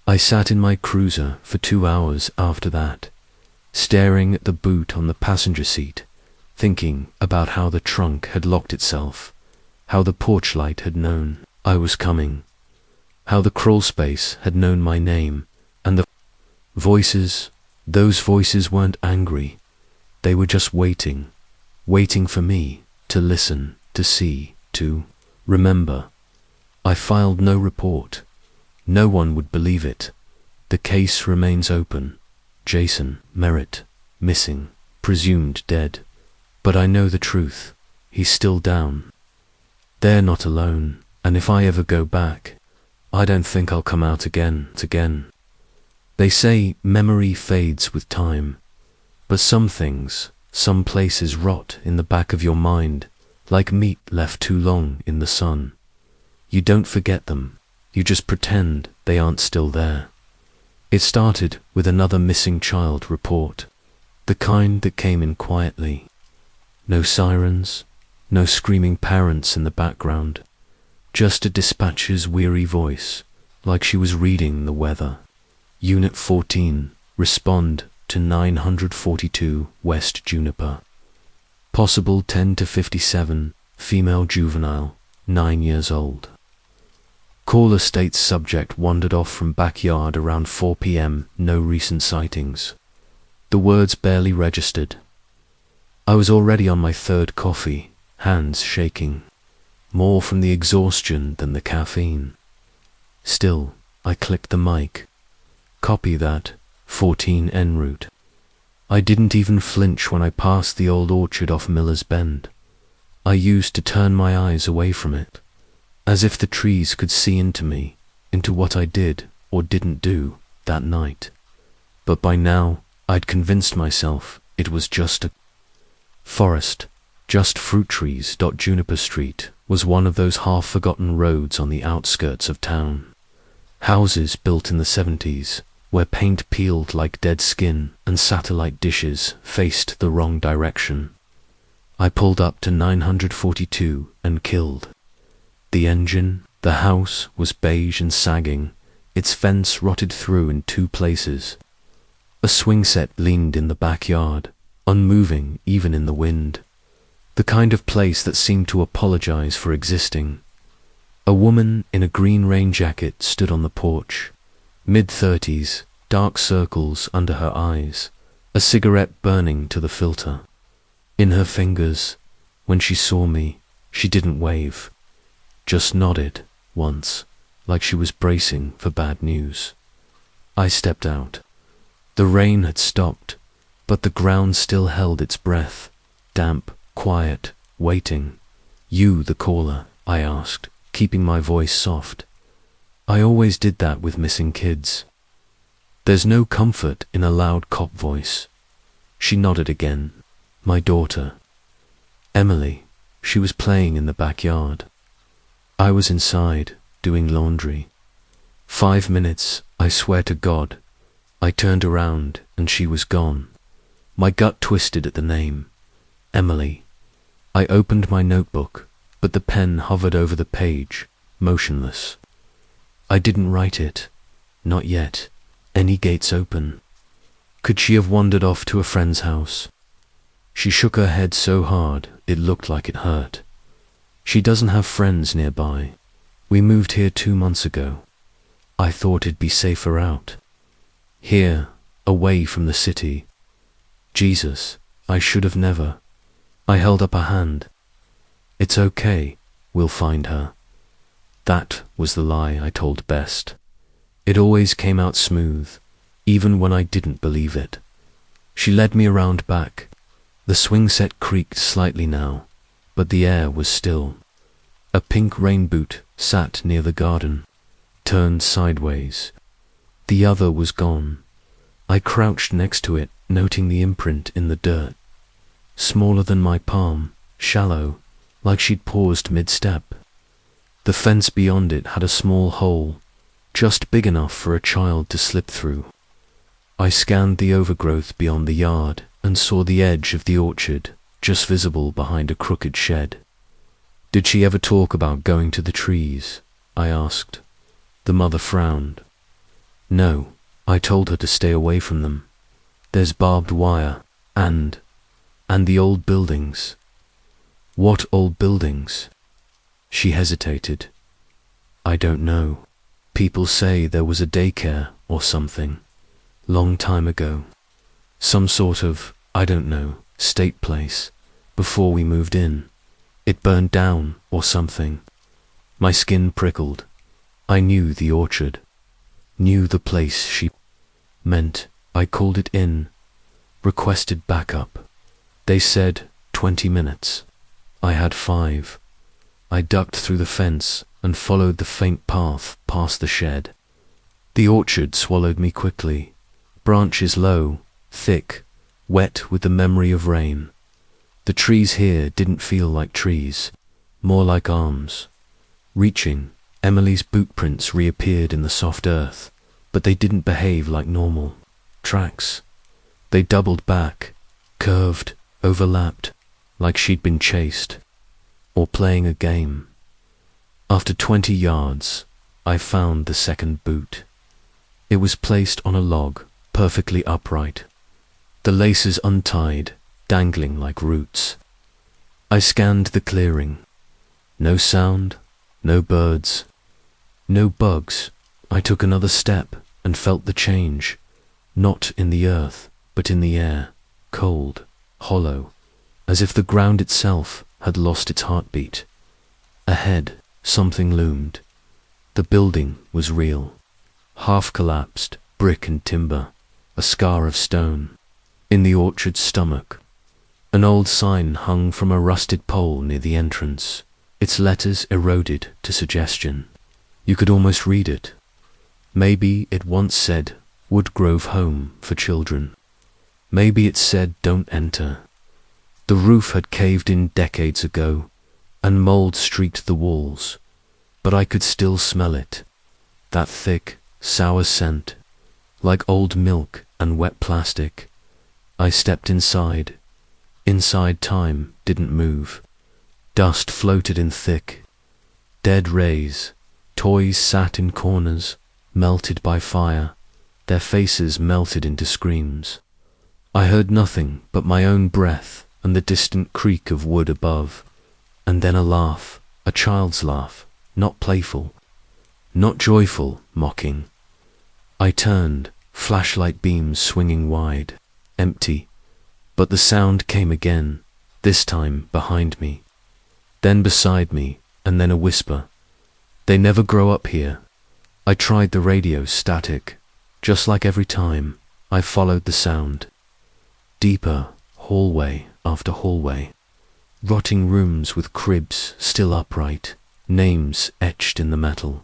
I sat in my cruiser for 2 hours after that, staring at the boot on the passenger seat, thinking about how the trunk had locked itself, how the porch light had known I was coming, how the crawlspace had known my name, and the voices, those voices weren't angry. They were just waiting, waiting for me to listen, to see, to remember. I filed no report. No one would believe it. The case remains open. Jason Merritt, missing, presumed dead. But I know the truth. He's still down. They're not alone, and if I ever go back, I don't think I'll come out again. They say memory fades with time, but some things, some places rot in the back of your mind, like meat left too long in the sun. You don't forget them, you just pretend they aren't still there. It started with another missing child report, the kind that came in quietly. No sirens, no screaming parents in the background, just a dispatcher's weary voice, like she was reading the weather. Unit 14, respond to 942 West Juniper. Possible 10 to 57, female juvenile, 9 years old. Caller states subject wandered off from backyard around 4 p.m, no recent sightings. The words barely registered. I was already on my 3rd coffee, hands shaking, more from the exhaustion than the caffeine. Still, I clicked the mic. Copy that, 14 en route. I didn't even flinch when I passed the old orchard off Miller's Bend. I used to turn my eyes away from it, as if the trees could see into me, into what I did or didn't do that night. But by now, I'd convinced myself it was just a forest, just fruit trees. Juniper Street was one of those half-forgotten roads on the outskirts of town. Houses built in the 70s, where paint peeled like dead skin and satellite dishes faced the wrong direction. I pulled up to 942 and killed. The engine, the house, was beige and sagging, its fence rotted through in 2 places. A swing set leaned in the backyard, unmoving even in the wind. The kind of place that seemed to apologize for existing. A woman in a green rain jacket stood on the porch, mid-30s, dark circles under her eyes, a cigarette burning to the filter. In her fingers, when she saw me, she didn't wave, just nodded once, like she was bracing for bad news. I stepped out. The rain had stopped, but the ground still held its breath, damp, quiet, waiting. "You the caller?" I asked, keeping my voice soft. I always did that with missing kids. There's no comfort in a loud cop voice. She nodded again. My daughter. Emily. She was playing in the backyard. I was inside, doing laundry. 5 minutes, I swear to God. I turned around and she was gone. My gut twisted at the name. Emily. I opened my notebook, but the pen hovered over the page, motionless. I didn't write it. Not yet. Any gates open? Could she have wandered off to a friend's house? She shook her head so hard it looked like it hurt. She doesn't have friends nearby. We moved here 2 months ago. I thought it'd be safer out. Here, away from the city. Jesus, I should have never. I held up a hand. It's okay, we'll find her. That was the lie I told best. It always came out smooth, even when I didn't believe it. She led me around back. The swing set creaked slightly now, but the air was still. A pink rain boot sat near the garden, turned sideways. The other was gone. I crouched next to it, noting the imprint in the dirt. Smaller than my palm, shallow, like she'd paused mid-step. The fence beyond it had a small hole, just big enough for a child to slip through. I scanned the overgrowth beyond the yard and saw the edge of the orchard, just visible behind a crooked shed. Did she ever talk about going to the trees? I asked. The mother frowned. No, I told her to stay away from them. There's barbed wire, and the old buildings. What old buildings? She hesitated. I don't know. People say there was a daycare or something, long time ago. Some sort of, I don't know, state place, before we moved in. It burned down or something. My skin prickled. I knew the orchard, knew the place she meant. I called it in, requested backup. They said 20 minutes. I had 5. I ducked through the fence and followed the faint path past the shed. The orchard swallowed me quickly. Branches low, thick, wet with the memory of rain. The trees here didn't feel like trees, more like arms. Reaching, Emily's boot prints reappeared in the soft earth, but they didn't behave like normal tracks. They doubled back, curved, overlapped, like she'd been chased, or playing a game. After 20 yards, I found the second boot. It was placed on a log, perfectly upright, the laces untied, dangling like roots. I scanned the clearing. No sound, no birds, no bugs. I took another step and felt the change, not in the earth, but in the air, cold, hollow, as if the ground itself had lost its heartbeat. Ahead, something loomed. The building was real. Half collapsed, brick and timber, a scar of stone. In the orchard's stomach, an old sign hung from a rusted pole near the entrance, its letters eroded to suggestion. You could almost read it. Maybe it once said, Woodgrove Home for Children. Maybe it said, Don't enter. The roof had caved in decades ago, and mold streaked the walls, but I could still smell it, that thick, sour scent, like old milk and wet plastic. I stepped inside. Inside time didn't move. Dust floated in thick, dead rays. Toys sat in corners, melted by fire, their faces melted into screams. I heard nothing but my own breath and the distant creak of wood above, and then a laugh, a child's laugh, not playful, not joyful, mocking. I turned, flashlight beams swinging wide, empty, but the sound came again, this time behind me, then beside me, and then a whisper. They never grow up here. I tried the radio static, just like every time. I followed the sound. Deeper, hallway after hallway. Rotting rooms with cribs still upright, names etched in the metal.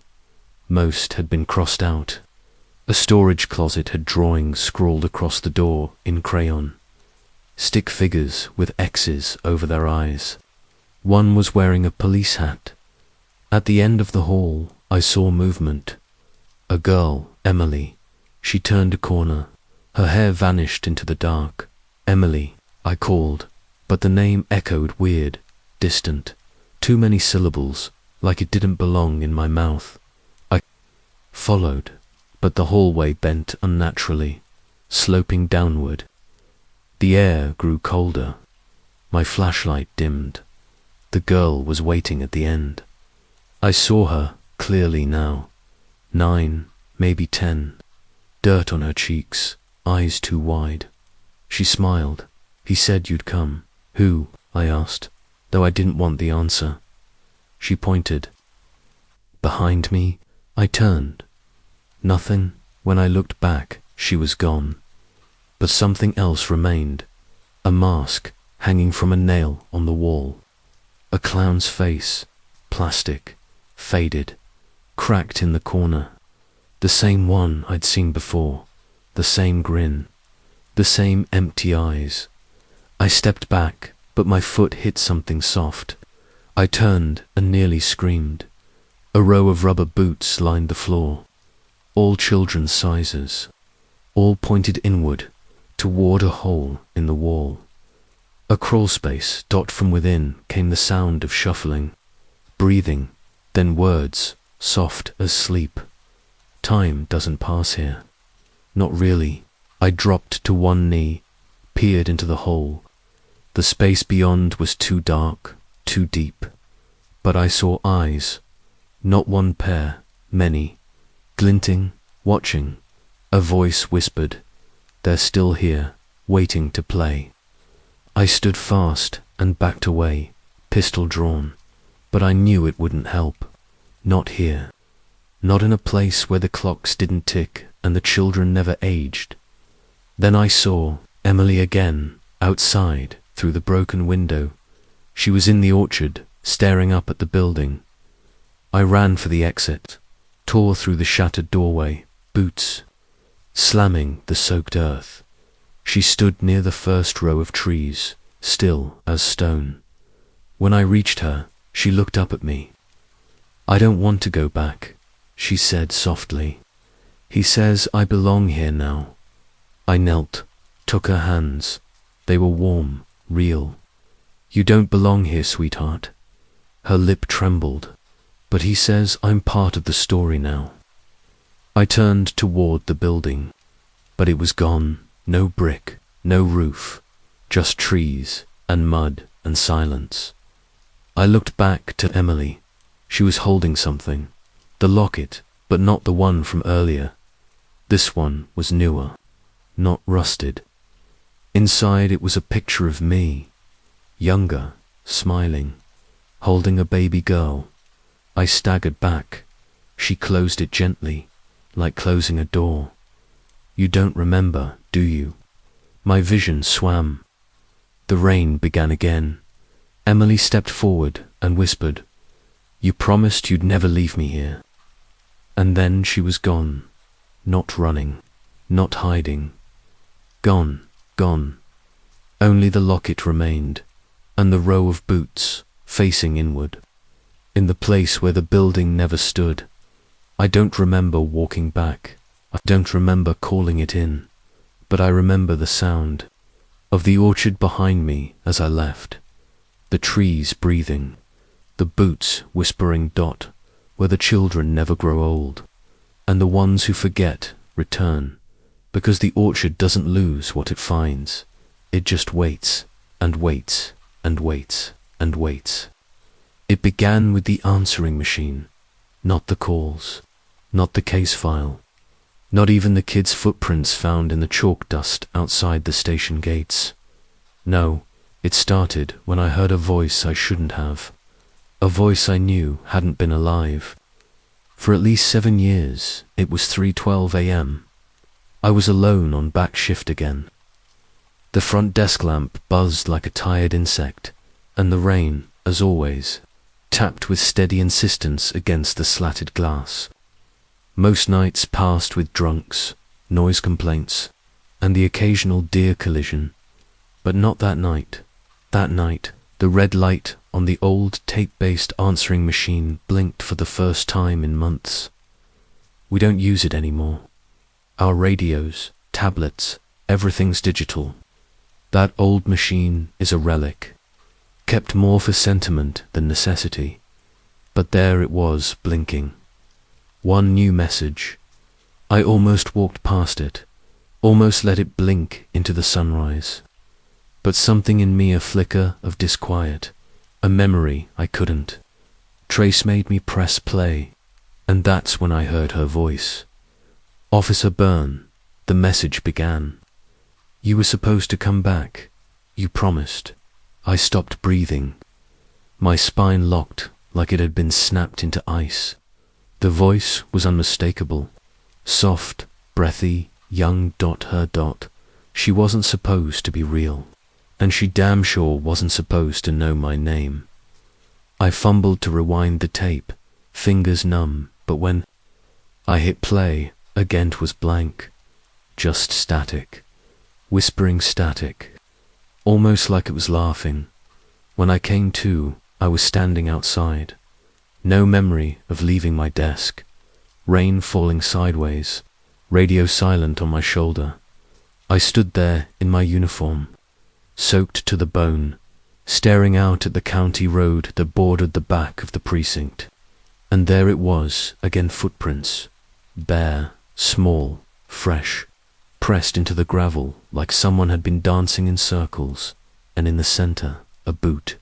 Most had been crossed out. A storage closet had drawings scrawled across the door in crayon. Stick figures with X's over their eyes. One was wearing a police hat. At the end of the hall, I saw movement. A girl, Emily. She turned a corner. Her hair vanished into the dark. "Emily," I called, but the name echoed weird, distant. Too many syllables, like it didn't belong in my mouth. I followed, but the hallway bent unnaturally, sloping downward. The air grew colder. My flashlight dimmed. The girl was waiting at the end. I saw her clearly now. 9, maybe 10. Dirt on her cheeks, eyes too wide. She smiled. "He said you'd come." "Who?" I asked, though I didn't want the answer. She pointed. Behind me, I turned. Nothing. When I looked back, she was gone. But something else remained. A mask hanging from a nail on the wall. A clown's face, plastic, faded, cracked in the corner. The same one I'd seen before. The same grin. The same empty eyes. I stepped back, but my foot hit something soft. I turned and nearly screamed. A row of rubber boots lined the floor. All children's sizes. All pointed inward, toward a hole in the wall. A crawl space, dot from within, came the sound of shuffling, breathing, then words, soft as sleep. "Time doesn't pass here." Not really. I dropped to one knee, peered into the hole. The space beyond was too dark, too deep. But I saw eyes, not one pair, many, glinting, watching. A voice whispered, "They're still here, waiting to play." I stood fast and backed away, pistol drawn, but I knew it wouldn't help. Not here. Not in a place where the clocks didn't tick and the children never aged. Then I saw Emily again, outside, through the broken window. She was in the orchard, staring up at the building. I ran for the exit, tore through the shattered doorway, boots slamming the soaked earth. She stood near the first row of trees, still as stone. When I reached her, she looked up at me. "I don't want to go back," she said softly. "He says I belong here now." I knelt, took her hands. They were warm, real. "You don't belong here, sweetheart." Her lip trembled. "But he says I'm part of the story now." I turned toward the building, but it was gone. No brick, no roof, just trees and mud and silence. I looked back to Emily. She was holding something. The locket, but not the one from earlier. This one was newer, not rusted. Inside it was a picture of me, younger, smiling, holding a baby girl. I staggered back. She closed it gently, like closing a door. "You don't remember, do you?" My vision swam. The rain began again. Emily stepped forward and whispered, "You promised you'd never leave me here." And then she was gone. Not running, not hiding. Gone, gone. Only the locket remained, and the row of boots, facing inward, in the place where the building never stood. I don't remember walking back. I don't remember calling it in, but I remember the sound of the orchard behind me as I left, the trees breathing, the boots whispering dot, where the children never grow old, and the ones who forget return, because the orchard doesn't lose what it finds. It just waits and waits and waits and waits. It began with the answering machine, not the calls, not the case file, not even the kids' footprints found in the chalk dust outside the station gates. No, it started when I heard a voice I shouldn't have, a voice I knew hadn't been alive. For at least 7 years, it was 3:12 a.m. I was alone on back shift again. The front desk lamp buzzed like a tired insect, and the rain, as always, tapped with steady insistence against the slatted glass. Most nights passed with drunks, noise complaints, and the occasional deer collision. But not that night. That night, the red light on the old tape-based answering machine blinked for the first time in months. "We don't use it anymore." Our radios, tablets, everything's digital. That old machine is a relic, kept more for sentiment than necessity. But there it was, blinking. One new message. I almost walked past it, almost let it blink into the sunrise. But something in me, a flicker of disquiet, a memory I couldn't trace, made me press play, and that's when I heard her voice. "Officer Byrne," the message began. "You were supposed to come back. You promised." I stopped breathing. My spine locked like it had been snapped into ice. The voice was unmistakable. Soft, breathy, young. Her. She wasn't supposed to be real. And she damn sure wasn't supposed to know my name. I fumbled to rewind the tape, fingers numb, but when I hit play, again 'twas blank. Just static. Whispering static. Almost like it was laughing. When I came to, I was standing outside. No memory of leaving my desk. Rain falling sideways. Radio silent on my shoulder. I stood there in my uniform, soaked to the bone, staring out at the county road that bordered the back of the precinct. And there it was, again, footprints. Bare, small, fresh, pressed into the gravel like someone had been dancing in circles, and in the center, a boot.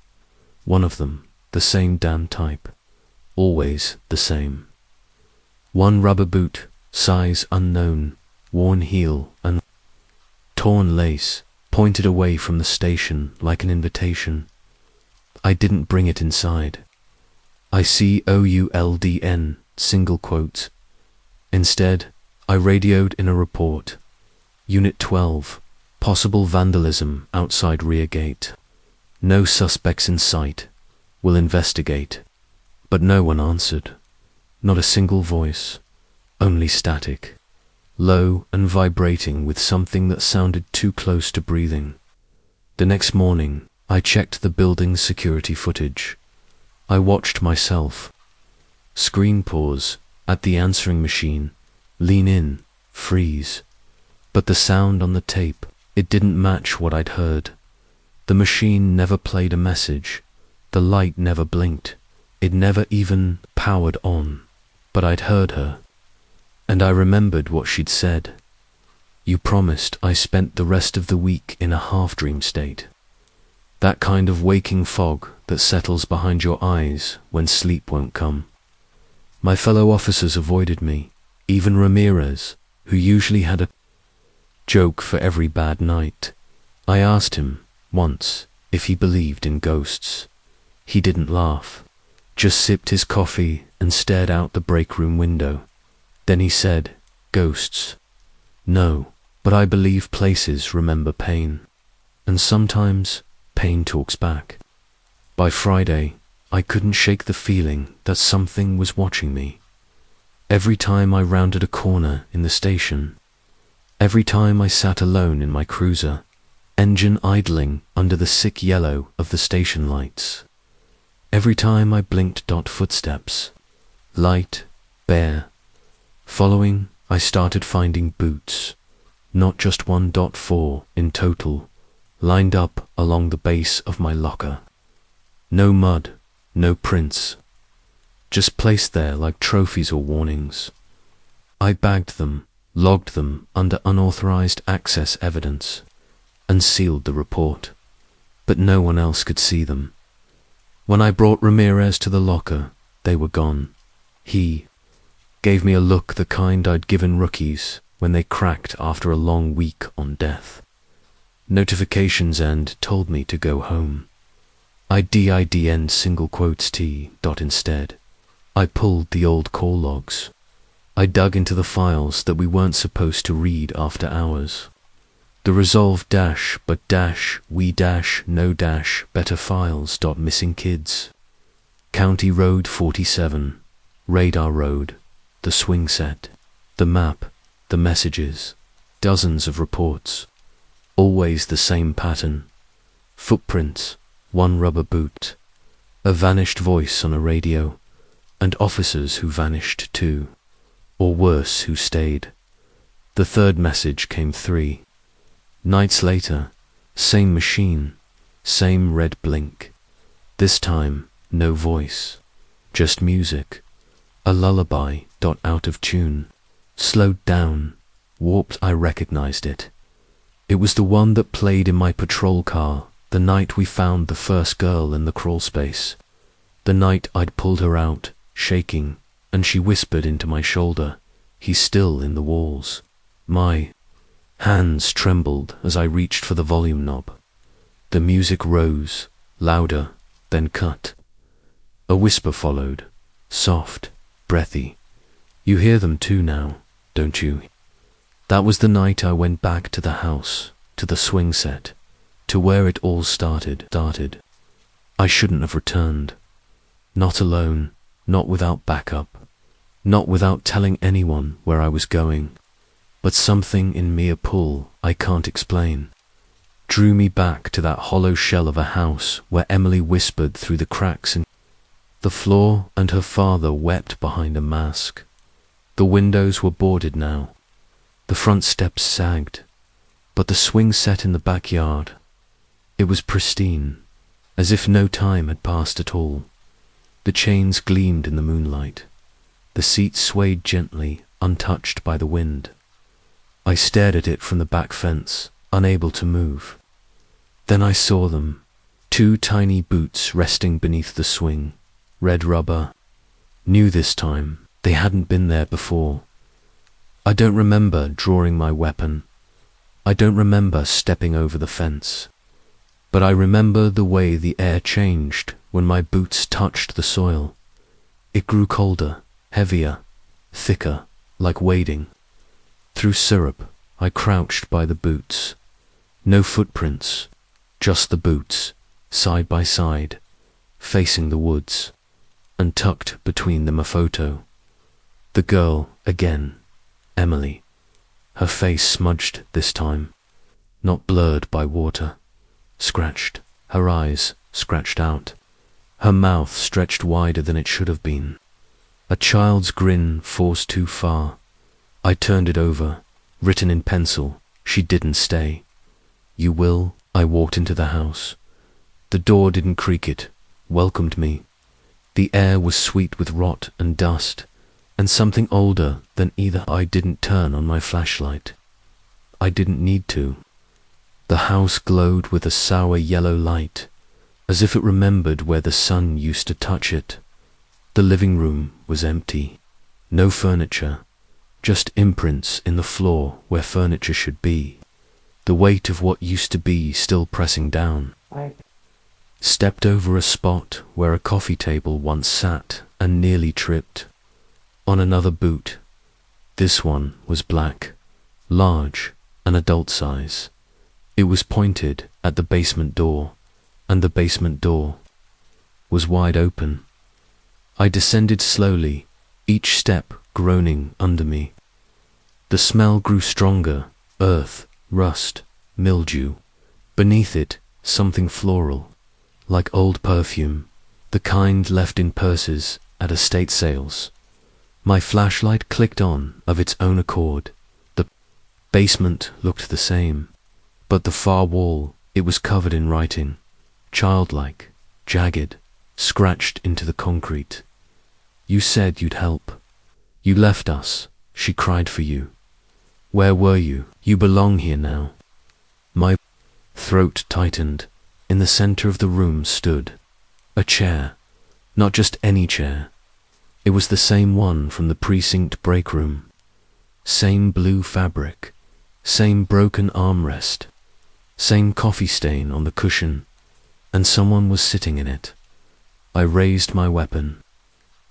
One of them, the same damn type. Always the same. One rubber boot, size unknown, worn heel and torn lace, pointed away from the station like an invitation. I didn't bring it inside. ICOULDN, single quote. Instead, I radioed in a report. Unit 12, possible vandalism outside rear gate. No suspects in sight. Will investigate. But no one answered. Not a single voice. Only static. Low and vibrating with something that sounded too close to breathing. The next morning, I checked the building's security footage. I watched myself. Screen pause, at the answering machine, lean in, freeze. But the sound on the tape, it didn't match what I'd heard. The machine never played a message. The light never blinked. It never even powered on. But I'd heard her. And I remembered what she'd said. "You promised." I spent the rest of the week in a half-dream state. That kind of waking fog that settles behind your eyes when sleep won't come. My fellow officers avoided me, even Ramirez, who usually had a joke for every bad night. I asked him, once, if he believed in ghosts. He didn't laugh, just sipped his coffee and stared out the break room window. Then he said, "Ghosts? No, but I believe places remember pain. And sometimes pain talks back." By Friday, I couldn't shake the feeling that something was watching me. Every time I rounded a corner in the station, every time I sat alone in my cruiser, engine idling under the sick yellow of the station lights, every time I blinked. Footsteps, light, bare. Following, I started finding boots, not just 1.4 in total, lined up along the base of my locker. No mud, no prints, just placed there like trophies or warnings. I bagged them, logged them under unauthorized access evidence, and sealed the report. But no one else could see them. When I brought Ramirez to the locker, they were gone. He gave me a look, the kind I'd given rookies when they cracked after a long week on death. Notifications and told me to go home. I didn single quotes T. Instead, I pulled the old call logs. I dug into the files that we weren't supposed to read after hours. The resolved dash, but dash, we dash, no dash, better files. Missing kids. County Road 47, Radar Road, the swing set, the map, the messages, dozens of reports. Always the same pattern. Footprints, one rubber boot, a vanished voice on a radio, and officers who vanished too, or worse, who stayed. The third message came 3 nights later. Same machine, same red blink. This time, no voice, just music. A lullaby, out of tune. Slowed down, warped. I recognized it. It was the one that played in my patrol car the night we found the first girl in the crawl space. The night I'd pulled her out, shaking, and she whispered into my shoulder, "He's still in the walls." My hands trembled as I reached for the volume knob. The music rose, louder, then cut. A whisper followed, soft, breathy. "You hear them too now, don't you?" That was the night I went back to the house, to the swing set, to where it all started. I shouldn't have returned. Not alone, not without backup, not without telling anyone where I was going. But something in me, a pull I can't explain, drew me back to that hollow shell of a house where Emily whispered through the cracks in the floor and her father wept behind a mask. The windows were boarded now. The front steps sagged, but the swing set in the backyard, it was pristine, as if no time had passed at all. The chains gleamed in the moonlight. The seat swayed gently, untouched by the wind. I stared at it from the back fence, unable to move. Then I saw them, 2 tiny boots resting beneath the swing, red rubber. New this time, they hadn't been there before. I don't remember drawing my weapon. I don't remember stepping over the fence. But I remember the way the air changed when my boots touched the soil. It grew colder, heavier, thicker, like wading. Through syrup, I crouched by the boots. No footprints, just the boots, side by side, facing the woods, and tucked between them a photo. The girl again, Emily. Her face smudged this time, not blurred by water. Scratched, her eyes scratched out. Her mouth stretched wider than it should have been. A child's grin forced too far. I turned it over, written in pencil. She didn't stay. "You will." I walked into the house. The door didn't creak, it welcomed me. The air was sweet with rot and dust, and something older than either. I didn't turn on my flashlight. I didn't need to. The house glowed with a sour yellow light, as if it remembered where the sun used to touch it. The living room was empty. No furniture, just imprints in the floor where furniture should be. The weight of what used to be still pressing down. I stepped over a spot where a coffee table once sat and nearly tripped. On another boot. This one was black, large, an adult size. It was pointed at the basement door, and the basement door was wide open. I descended slowly, each step groaning under me. The smell grew stronger, earth, rust, mildew. Beneath it, something floral, like old perfume, the kind left in purses at estate sales. My flashlight clicked on of its own accord. The basement looked the same, but the far wall, it was covered in writing, childlike, jagged, scratched into the concrete. "You said you'd help. You left us," she cried, "for you. Where were you? You belong here now." My throat tightened. In the center of the room stood a chair, not just any chair. It was the same one from the precinct break room. Same blue fabric, same broken armrest, same coffee stain on the cushion, and someone was sitting in it. I raised my weapon.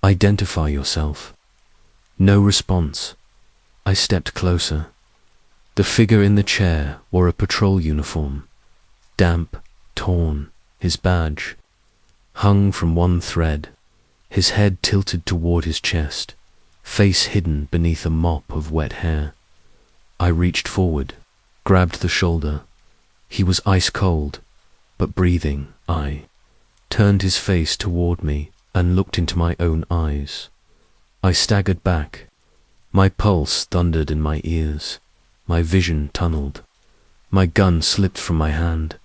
"Identify yourself." No response. I stepped closer. The figure in the chair wore a patrol uniform, damp, torn, his badge hung from one thread, his head tilted toward his chest, face hidden beneath a mop of wet hair. I reached forward, grabbed the shoulder. He was ice cold, but breathing. I turned his face toward me and looked into my own eyes. I staggered back. My pulse thundered in my ears. my vision tunneled. My gun slipped from my hand.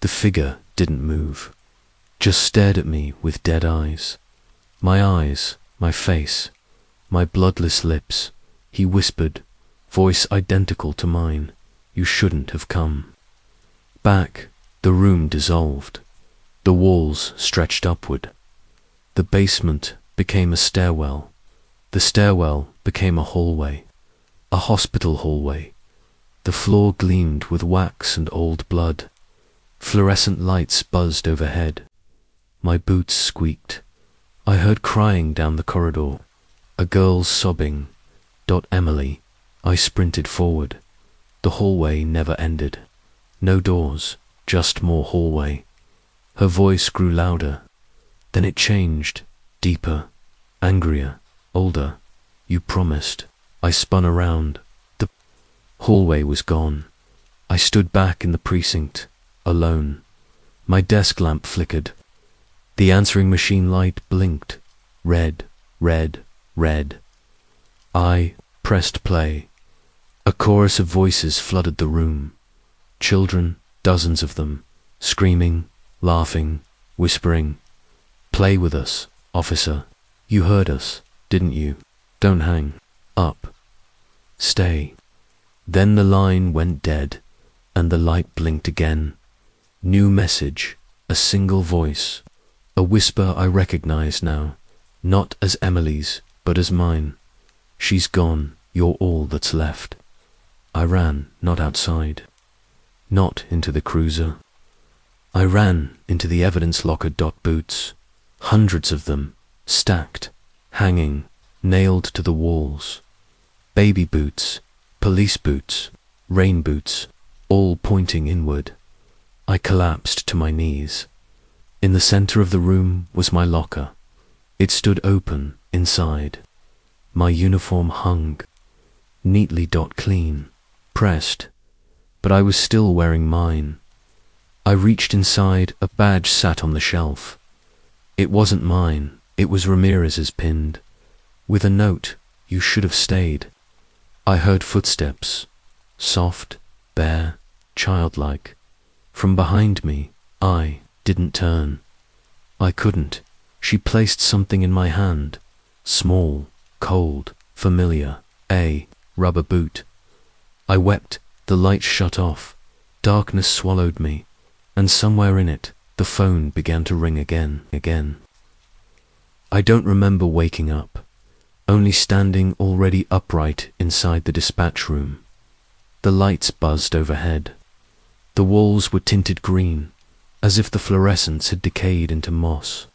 The figure didn't move, just stared at me with dead eyes. My eyes, my face, my bloodless lips. He whispered, voice identical to mine, "You shouldn't have come." Back, the room dissolved. The walls stretched upward. The basement became a stairwell. The stairwell became a hallway, a hospital hallway. The floor gleamed with wax and old blood. Fluorescent lights buzzed overhead. My boots squeaked. I heard crying down the corridor. A girl's sobbing. Emily. I sprinted forward. The hallway never ended. No doors, just more hallway. Her voice grew louder. Then it changed, deeper, angrier, older. "You promised." I spun around. The hallway was gone. I stood back in the precinct, alone. My desk lamp flickered. The answering machine light blinked. Red, red, red. I pressed play. A chorus of voices flooded the room. Children, dozens of them, screaming, laughing, whispering. "Play with us, officer. You heard us, didn't you? Don't hang up. Stay." Then the line went dead, and the light blinked again. New message, a single voice, a whisper I recognize now, not as Emily's, but as mine. "She's gone, you're all that's left." I ran, not outside, not into the cruiser. I ran into the evidence locker. Boots, hundreds of them, stacked, hanging, nailed to the walls. Baby boots, police boots, rain boots, all pointing inward. I collapsed to my knees. In the center of the room was my locker. It stood open inside. My uniform hung, neatly clean, pressed, but I was still wearing mine. I reached inside. A badge sat on the shelf. It wasn't mine, it was Ramirez's, pinned, with a note, "You should have stayed." I heard footsteps, soft, bare, childlike. From behind me, I didn't turn. I couldn't. She placed something in my hand, small, cold, familiar, a rubber boot. I wept. The light shut off. Darkness swallowed me, and somewhere in it, the phone began to ring again. I don't remember waking up, only standing already upright inside the dispatch room. The lights buzzed overhead. The walls were tinted green, as if the fluorescence had decayed into moss.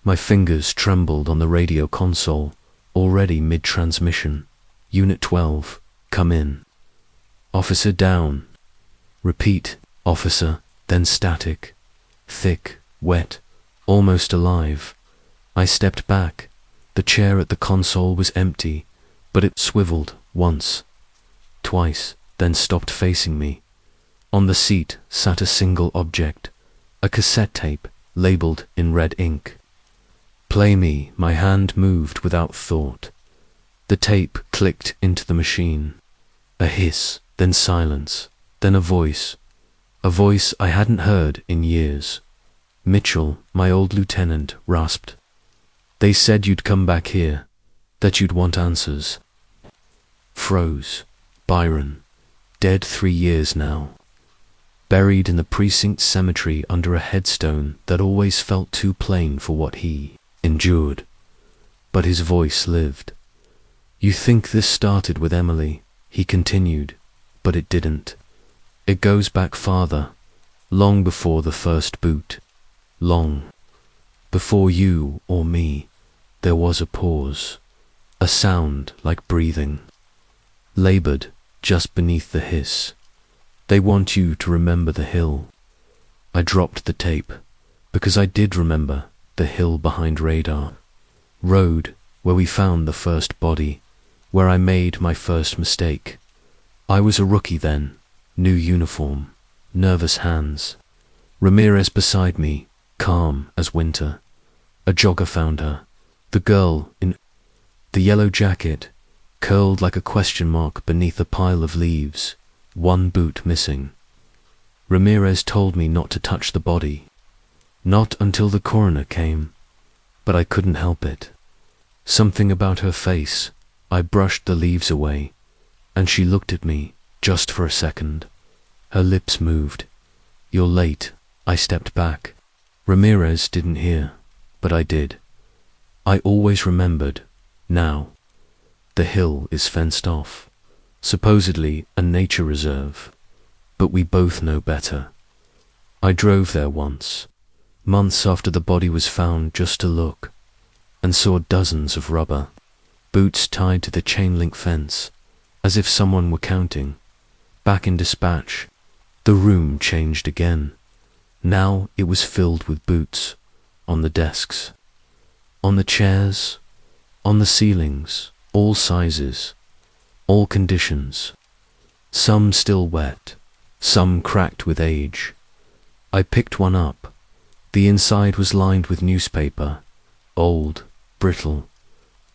My fingers trembled on the radio console, already mid-transmission. "Unit 12, come in." "Officer down." Repeat, "Officer," then static, thick, wet, almost alive. I stepped back. The chair at the console was empty, but it swiveled once, twice, then stopped facing me. On the seat sat a single object, a cassette tape labeled in red ink. "Play me." My hand moved without thought. The tape clicked into the machine. A hiss, then silence, then a voice I hadn't heard in years. "Mitchell," my old lieutenant, rasped. "They said you'd come back here, that you'd want answers." Froze. Byron, dead 3 years now. Buried in the precinct cemetery under a headstone that always felt too plain for what he endured. But his voice lived. "You think this started with Emily," he continued, "but it didn't. It goes back farther, long before the first boot, long before you or me. There was a pause, a sound like breathing, labored just beneath the hiss. They want you to remember the hill." I dropped the tape, because I did remember the hill behind radar. Road where we found the first body, where I made my first mistake. I was a rookie then, new uniform, nervous hands. Ramirez beside me, calm as winter. A jogger found her, the girl in the yellow jacket, curled like a question mark beneath a pile of leaves, one boot missing. Ramirez told me not to touch the body, not until the coroner came, but I couldn't help it. Something about her face. I brushed the leaves away, and she looked at me, just for a second. Her lips moved. "You're late." I stepped back. Ramirez didn't hear, but I did. I always remembered. Now, the hill is fenced off, supposedly a nature reserve, but we both know better. I drove there once, months after the body was found, just to look, and saw dozens of rubber boots tied to the chain-link fence, as if someone were counting. Back in dispatch, the room changed again. Now it was filled with boots, on the desks, on the chairs, on the ceilings, all sizes, all conditions. Some still wet, some cracked with age. I picked one up. The inside was lined with newspaper, old, brittle.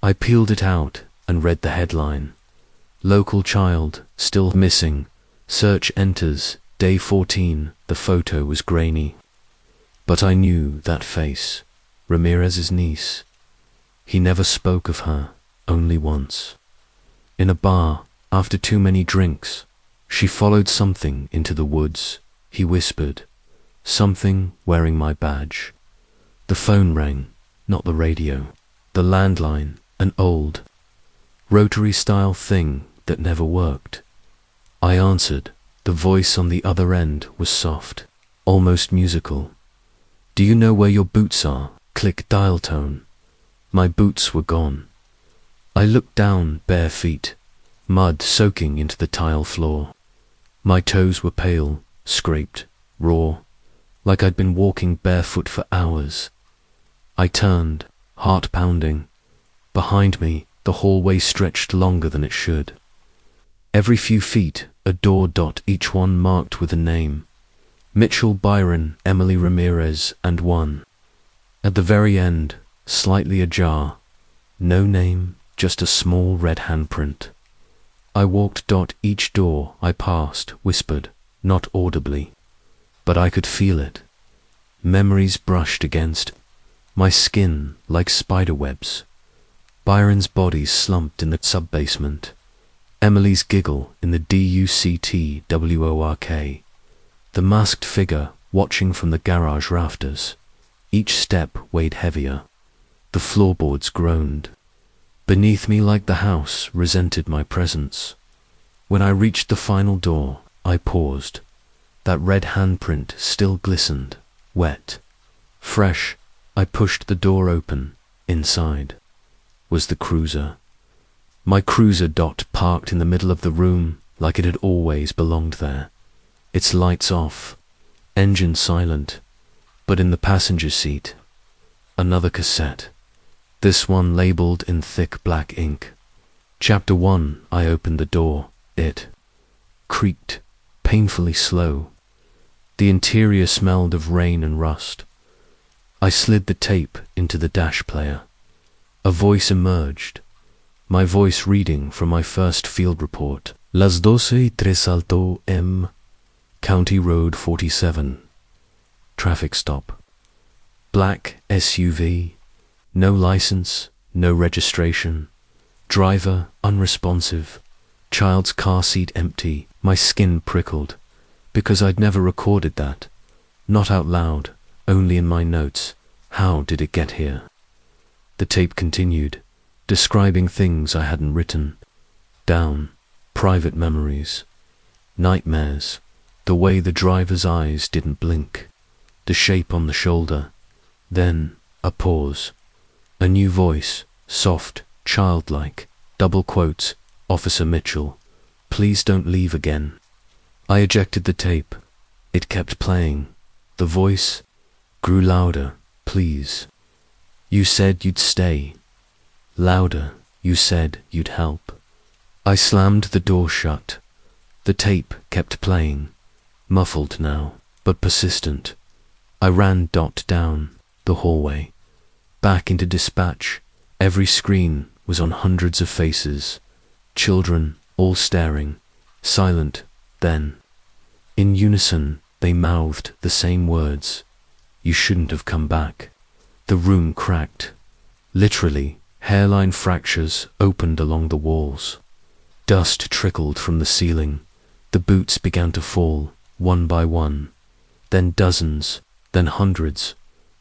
I peeled it out and read the headline. "Local child, still missing. Search enters, day 14. The photo was grainy. But I knew that face. Ramirez's niece. He never spoke of her, only once. In a bar, after too many drinks, she followed something into the woods. He whispered, "Something wearing my badge." The phone rang, not the radio. The landline, an old, rotary-style thing that never worked. I answered. The voice on the other end was soft, almost musical. "Do you know where your boots are?" Click dial tone. My boots were gone. I looked down, bare feet, mud soaking into the tile floor. My toes were pale, scraped, raw, like I'd been walking barefoot for hours. I turned, heart pounding. Behind me, the hallway stretched longer than it should. Every few feet, a door, each one marked with a name. Mitchell, Byron, Emily Ramirez, and one. At the very end, slightly ajar, no name, just a small red handprint. I walked. Each door I passed whispered, not audibly, but I could feel it. Memories brushed against my skin like spider webs. Byron's body slumped in the sub-basement. Emily's giggle in the DUCTWORK. The masked figure watching from the garage rafters. Each step weighed heavier. The floorboards groaned. Beneath me, like the house, resented my presence. When I reached the final door, I paused. That red handprint still glistened, wet, fresh. I pushed the door open. Inside was the cruiser. My cruiser. Parked in the middle of the room, like it had always belonged there. Its lights off, engine silent, but in the passenger seat, another cassette. This one labeled in thick black ink. Chapter 1. I opened the door. It creaked, painfully slow. The interior smelled of rain and rust. I slid the tape into the dash player. A voice emerged. My voice reading from my first field report. Las 12:03 Alto M. County Road 47. Traffic stop. Black SUV. No license, no registration. Driver unresponsive. Child's car seat empty. My skin prickled, because I'd never recorded that. Not out loud, only in my notes. How did it get here? The tape continued, describing things I hadn't written down, private memories, nightmares, the way the driver's eyes didn't blink, the shape on the shoulder. Then a pause. A new voice, soft, childlike, double quotes, "Officer Mitchell, please don't leave again." I ejected the tape. It kept playing. The voice grew louder. "Please. You said you'd stay." Louder. "You said you'd help." I slammed the door shut. The tape kept playing, muffled now, but persistent. I ran down the hallway, back into dispatch. Every screen was on hundreds of faces. children, all staring, silent, then. In unison, they mouthed the same words. You shouldn't have come back. The room cracked. Literally, hairline fractures opened along the walls. Dust trickled from the ceiling. The boots began to fall, one by one. Then dozens, then hundreds,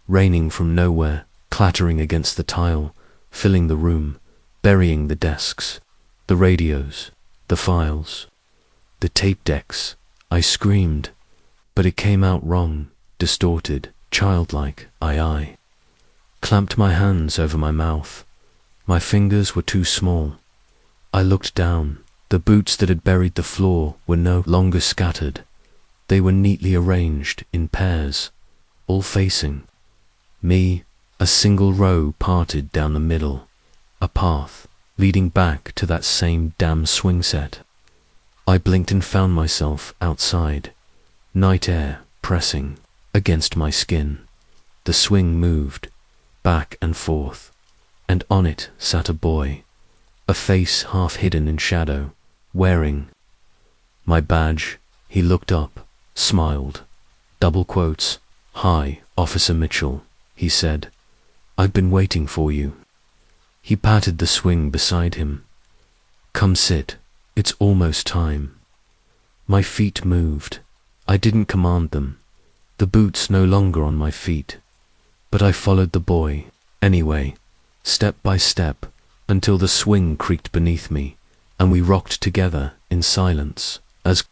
raining from nowhere, clattering against the tile, filling the room, burying the desks, the radios, the files, the tape decks. I screamed, but it came out wrong, distorted, childlike. I clamped my hands over my mouth. My fingers were too small. I looked down. The boots that had buried the floor were no longer scattered. They were neatly arranged in pairs, all facing me, a single row parted down the middle, a path leading back to that same damn swing set. I blinked and found myself outside, night air pressing against my skin. The swing moved, back and forth, and on it sat a boy, a face half hidden in shadow, wearing my badge. He looked up, smiled, double quotes, "Hi, Officer Mitchell," he said. "I've been waiting for you." He patted the swing beside him. "Come sit, it's almost time." My feet moved. I didn't command them, the boots no longer on my feet, but I followed the boy, anyway, step by step, until the swing creaked beneath me, and we rocked together in silence as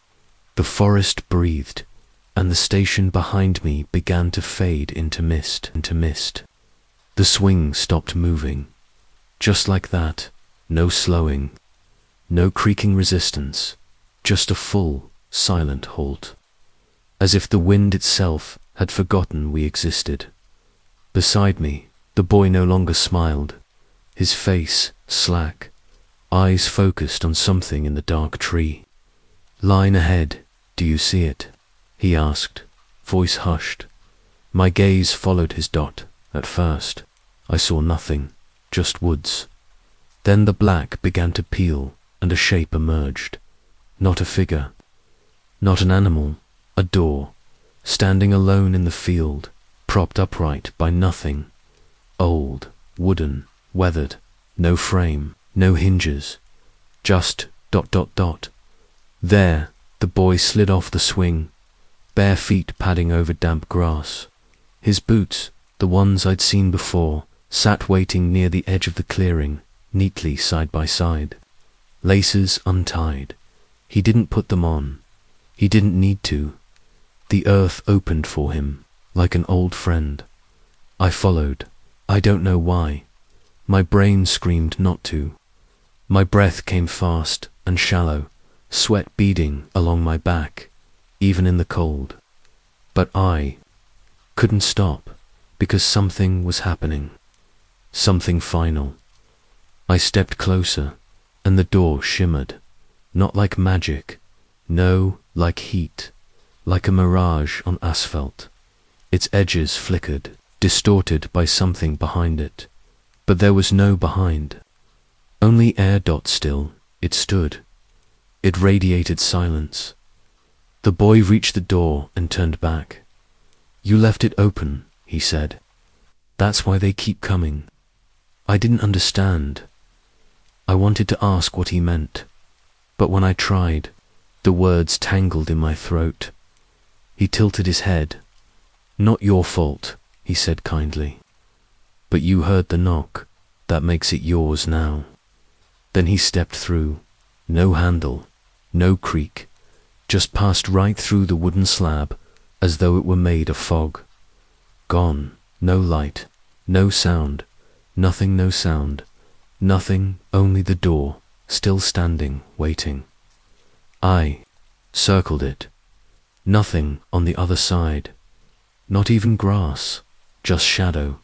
the forest breathed, and the station behind me began to fade into mist. The swing stopped moving. Just like that, no slowing, no creaking resistance, just a full, silent halt, as if the wind itself had forgotten we existed. Beside me, the boy no longer smiled, his face slack, eyes focused on something in the dark tree. "Line ahead, do you see it?" he asked, voice hushed. My gaze followed his dot. At first, I saw nothing, just woods. Then the black began to peel, and a shape emerged. Not a figure, not an animal, a door, standing alone in the field, propped upright by nothing. Old, wooden, weathered, no frame, no hinges, just ... There, the boy slid off the swing, bare feet padding over damp grass. His boots, the ones I'd seen before, sat waiting near the edge of the clearing, neatly side by side. Laces untied. He didn't put them on. He didn't need to. The earth opened for him, like an old friend. I followed. I don't know why. My brain screamed not to. My breath came fast and shallow, sweat beading along my back, even in the cold. But I couldn't stop, because something was happening. Something final. I stepped closer, and the door shimmered, not like magic, no, like heat, like a mirage on asphalt. Its edges flickered, distorted by something behind it, but there was no behind. Only air dot still, it stood. It radiated silence. The boy reached the door and turned back. "You left it open," he said. "That's why they keep coming." I didn't understand. I wanted to ask what he meant, but when I tried, the words tangled in my throat. He tilted his head. "Not your fault," he said kindly. "But you heard the knock. That makes it yours now." Then he stepped through. No handle, no creak, just passed right through the wooden slab as though it were made of fog. Gone. No light, no sound, nothing, no sound, nothing, only the door, still standing, waiting. I circled it. Nothing on the other side. Not even grass, just shadow.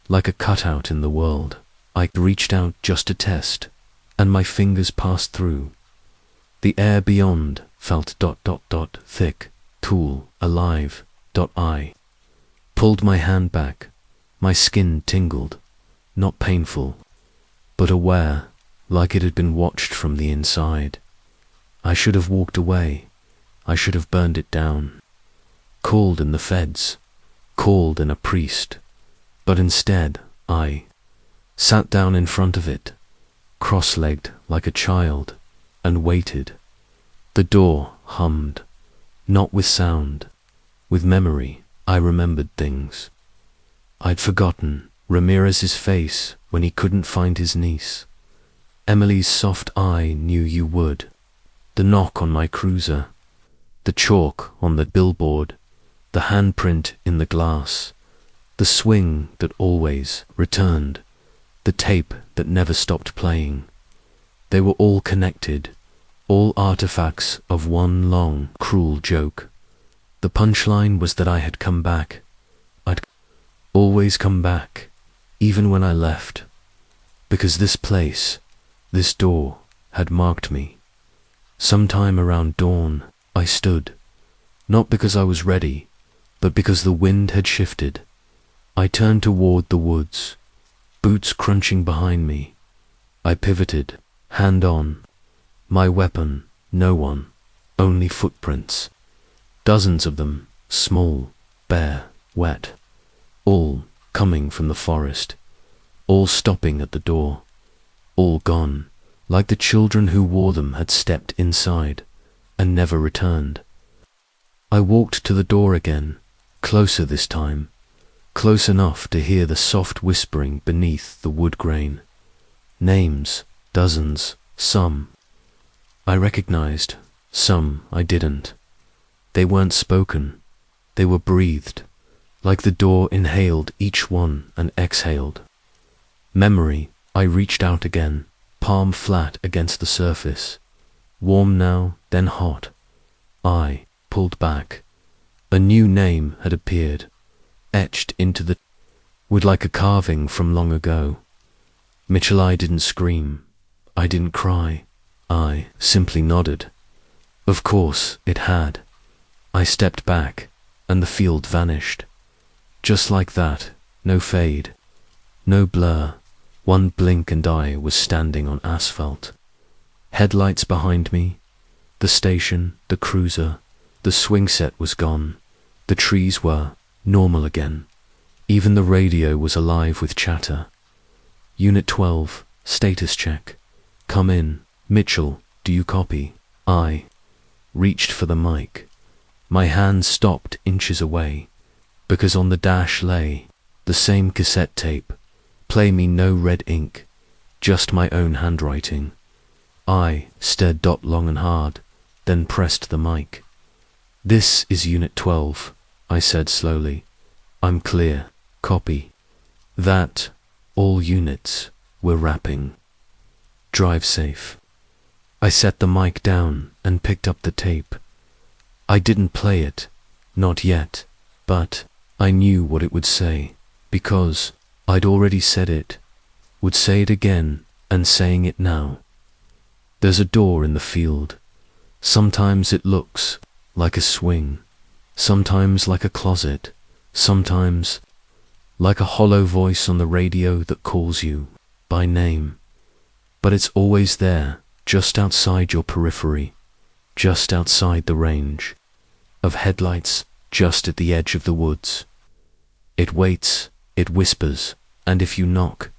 Like a cutout in the world. I reached out just to test, and my fingers passed through. The air beyond felt ... thick, cool, alive. I pulled my hand back. My skin tingled, not painful, but aware, like it had been watched from the inside. I should have walked away. I should have burned it down. Called in the feds. Called in a priest. But instead, I sat down in front of it, cross-legged like a child, and waited. The door hummed, not with sound. With memory, I remembered things. I'd forgotten Ramirez's face when he couldn't find his niece. Emily's soft eye knew you would. The knock on my cruiser. The chalk on the billboard. The handprint in the glass. The swing that always returned. The tape that never stopped playing. They were all connected, all artifacts of one long, cruel joke. The punchline was that I had come back. I'd always come back, even when I left, because this place, this door, had marked me. Sometime around dawn, I stood, not because I was ready, but because the wind had shifted. I turned toward the woods, boots crunching behind me. I pivoted, hand on. My weapon, no one, only footprints. Dozens of them, small, bare, wet. All coming from the forest. All stopping at the door. All gone, like the children who wore them had stepped inside and never returned. I walked to the door again, closer this time, close enough to hear the soft whispering beneath the wood grain. Names, dozens, some I recognized, some I didn't. They weren't spoken, they were breathed, like the door inhaled each one and exhaled. Memory, I reached out again, palm flat against the surface. Warm now, then hot. I pulled back. A new name had appeared, etched into the wood like a carving from long ago. Mitchell, I didn't scream. I didn't cry. I simply nodded. Of course it had. I stepped back, and the field vanished. Just like that, no fade, no blur. One blink and I was standing on asphalt. Headlights behind me, the station, the cruiser, the swing set was gone. The trees were normal again. Even the radio was alive with chatter. Unit 12, status check. Come in. Mitchell, do you copy? I reached for the mic. My hand stopped inches away, because on the dash lay the same cassette tape. Play me no red ink, just my own handwriting. I stared long and hard, then pressed the mic. This is Unit 12, I said slowly. I'm clear. Copy. That, all units, we're wrapping. Drive safe. I set the mic down and picked up the tape. I didn't play it, not yet, but I knew what it would say, because I'd already said it, would say it again, and saying it now. There's a door in the field. Sometimes it looks like a swing, sometimes like a closet, sometimes like a hollow voice on the radio that calls you by name. But it's always there, just outside your periphery, just outside the range of headlights, just at the edge of the woods. It waits, it whispers, and if you knock, ...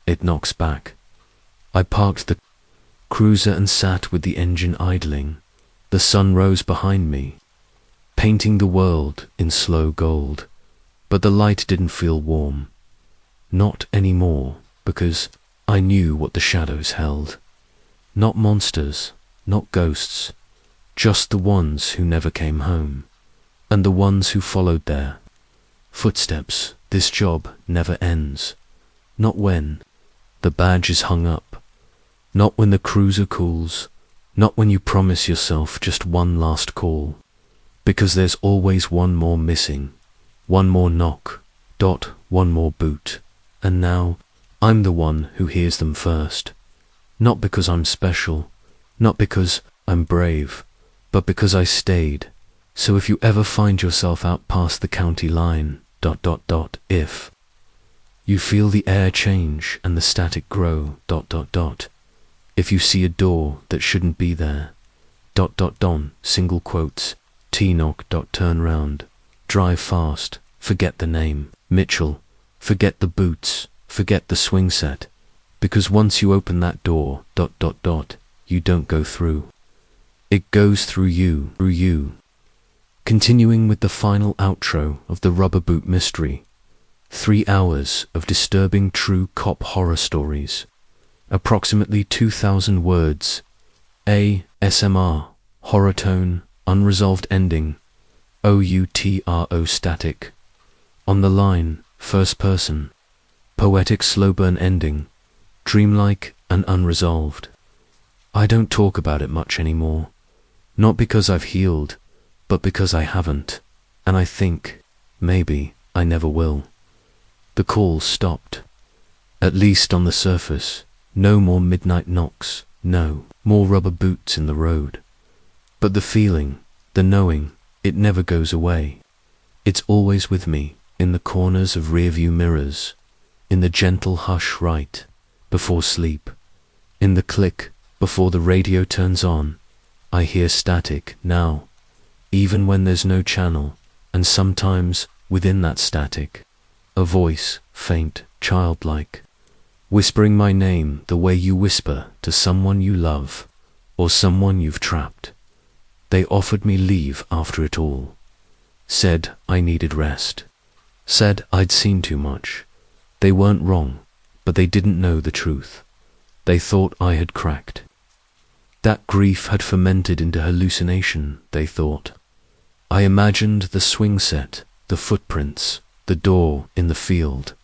it knocks back. I parked the cruiser and sat with the engine idling. The sun rose behind me, painting the world in slow gold, but the light didn't feel warm. Not anymore, because I knew what the shadows held. Not monsters, not ghosts, just the ones who never came home, and the ones who followed there. Footsteps, this job never ends. Not when the badge is hung up, not when the cruiser cools, not when you promise yourself just one last call, because there's always one more missing, one more knock, one more boot, and now I'm the one who hears them first. Not because I'm special, not because I'm brave, but because I stayed. So if you ever find yourself out past the county line, if You feel the air change and the static grow, ... If you see a door that shouldn't be there, ... single quotes, T-knock. Turn round, drive fast, forget the name, Mitchell, forget the boots, forget the swing set, because once you open that door, ... you don't go through. It goes through you. Continuing with the final outro of the Rubber Boot Mystery, 3 hours of disturbing true cop horror stories, approximately 2,000 words, ASMR, horror tone, unresolved ending, OUTRO static, on the line, first person, poetic slow burn ending, dreamlike and unresolved. I don't talk about it much anymore, not because I've healed, but because I haven't, and I think, maybe, I never will. The calls stopped. At least on the surface, no more midnight knocks, no more rubber boots in the road. But the feeling, the knowing, it never goes away. It's always with me, in the corners of rearview mirrors, in the gentle hush right before sleep, in the click before the radio turns on. I hear static now, even when there's no channel, and sometimes within that static, a voice, faint, childlike, whispering my name the way you whisper to someone you love, or someone you've trapped. They offered me leave after it all, said I needed rest, said I'd seen too much. They weren't wrong, but they didn't know the truth. They thought I had cracked. That grief had fermented into hallucination, they thought. I imagined the swing set, the footprints, the door in the field.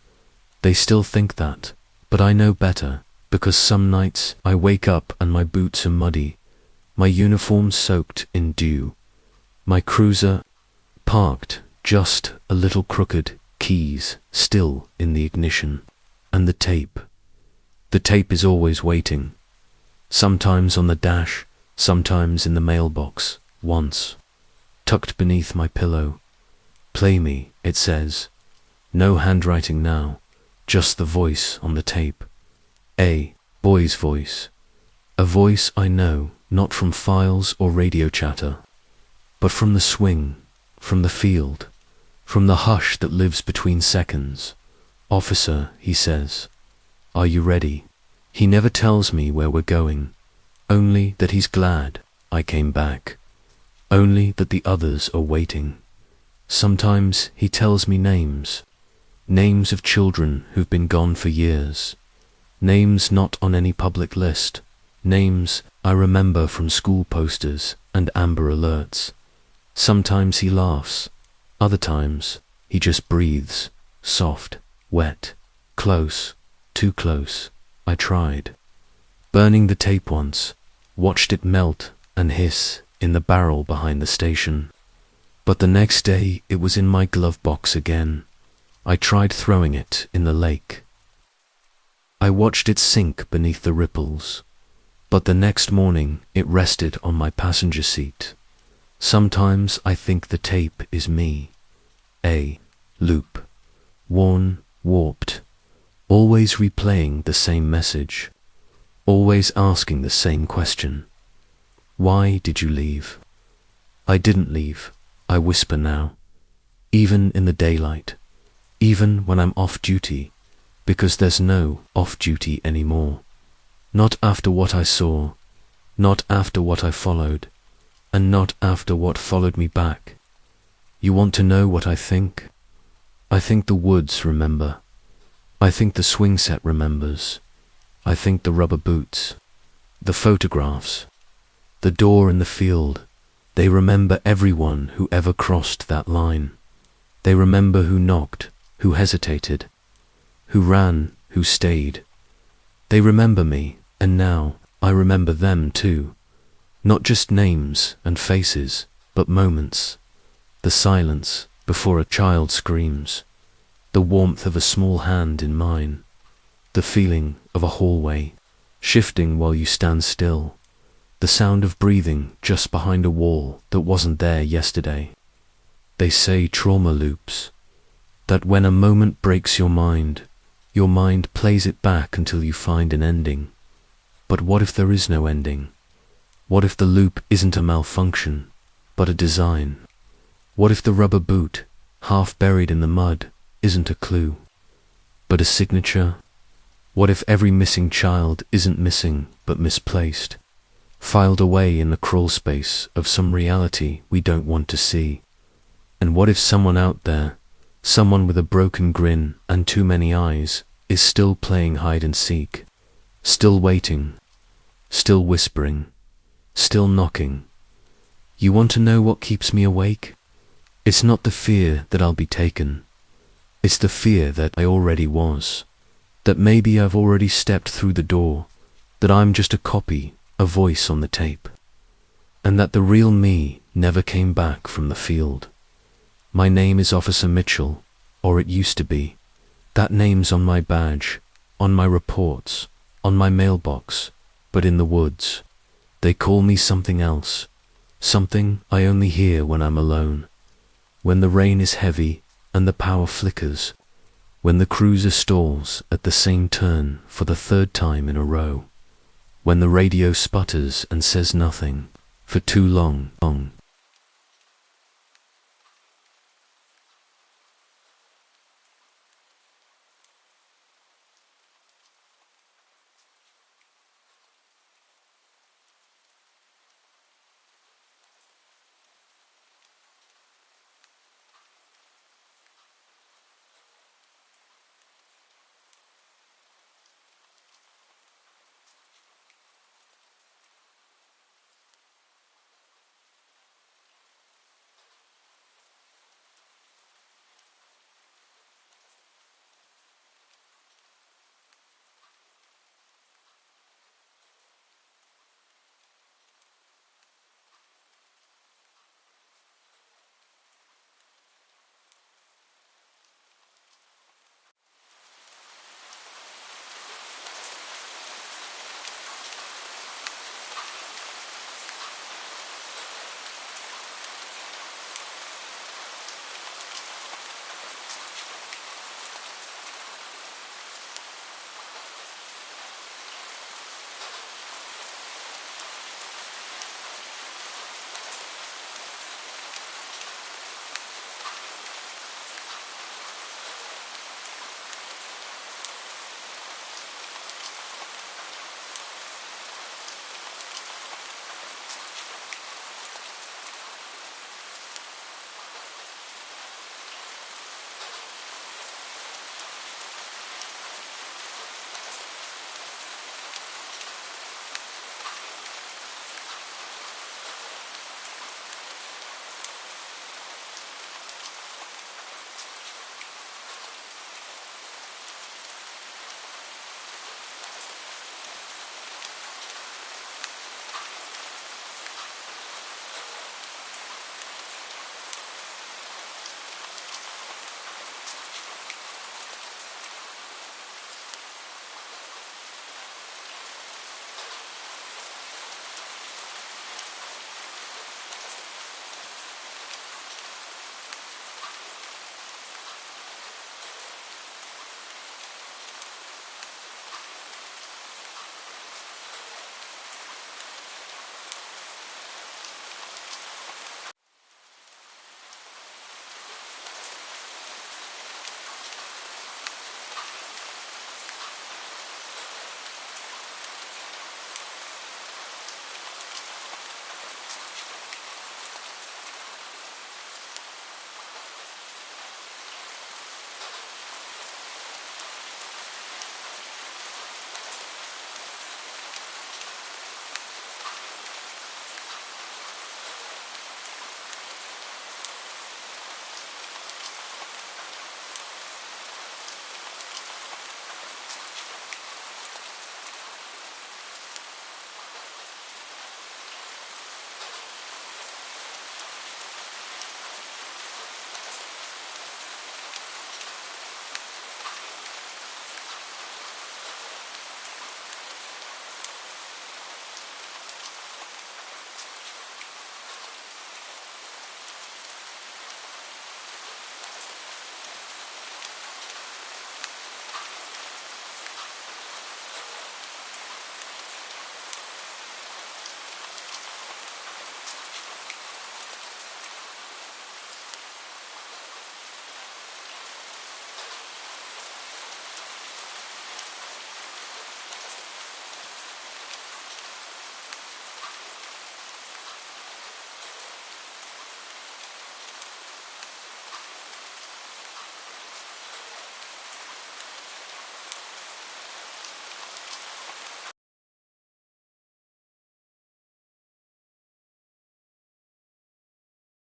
They still think that, but I know better, because some nights I wake up and my boots are muddy, my uniform soaked in dew, my cruiser parked just a little crooked, keys still in the ignition, and the tape. The tape is always waiting, sometimes on the dash, sometimes in the mailbox, once, tucked beneath my pillow. Play me, it says. No handwriting now, just the voice on the tape. A boy's voice. A voice I know, not from files or radio chatter, but from the swing, from the field, from the hush that lives between seconds. Officer, he says, are you ready? He never tells me where we're going, only that he's glad I came back, only that the others are waiting. Sometimes he tells me names, names of children who've been gone for years, names not on any public list, names I remember from school posters and Amber Alerts. Sometimes he laughs, other times he just breathes, soft, wet, close, too close. I tried. Burning the tape once, watched it melt and hiss in the barrel behind the station. But the next day it was in my glove box again. I tried throwing it in the lake. I watched it sink beneath the ripples, but the next morning it rested on my passenger seat. Sometimes I think the tape is me. A loop, worn, warped, always replaying the same message, always asking the same question. Why did you leave? I didn't leave, I whisper now, even in the daylight, even when I'm off duty, because there's no off-duty anymore. Not after what I saw, not after what I followed, and not after what followed me back. You want to know what I think? I think the woods remember. I think the swing set remembers. I think the rubber boots, the photographs, the door in the field. They remember everyone who ever crossed that line. They remember who knocked, who hesitated, who ran, who stayed. They remember me, and now I remember them too. Not just names and faces, but moments. The silence before a child screams. The warmth of a small hand in mine. The feeling of a hallway, shifting while you stand still. The sound of breathing just behind a wall that wasn't there yesterday. They say trauma loops, that when a moment breaks your mind, Your mind plays it back until you find an ending. But what if there is no ending? What if the loop isn't a malfunction, but a design? What if the rubber boot, half buried in the mud, isn't a clue, but a signature? What if every missing child isn't missing, but misplaced, filed away in the crawl space of some reality we don't want to see? And what if someone out there, someone with a broken grin and too many eyes, is still playing hide and seek, still waiting, still whispering, still knocking? You want to know what keeps me awake? It's not the fear that I'll be taken. It's the fear that I already was, that maybe I've already stepped through the door, that I'm just a copy, a voice on the tape, and that the real me never came back from the field. My name is Officer Mitchell, or it used to be. That name's on my badge, on my reports, on my mailbox, but in the woods, they call me something else, something I only hear when I'm alone, when the rain is heavy and the power flickers, when the cruiser stalls at the same turn for the third time in a row, when the radio sputters and says nothing for too long.